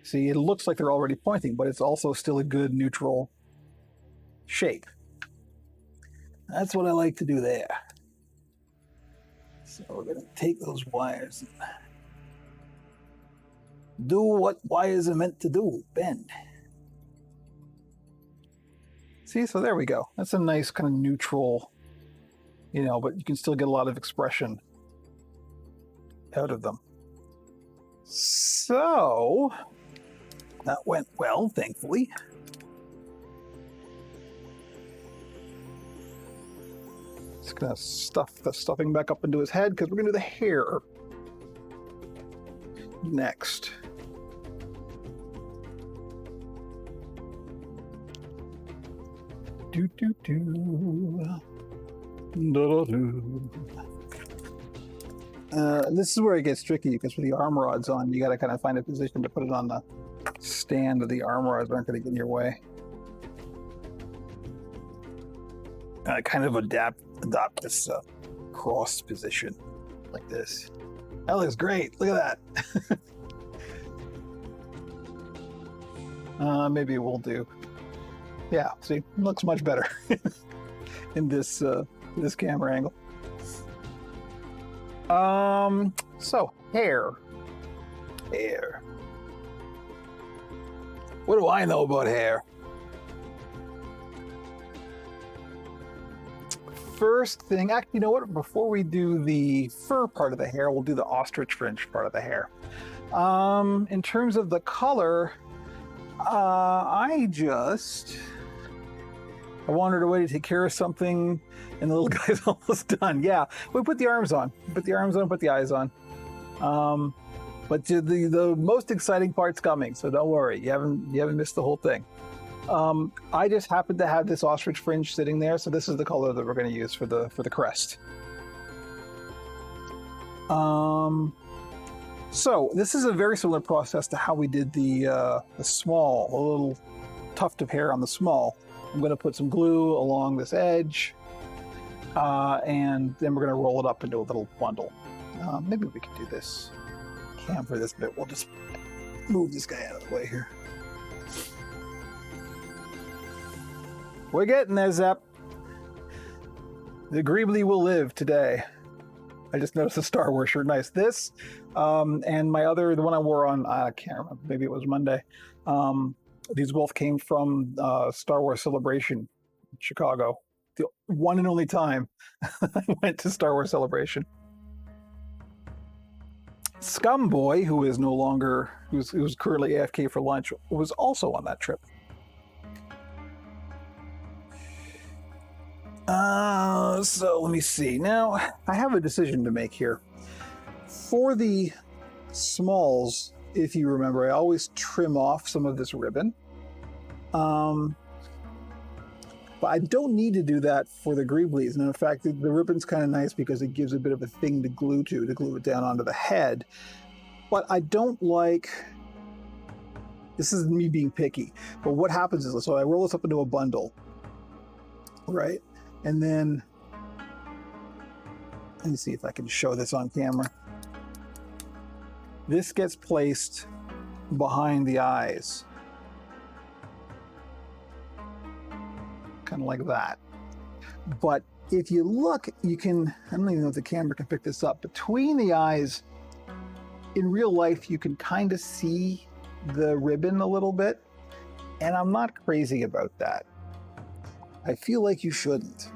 see, it looks like they're already pointing, but it's also still a good neutral shape. That's what I like to do there. So we're going to take those wires and do what wires are meant to do, bend. See, so there we go. That's a nice kind of neutral, but you can still get a lot of expression out of them. So that went well, thankfully. Just gonna stuff the stuffing back up into his head because we're gonna do the hair next. Do do do. Da, da, do. This is where it gets tricky because with the arm rods on, you got to kind of find a position to put it on the stand, or the arm rods aren't going to get in your way. Kind of adopt this cross position like this. That looks great. Look at that. Maybe we'll do. Yeah, see, looks much better. in this camera angle. So hair. What do I know about hair? First thing, actually, you know what? Before we do the fur part of the hair, we'll do the ostrich fringe part of the hair. In terms of the color, I wandered away to take care of something, and the little guy's almost done. Yeah, we put the arms on. Put the arms on, put the eyes on. But the most exciting part's coming, so don't worry. You haven't missed the whole thing. I just happened to have this ostrich fringe sitting there, so this is the color that we're going to use for the crest. So this is a very similar process to how we did the small, a little tuft of hair on the small. I'm going to put some glue along this edge, and then we're going to roll it up into a little bundle. Maybe we can do this. For this bit, we'll just move this guy out of the way here. We're getting there, Zep. The Greeblee will live today. I just noticed a Star Wars shirt. Nice. This, and my other, the one I wore on, I can't remember, maybe it was Monday. These both came from Star Wars Celebration in Chicago. The one and only time I went to Star Wars Celebration. Scumboy, who is no longer, who's currently AFK for lunch, was also on that trip. So let me see. Now, I have a decision to make here. For the smalls, if you remember, I always trim off some of this ribbon. But I don't need to do that for the Greeblees. And in fact, the ribbon's kind of nice because it gives a bit of a thing to glue it down onto the head. But I don't like, this is me being picky, but what happens is, so I roll this up into a bundle, right? And then, let me see if I can show this on camera. This gets placed behind the eyes. Kind of like that. But if you look, you can, I don't even know if the camera can pick this up, between the eyes, in real life, you can kind of see the ribbon a little bit, and I'm not crazy about that. I feel like you shouldn't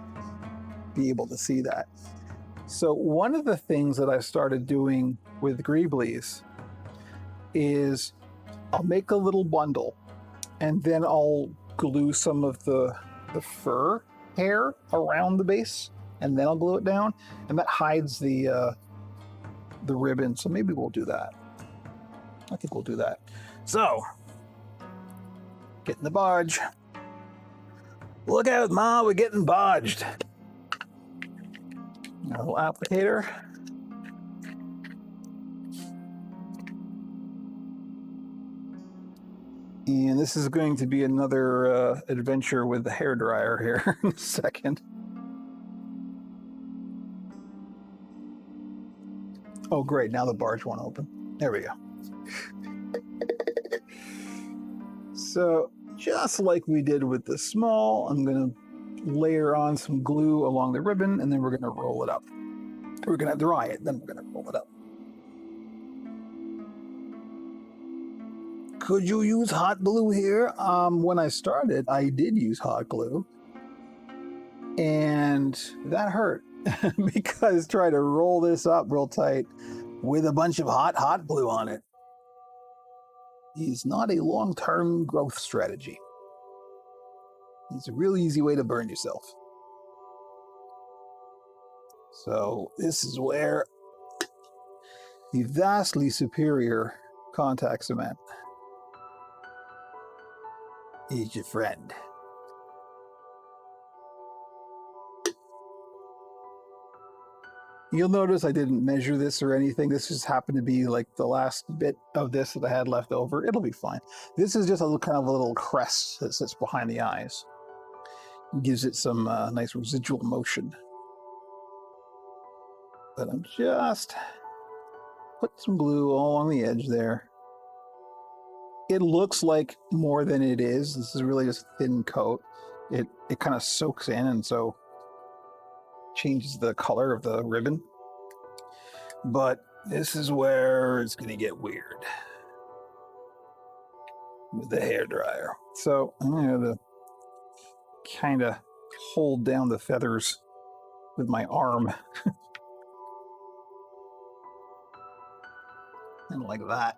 be able to see that. So one of the things that I started doing with Greeblees is I'll make a little bundle, and then I'll glue some of the fur hair around the base, and then I'll glue it down, and that hides the ribbon. So maybe we'll do that. I think we'll do that. So, get in the barge. Look out, Ma, we're getting barged. A little applicator. And this is going to be another adventure with the hairdryer here in a second. Oh, great. Now the barge won't open. There we go. So, just like we did with the small, I'm going to layer on some glue along the ribbon, and then we're going to roll it up. We're going to dry it, then we're going to roll it up. Could you use hot glue here? When I started, I did use hot glue, and that hurt because try to roll this up real tight with a bunch of hot glue on it is not a long-term growth strategy. It's a really easy way to burn yourself. So this is where the vastly superior contact cement is your friend. You'll notice I didn't measure this or anything. This just happened to be like the last bit of this that I had left over. It'll be fine. This is just a little, kind of a little crest that sits behind the eyes. It gives it some nice residual motion. But I'm just put some glue all along the edge there. It looks like more than it is. This is really just a thin coat. It kind of soaks in, and so changes the color of the ribbon. But this is where it's going to get weird with the hairdryer. So I'm going to kind of hold down the feathers with my arm. And like that.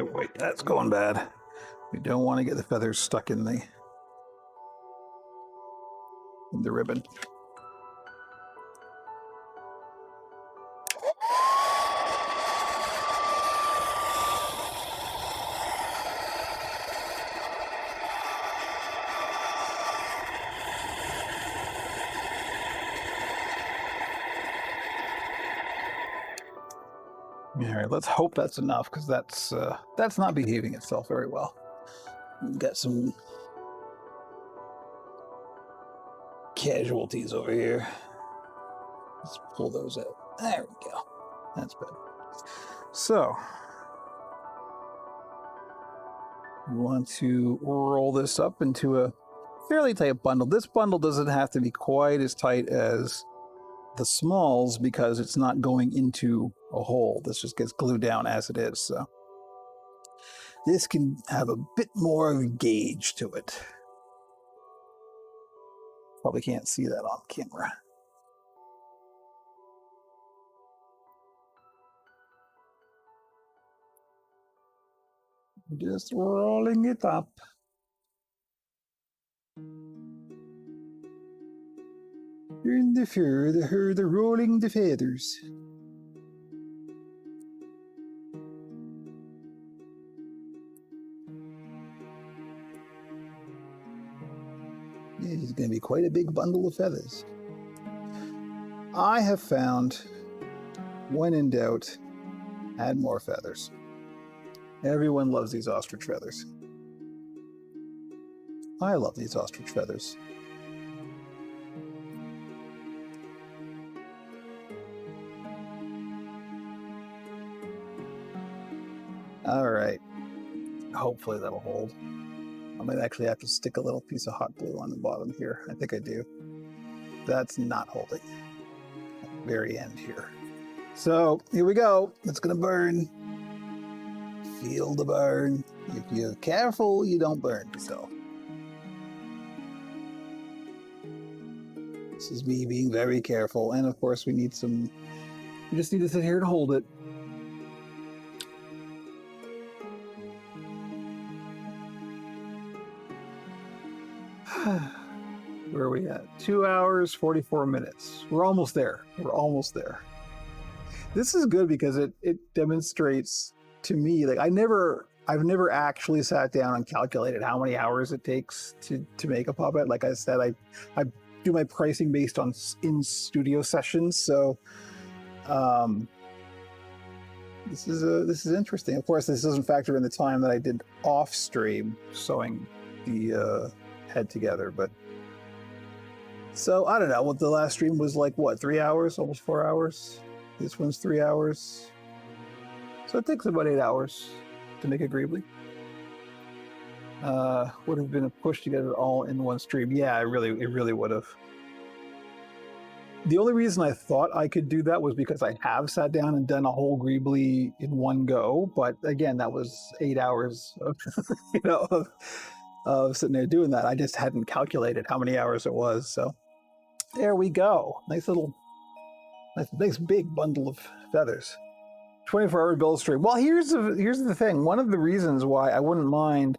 Oh, wait, that's going bad. We don't want to get the feathers stuck in the ribbon. All right, let's hope that's enough, because that's not behaving itself very well. We've got some casualties over here. Let's pull those out. There we go. That's better. So we want to roll this up into a fairly tight bundle. This bundle doesn't have to be quite as tight as the smalls because it's not going into a hole. This just gets glued down as it is. So this can have a bit more of a gauge to it. Probably can't see that on camera. Just rolling it up. Turn the fur, the rolling the feathers. It is going to be quite a big bundle of feathers. I have found, when in doubt, add more feathers. Everyone loves these ostrich feathers. I love these ostrich feathers. All right. Hopefully that'll hold. I might actually have to stick a little piece of hot glue on the bottom here. I think I do. That's not holding. At the very end here. So here we go. It's going to burn. Feel the burn. If you're careful, you don't burn yourself. This is me being very careful. And of course, we just need to sit here and hold it. Where are we at? 2 hours, 44 minutes. We're almost there. We're almost there. This is good because it demonstrates to me, like I've never actually sat down and calculated how many hours it takes to make a puppet. Like I said, I do my pricing based on in-studio sessions. So this is interesting. Of course, this doesn't factor in the time that I did off stream sewing the head together, but so I don't know what the last stream was like. What, 3 hours, almost 4 hours? This one's 3 hours, so it takes about 8 hours to make a Greeblee. Would have been a push to get it all in one stream. Yeah, it really would have. The only reason I thought I could do that was because I have sat down and done a whole Greeblee in one go, but again, that was 8 hours of, of sitting there doing that. I just hadn't calculated how many hours it was. So there we go. Nice big bundle of feathers. 24-hour build stream. Well, here's the thing. One of the reasons why I wouldn't mind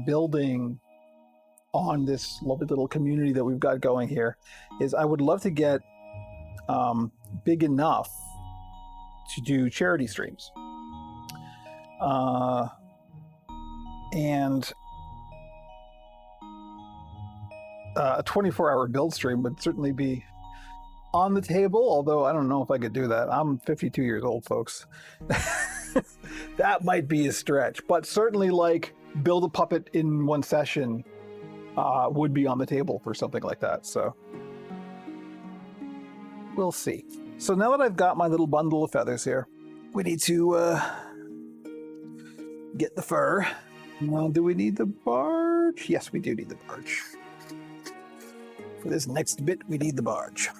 building on this lovely little community that we've got going here is I would love to get big enough to do charity streams. And a 24-hour build stream would certainly be on the table, although I don't know if I could do that. I'm 52 years old, folks. That might be a stretch, but certainly like build a puppet in one session would be on the table for something like that. So we'll see. So now that I've got my little bundle of feathers here, we need to get the fur. Well, do we need the bark? barge? Yes, we do need the barge. For this next bit, we need the barge.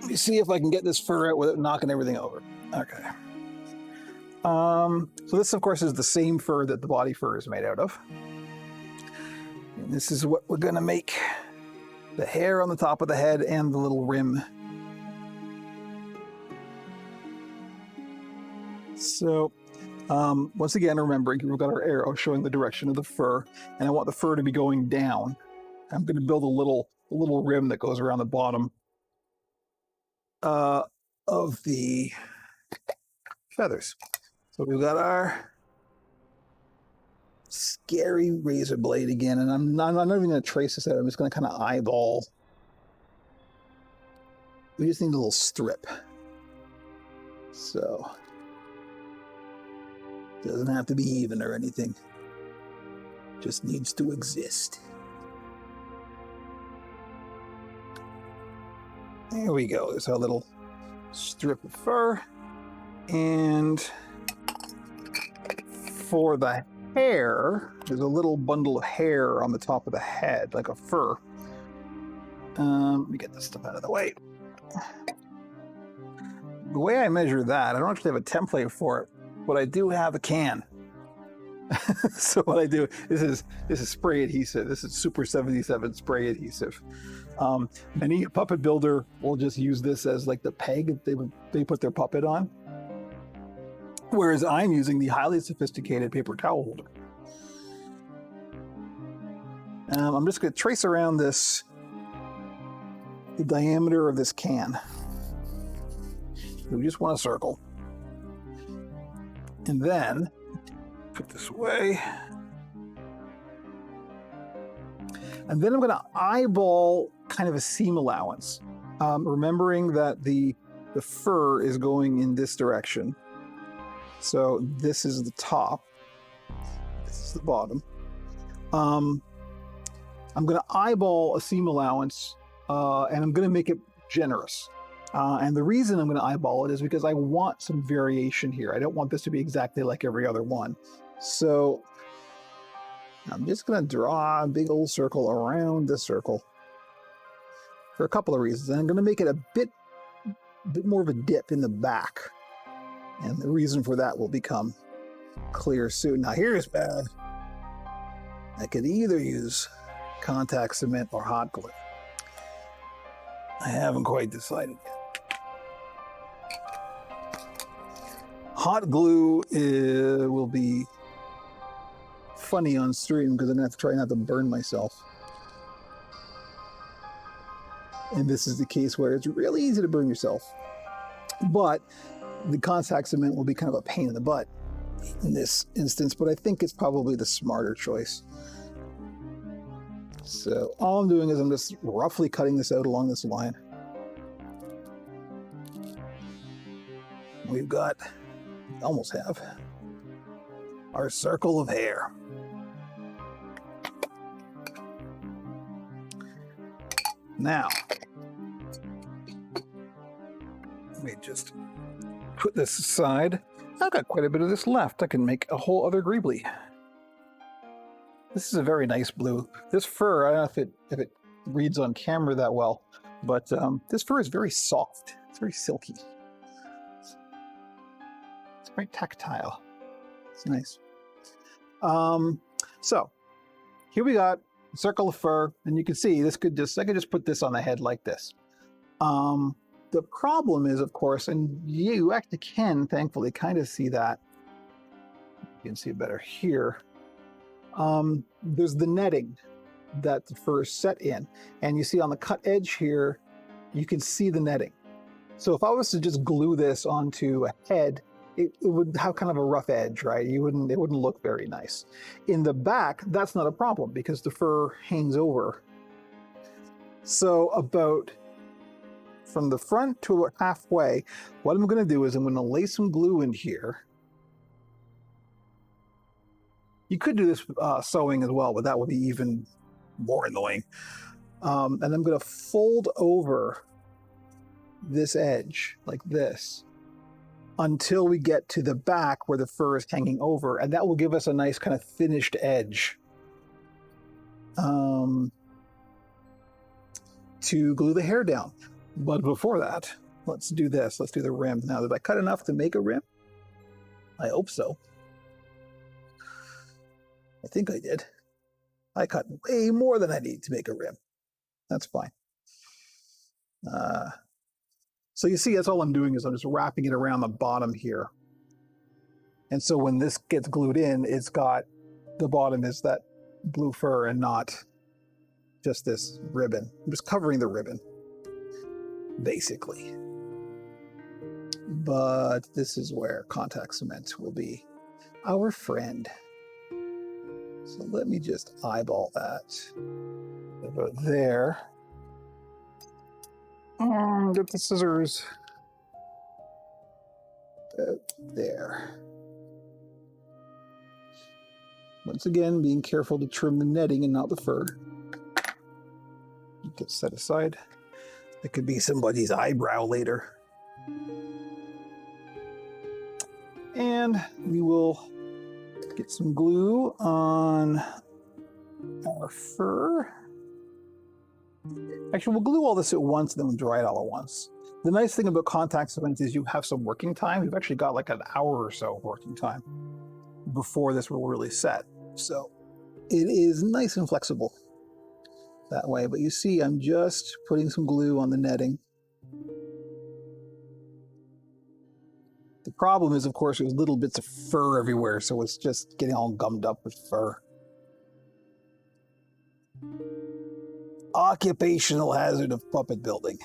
Let me see if I can get this fur out without knocking everything over. Okay. So this, of course, is the same fur that the body fur is made out of. And this is what we're going to make the hair on the top of the head and the little rim. So, once again, remembering we've got our arrow showing the direction of the fur, and I want the fur to be going down. I'm going to build a little rim that goes around the bottom of the feathers. So we've got our scary razor blade again, and I'm not even going to trace this out. I'm just going to kind of eyeball. We just need a little strip. So doesn't have to be even or anything. Just needs to exist. There we go. There's our little strip of fur. And for the hair, there's a little bundle of hair on the top of the head, like a fur. Let me get this stuff out of the way. The way I measure that, I don't actually have a template for it, but I do have a can. So what I do, this is spray adhesive. This is Super 77 spray adhesive. Any puppet builder will just use this as like the peg they put their puppet on. Whereas I'm using the highly sophisticated paper towel holder. I'm just going to trace around the diameter of this can. We just want a circle. And then, put this away. And then I'm going to eyeball kind of a seam allowance. Remembering that the fur is going in this direction. So this is the top. This is the bottom. I'm going to eyeball a seam allowance, and I'm going to make it generous. And the reason I'm going to eyeball it is because I want some variation here. I don't want this to be exactly like every other one. So I'm just going to draw a big old circle around this circle for a couple of reasons. And I'm going to make it a bit more of a dip in the back. And the reason for that will become clear soon. Now here's bad. I could either use contact cement or hot glue. I haven't quite decided yet. Hot glue will be funny on stream because I'm going to have to try not to burn myself. And this is the case where it's really easy to burn yourself. But the contact cement will be kind of a pain in the butt in this instance, but I think it's probably the smarter choice. So all I'm doing is I'm just roughly cutting this out along this line. We've got, almost have, our circle of hair. Now, let me just put this aside. I've got quite a bit of this left. I can make a whole other Greeblee. This is a very nice blue. This fur, I don't know if it reads on camera that well, but this fur is very soft. It's very silky. It's very tactile. It's nice. So here we got a circle of fur, and you can see this I could just put this on the head like this. The problem is, of course, and you actually can, thankfully, kind of see that. You can see it better here. There's the netting that the fur is set in. And you see on the cut edge here, you can see the netting. So if I was to just glue this onto a head, it would have kind of a rough edge, right? It wouldn't look very nice. In the back, that's not a problem because the fur hangs over. So about from the front to about halfway, what I'm going to do is I'm going to lay some glue in here. You could do this sewing as well, but that would be even more annoying. And I'm going to fold over this edge like this. until we get to the back where the fur is hanging over, and that will give us a nice kind of finished edge to glue the hair down. But before that, let's do this. Let's do the rim. Now, did I cut enough to make a rim? I hope so. I think I did. I cut way more than I need to make a rim. That's fine. So you see, that's all I'm doing is I'm just wrapping it around the bottom here. And so when this gets glued in, it's got, the bottom is that blue fur and not just this ribbon. I'm just covering the ribbon, basically. But this is where contact cement will be our friend. So let me just eyeball that. About there. Get the scissors. There. Once again, being careful to trim the netting and not the fur. Get set aside. It could be somebody's eyebrow later. And we will get some glue on our fur. Actually, we'll glue all this at once and then we'll dry it all at once. The nice thing about contact cement is you have some working time. You've actually got like an hour or so working time before this will really set. So it is nice and flexible that way. But you see, I'm just putting some glue on the netting. The problem is, of course, there's little bits of fur everywhere, so it's just getting all gummed up with fur. Occupational hazard of puppet building.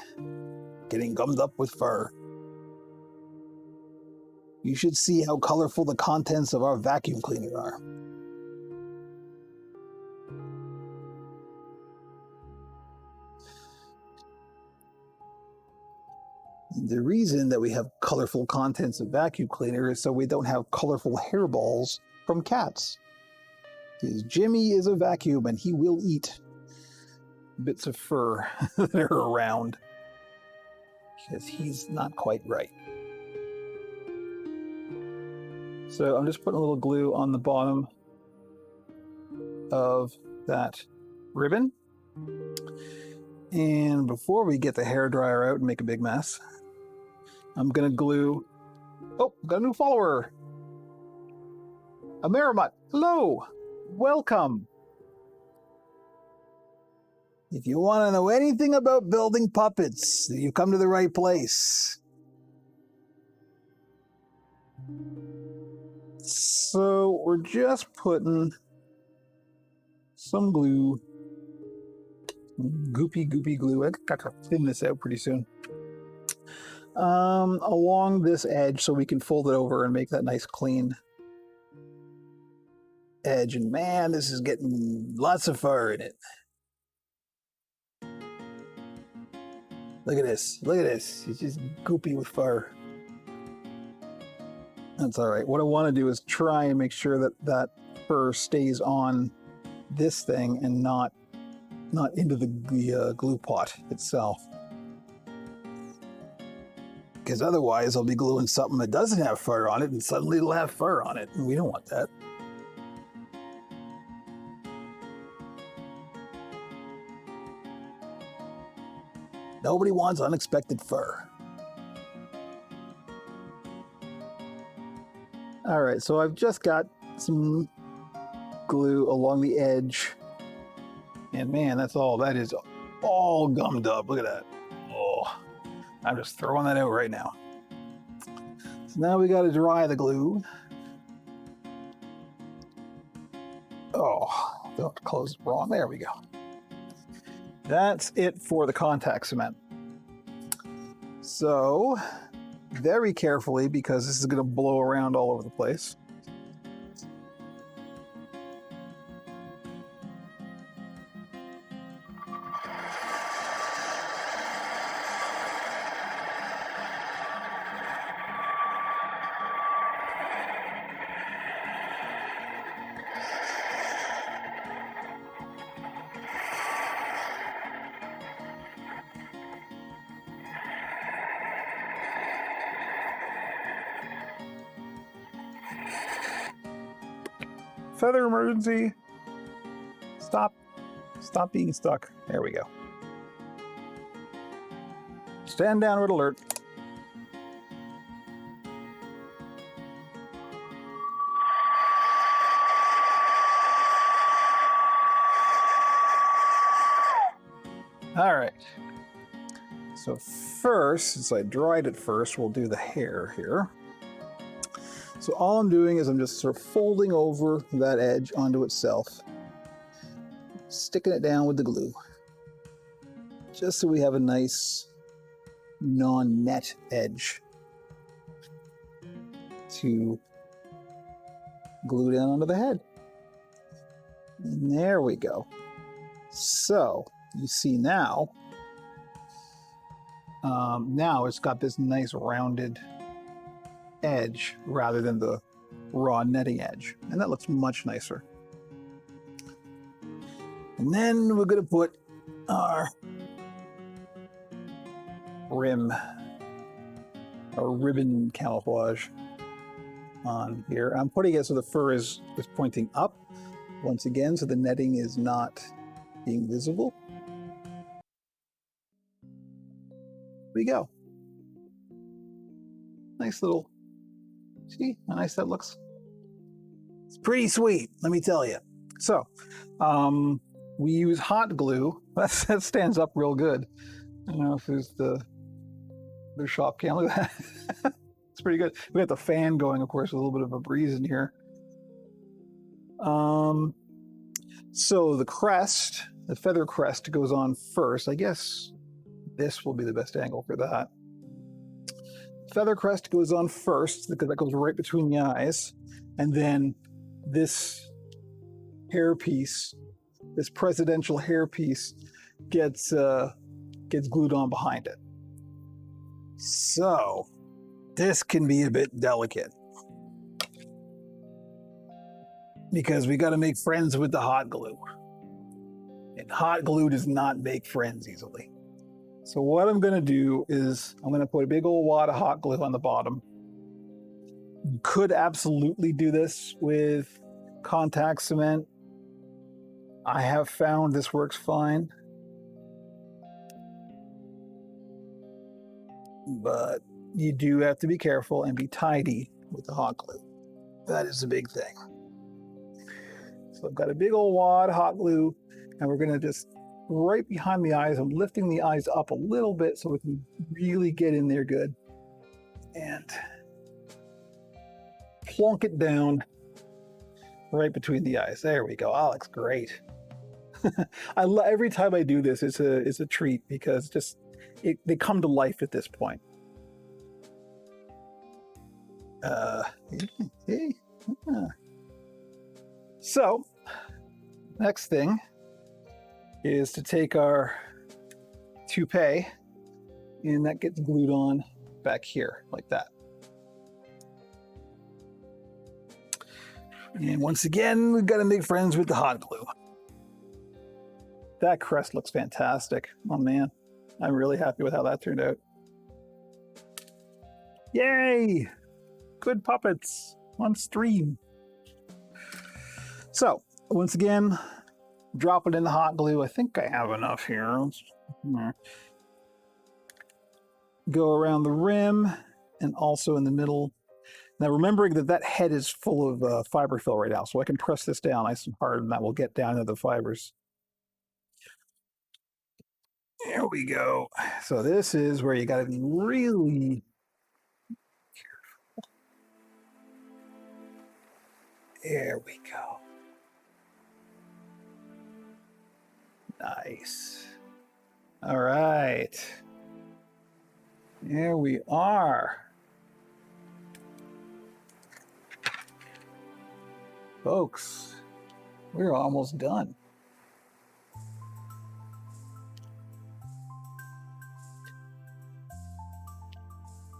Getting gummed up with fur. You should see how colorful the contents of our vacuum cleaner are. The reason that we have colorful contents of vacuum cleaner is so we don't have colorful hairballs from cats. Because Jimmy is a vacuum and he will eat bits of fur that are around. Because he's not quite right. So I'm just putting a little glue on the bottom of that ribbon. And before we get the hairdryer out and make a big mess, I'm going to glue... Oh, got a new follower! Amerimut, hello! Welcome! If you want to know anything about building puppets, you come to the right place. So we're just putting some glue, goopy glue. I got to thin this out pretty soon. Along this edge so we can fold it over and make that nice clean edge. And man, this is getting lots of fur in it. Look at this. Look at this. It's just goopy with fur. That's all right. What I want to do is try and make sure that that fur stays on this thing and not into the glue pot itself. Because otherwise I'll be gluing something that doesn't have fur on it and suddenly it'll have fur on it. And we don't want that. Nobody wants unexpected fur. All right, so I've just got some glue along the edge. And man, that is all gummed up. Look at that. Oh, I'm just throwing that out right now. So now we got to dry the glue. Oh, don't close it wrong. There we go. That's it for the contact cement. So, very carefully, because this is going to blow around all over the place. feather emergency. Stop being stuck. There we go. Stand downward alert. All right. So first, since I dried it first, we'll do the hair here. So all I'm doing is I'm just sort of folding over that edge onto itself, sticking it down with the glue, just so we have a nice non-net edge to glue down onto the head. And there we go. So you see now, now it's got this nice rounded edge rather than the raw netting edge, and that looks much nicer. And then we're going to put our rim, our ribbon camouflage on here. I'm putting it so the fur is pointing up once again, so the netting is not being visible. There we go. Nice little, see how nice that looks? It's pretty sweet, let me tell you. So, we use hot glue. That stands up real good. I don't know if there's the shop cam. Look at that. It's pretty good. We got the fan going, of course, a little bit of a breeze in here. So the crest, the feather crest goes on first. I guess this will be the best angle for that. Feather crest goes on first because that goes right between the eyes. And then this hairpiece, this presidential hairpiece, gets glued on behind it. So this can be a bit delicate because we got to make friends with the hot glue, and hot glue does not make friends easily. So what I'm going to do is I'm going to put a big old wad of hot glue on the bottom. You could absolutely do this with contact cement. I have found this works fine. But you do have to be careful and be tidy with the hot glue. That is the big thing. So I've got a big old wad of hot glue, and we're going to just right behind the eyes. I'm lifting the eyes up a little bit so we can really get in there good. And plonk it down right between the eyes. There we go. That looks great. Every time I do this, it's a treat because just they come to life at this point. So, next thing is to take our toupee, and that gets glued on back here like that. And once again, we've got to make friends with the hot glue. That crest looks fantastic. Oh man, I'm really happy with how that turned out. Yay! Good puppets on stream. So, once again, drop it in the hot glue. I think I have enough here. Go around the rim and also in the middle. Now, remembering that head is full of fiber fill right now, so I can press this down nice and hard, and that will get down to the fibers. There we go. So this is where you got to be really careful. There we go. Nice. All right. There we are. Folks, we're almost done.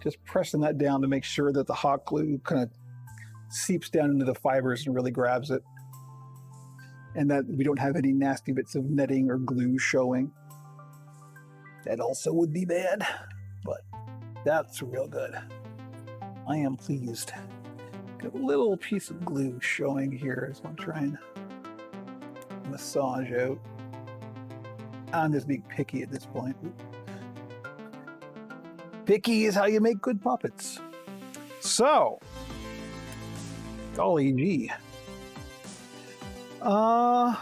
Just pressing that down to make sure that the hot glue kind of seeps down into the fibers and really grabs it. And that we don't have any nasty bits of netting or glue showing. That also would be bad, but that's real good. I am pleased. A little piece of glue showing here as I'm trying to massage out. I'm just being picky at this point. Picky is how you make good puppets. So, golly gee. You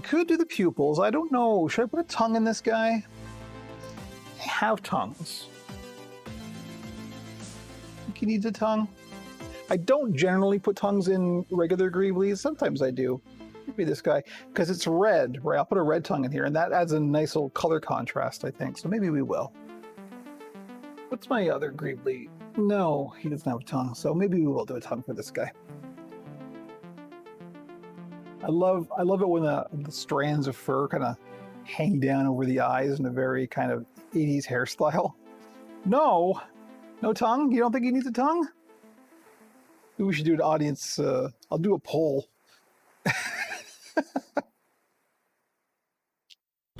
could do the pupils. I don't know. Should I put a tongue in this guy? They have tongues. Think he needs a tongue? I don't generally put tongues in regular Greeblees. Sometimes I do. Maybe this guy, because it's red, right? I'll put a red tongue in here, and that adds a nice little color contrast, I think. So maybe we will. What's my other Greeblee? No, he doesn't have a tongue, so maybe we will do a tongue for this guy. I love it when the strands of fur kind of hang down over the eyes in a very kind of 80s hairstyle. No tongue? You don't think he needs a tongue? Maybe we should do an audience. I'll do a poll.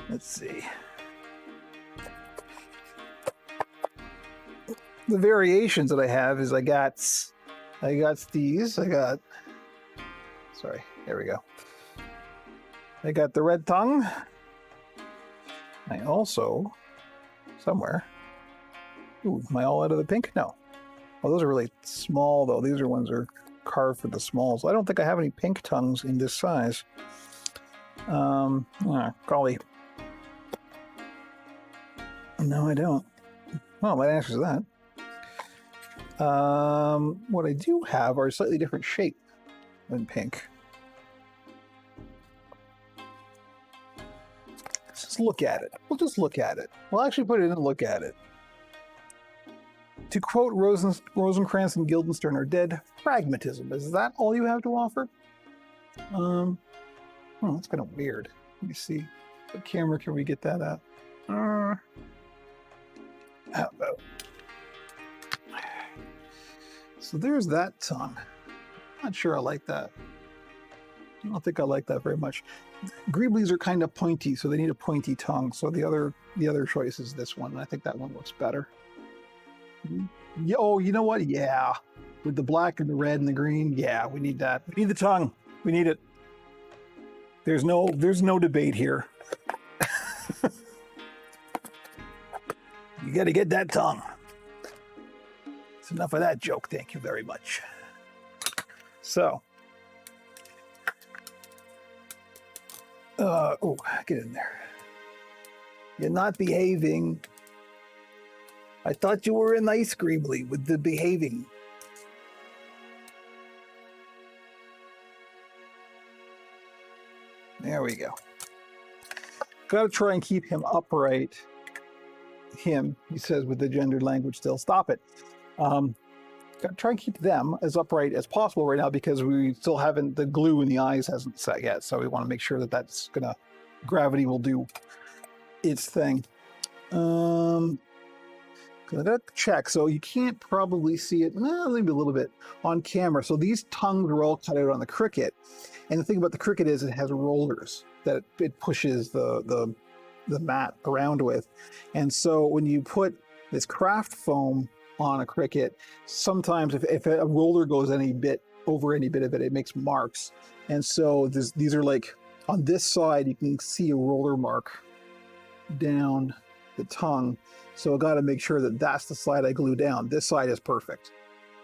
Let's see. The variations that I have is I got these. Sorry, there we go. I got the red tongue. I also, somewhere. Ooh, am I all out of the pink? No. Oh, those are really small though. These are ones that are carved for the smalls. I don't think I have any pink tongues in this size. Golly. No, I don't. Well, that answers that. What I do have are a slightly different shape than pink. Let's just look at it. We'll just look at it. We'll actually put it in and look at it. To quote Rosencrantz and Guildenstern are dead, pragmatism. Is that all you have to offer? That's kind of weird. Let me see. What camera can we get that at? How about? So there's that tongue. Not sure I like that. I don't think I like that very much. Greeblees are kind of pointy, so they need a pointy tongue. So the other choice is this one, and I think that one looks better. Yeah, oh, you know what? Yeah, with the black and the red and the green. Yeah, we need that. We need the tongue. We need it. There's no debate here. You got to get that tongue. It's enough of that joke. Thank you very much. So, oh, get in there. You're not behaving. I thought you were a nice Greeblee with the behaving. There we go. Got to try and keep him upright. Him, he says with the gendered language still. Stop it. Got to try and keep them as upright as possible right now because we still haven't, the glue in the eyes hasn't set yet. So we want to make sure that that's gonna, gravity will do its thing. I got to check, so you can't probably see it, maybe a little bit on camera. So these tongues are all cut out on the cricket. And the thing about the cricket is it has rollers that it pushes the mat around with. And so when you put this craft foam on a cricket, sometimes if a roller goes any bit over any bit of it, it makes marks. And so these are like, on this side, you can see a roller mark down the tongue. So I got to make sure that that's the side I glue down. This side is perfect,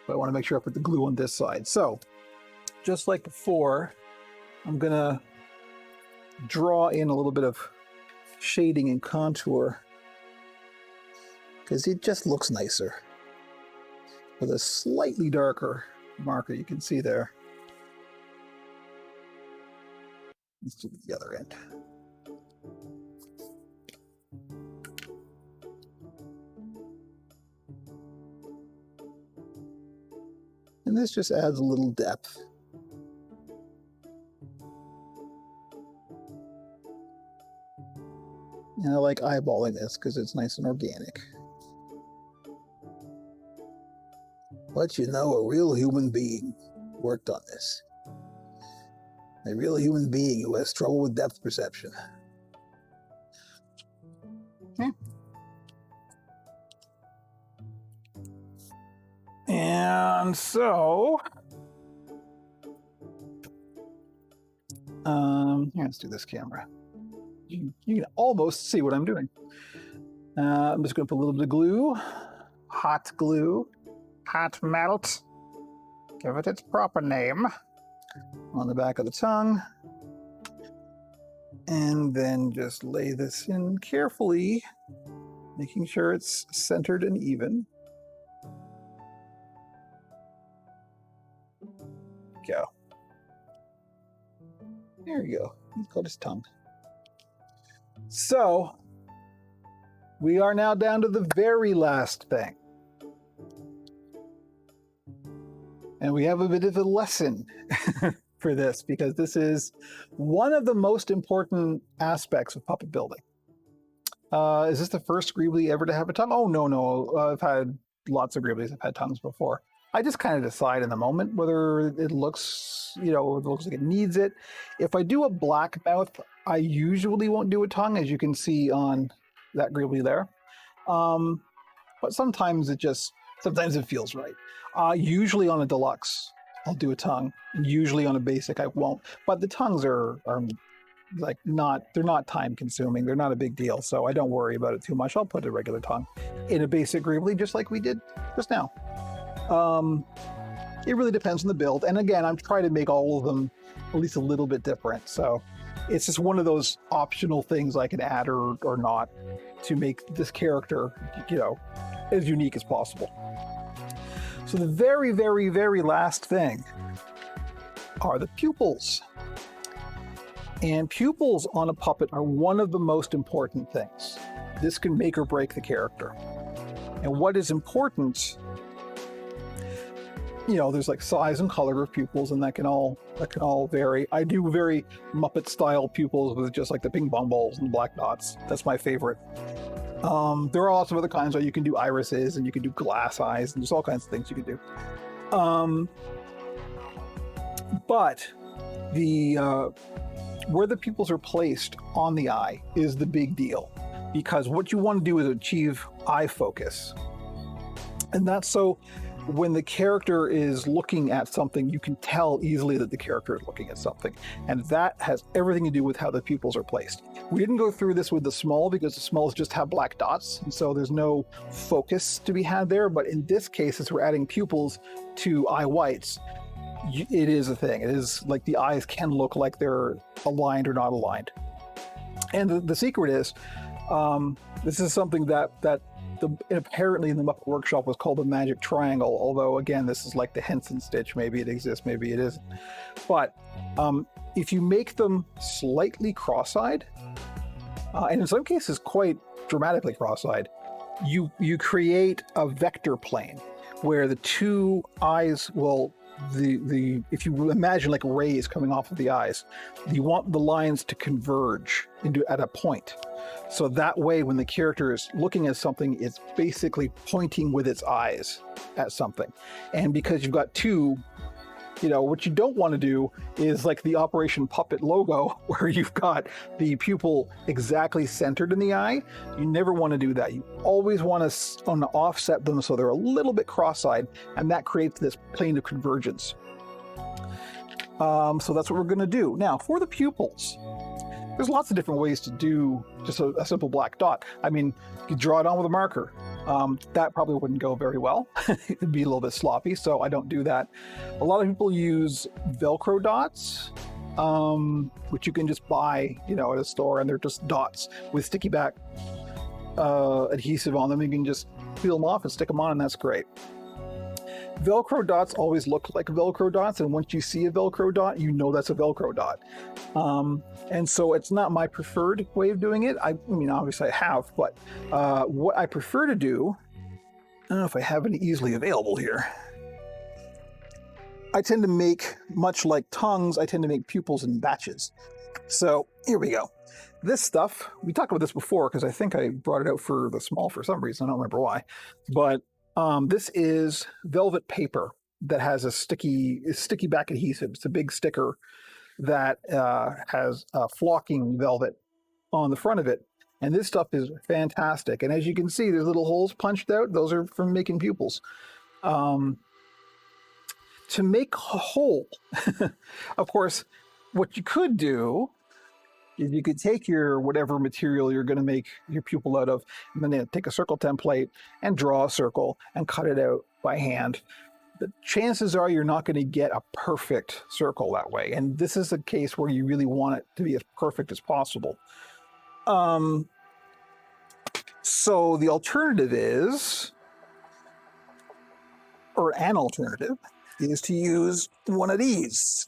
but I want to make sure I put the glue on this side. So just like before, I'm going to draw in a little bit of shading and contour because it just looks nicer with a slightly darker marker. You can see there. Let's do the other end. And this just adds a little depth. And I like eyeballing this because it's nice and organic. But you know, a real human being worked on this. A real human being who has trouble with depth perception. And so, here, let's do this camera. You can almost see what I'm doing. I'm just going to put a little bit of glue, hot glue, Hot melt. Give it its proper name. on the back of the tongue. And then just lay this in carefully, making sure it's centered and even. Go. There you go. He's got his tongue. So, we are now down to the very last thing. And we have a bit of a lesson for this, because this is one of the most important aspects of puppet building. Is this the first Greeblee ever to have a tongue? Oh, no. I've had lots of Greeblees. I've had tongues before. I just kind of decide in the moment whether it looks, it looks like it needs it. If I do a black mouth, I usually won't do a tongue, as you can see on that Greeblee there. But sometimes it feels right. Usually on a deluxe, I'll do a tongue. Usually on a basic, I won't. But the tongues are like they're not time consuming. They're not a big deal. So I don't worry about it too much. I'll put a regular tongue in a basic Greeblee, just like we did just now. It really depends on the build. And again, I'm trying to make all of them at least a little bit different. So it's just one of those optional things I can add or not to make this character, as unique as possible. So the very, very, very last thing are the pupils. And pupils on a puppet are one of the most important things. This can make or break the character. And what is important, there's like size and color of pupils, and that can all vary. I do very Muppet style pupils with just like the ping pong balls and the black dots. That's my favorite. There are lots of other kinds where you can do irises and you can do glass eyes, and there's all kinds of things you can do. But where the pupils are placed on the eye is the big deal, because what you want to do is achieve eye focus. And that's so when the character is looking at something, you can tell easily that the character is looking at something. And that has everything to do with how the pupils are placed. We didn't go through this with the small, because the smalls just have black dots, and so there's no focus to be had there. But in this case, as we're adding pupils to eye whites, it is a thing. It is like the eyes can look like they're aligned or not aligned. And the secret is, this is something that apparently in the Muppet Workshop was called the magic triangle, although again, this is like the Henson stitch. Maybe it exists, maybe it isn't. But if you make them slightly cross-eyed, and in some cases quite dramatically cross-eyed, you create a vector plane where the two eyes will, if you imagine like rays coming off of the eyes, you want the lines to converge at a point. So that way, when the character is looking at something, it's basically pointing with its eyes at something. And because you've got two, what you don't want to do is like the Operation Puppet logo, where you've got the pupil exactly centered in the eye. You never want to do that. You always want to offset them so they're a little bit cross-eyed, and that creates this plane of convergence. So that's what we're going to do. Now, for the pupils, there's lots of different ways to do just a simple black dot. I mean, you could draw it on with a marker. That probably wouldn't go very well. It'd be a little bit sloppy, so I don't do that. A lot of people use Velcro dots, which you can just buy, at a store, and they're just dots with sticky back adhesive on them. You can just peel them off and stick them on, and that's great. Velcro dots always look like Velcro dots, and once you see a Velcro dot, you know that's a Velcro dot. And so it's not my preferred way of doing it. I mean, obviously I have, but what I prefer to do, I don't know if I have any easily available here. I tend to make, much like tongues, I tend to make pupils in batches. So here we go. This stuff, we talked about this before because I think I brought it out for the small for some reason. I don't remember why. But this is velvet paper that has a sticky back adhesive. It's a big sticker that has flocking velvet on the front of it. And this stuff is fantastic. And as you can see, there's little holes punched out. Those are from making pupils. to make a hole, of course, what you could do is you could take your whatever material you're going to make your pupil out of, and then take a circle template and draw a circle and cut it out by hand. The chances are you're not going to get a perfect circle that way. And this is a case where you really want it to be as perfect as possible. So the alternative is, or an alternative, is to use one of these.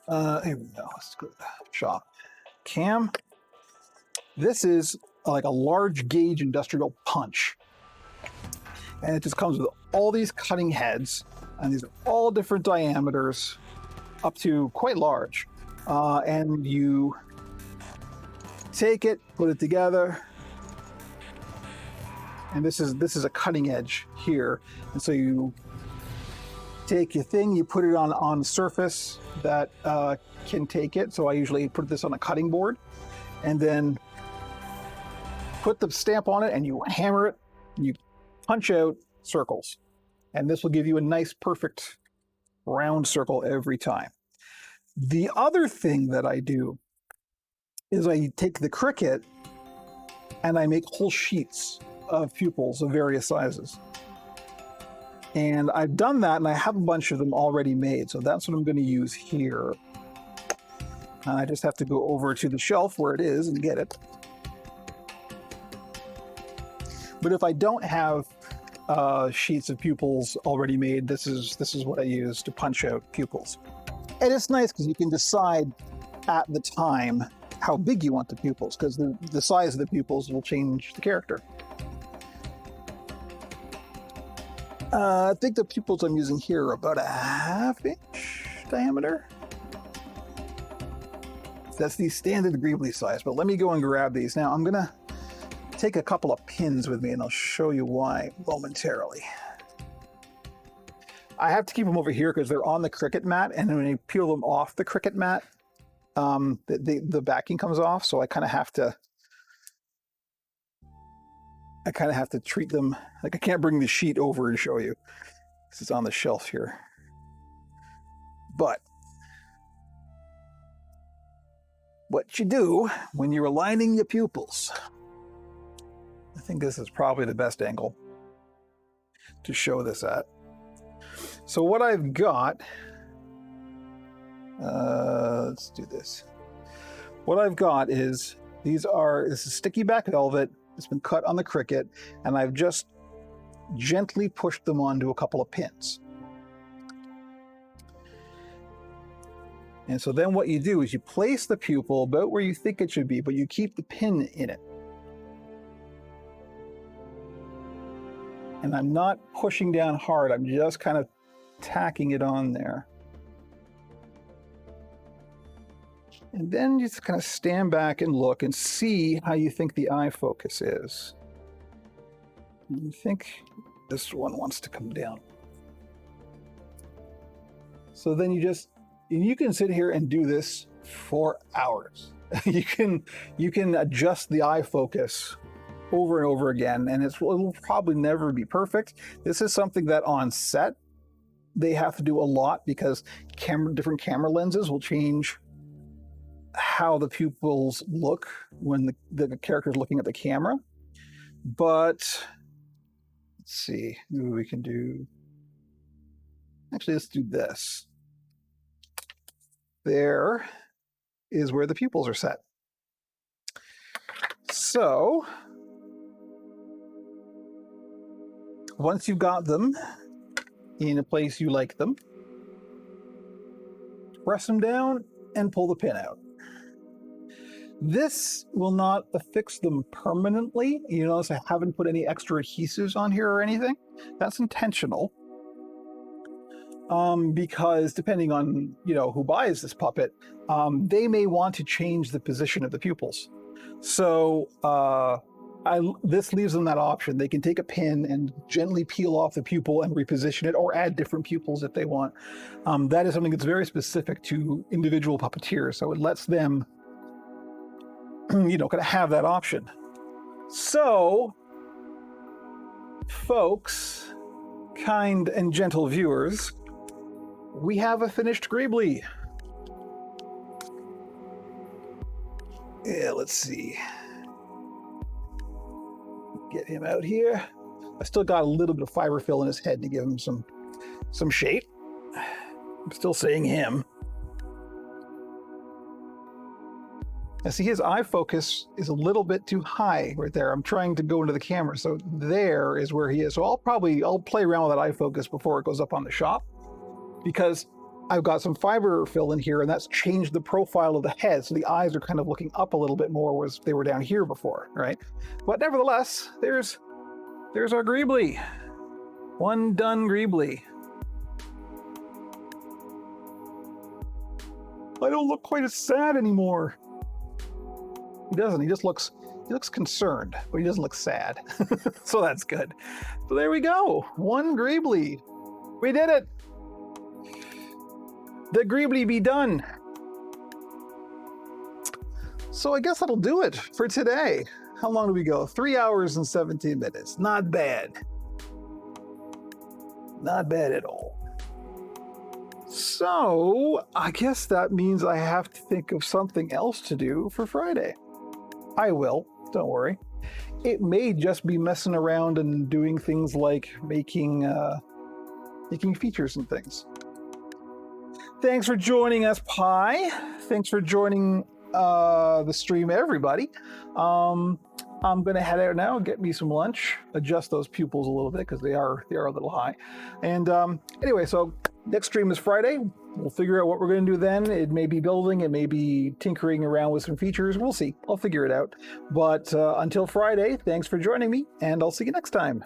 Here we go. Let's go to the shop. Cam. This is like a large gauge industrial punch. And it just comes with all these cutting heads, and these are all different diameters, up to quite large. And you take it, put it together, and this is a cutting edge here. And so you take your thing, you put it on a surface that can take it. So I usually put this on a cutting board, and then put the stamp on it, and you hammer it, and you punch out circles. And this will give you a nice, perfect round circle every time. The other thing that I do is I take the Cricut and I make whole sheets of pupils of various sizes. And I've done that, and I have a bunch of them already made. So that's what I'm going to use here. And I just have to go over to the shelf where it is and get it. But if I don't have sheets of pupils already made, this is what I use to punch out pupils. And it's nice because you can decide at the time how big you want the pupils, because the size of the pupils will change the character. I think the pupils I'm using here are about a 1/2 inch diameter. That's the standard Greeblee size, but let me go and grab these. Now I'm gonna take a couple of pins with me, and I'll show you why momentarily. I have to keep them over here because they're on the Cricut mat, and when you peel them off the Cricut mat, the backing comes off, so I kind of have to treat them like I can't bring the sheet over and show you. This is on the shelf here. But what you do when you're aligning your pupils, I think this is probably the best angle to show this at. So what I've got, let's do this. What I've got is this is sticky back velvet. It's been cut on the Cricut, and I've just gently pushed them onto a couple of pins. And so then what you do is you place the pupil about where you think it should be, but you keep the pin in it. And I'm not pushing down hard, I'm just kind of tacking it on there. And then you just kind of stand back and look and see how you think the eye focus is. I think this one wants to come down. So then you can sit here and do this for hours. you can adjust the eye focus over and over again, and it will probably never be perfect. This is something that on set they have to do a lot, because different camera lenses will change how the pupils look when the character's looking at the camera. But let's see, maybe we can do, actually let's do this. There is where the pupils are set. So once you've got them in a place you like them, press them down and pull the pin out. This will not affix them permanently. You notice I haven't put any extra adhesives on here or anything. That's intentional. Because depending on who buys this puppet, they may want to change the position of the pupils. So this leaves them that option. They can take a pin and gently peel off the pupil and reposition it, or add different pupils if they want. That is something that's very specific to individual puppeteers, so it lets them kind of have that option. So folks, kind and gentle viewers, we have a finished Greeblee. Yeah, let's see. Get him out here. I still got a little bit of fiber fill in his head to give him some shape. I'm still saying him. Now see, his eye focus is a little bit too high right there. I'm trying to go into the camera, so there is where he is. So I'll play around with that eye focus before it goes up on the shop, because I've got some fiber fill in here, and that's changed the profile of the head, so the eyes are kind of looking up a little bit more, whereas they were down here before, right? But nevertheless, there's our Greeblee. One done Greeblee. I don't look quite as sad anymore. He doesn't. He looks concerned, but he doesn't look sad. So that's good. So there we go. One Greeblee. We did it. The Greeblee be done. So I guess that'll do it for today. How long do we go? 3 hours and 17 minutes. Not bad. Not bad at all. So I guess that means I have to think of something else to do for Friday. I will, don't worry. It may just be messing around and doing things like making features and things. Thanks for joining us, Pi. Thanks for joining the stream, everybody. I'm going to head out now, get me some lunch, adjust those pupils a little bit because they are a little high. And anyway, so next stream is Friday. We'll figure out what we're going to do then. It may be building, it may be tinkering around with some features. We'll see. I'll figure it out. But until Friday, thanks for joining me, and I'll see you next time.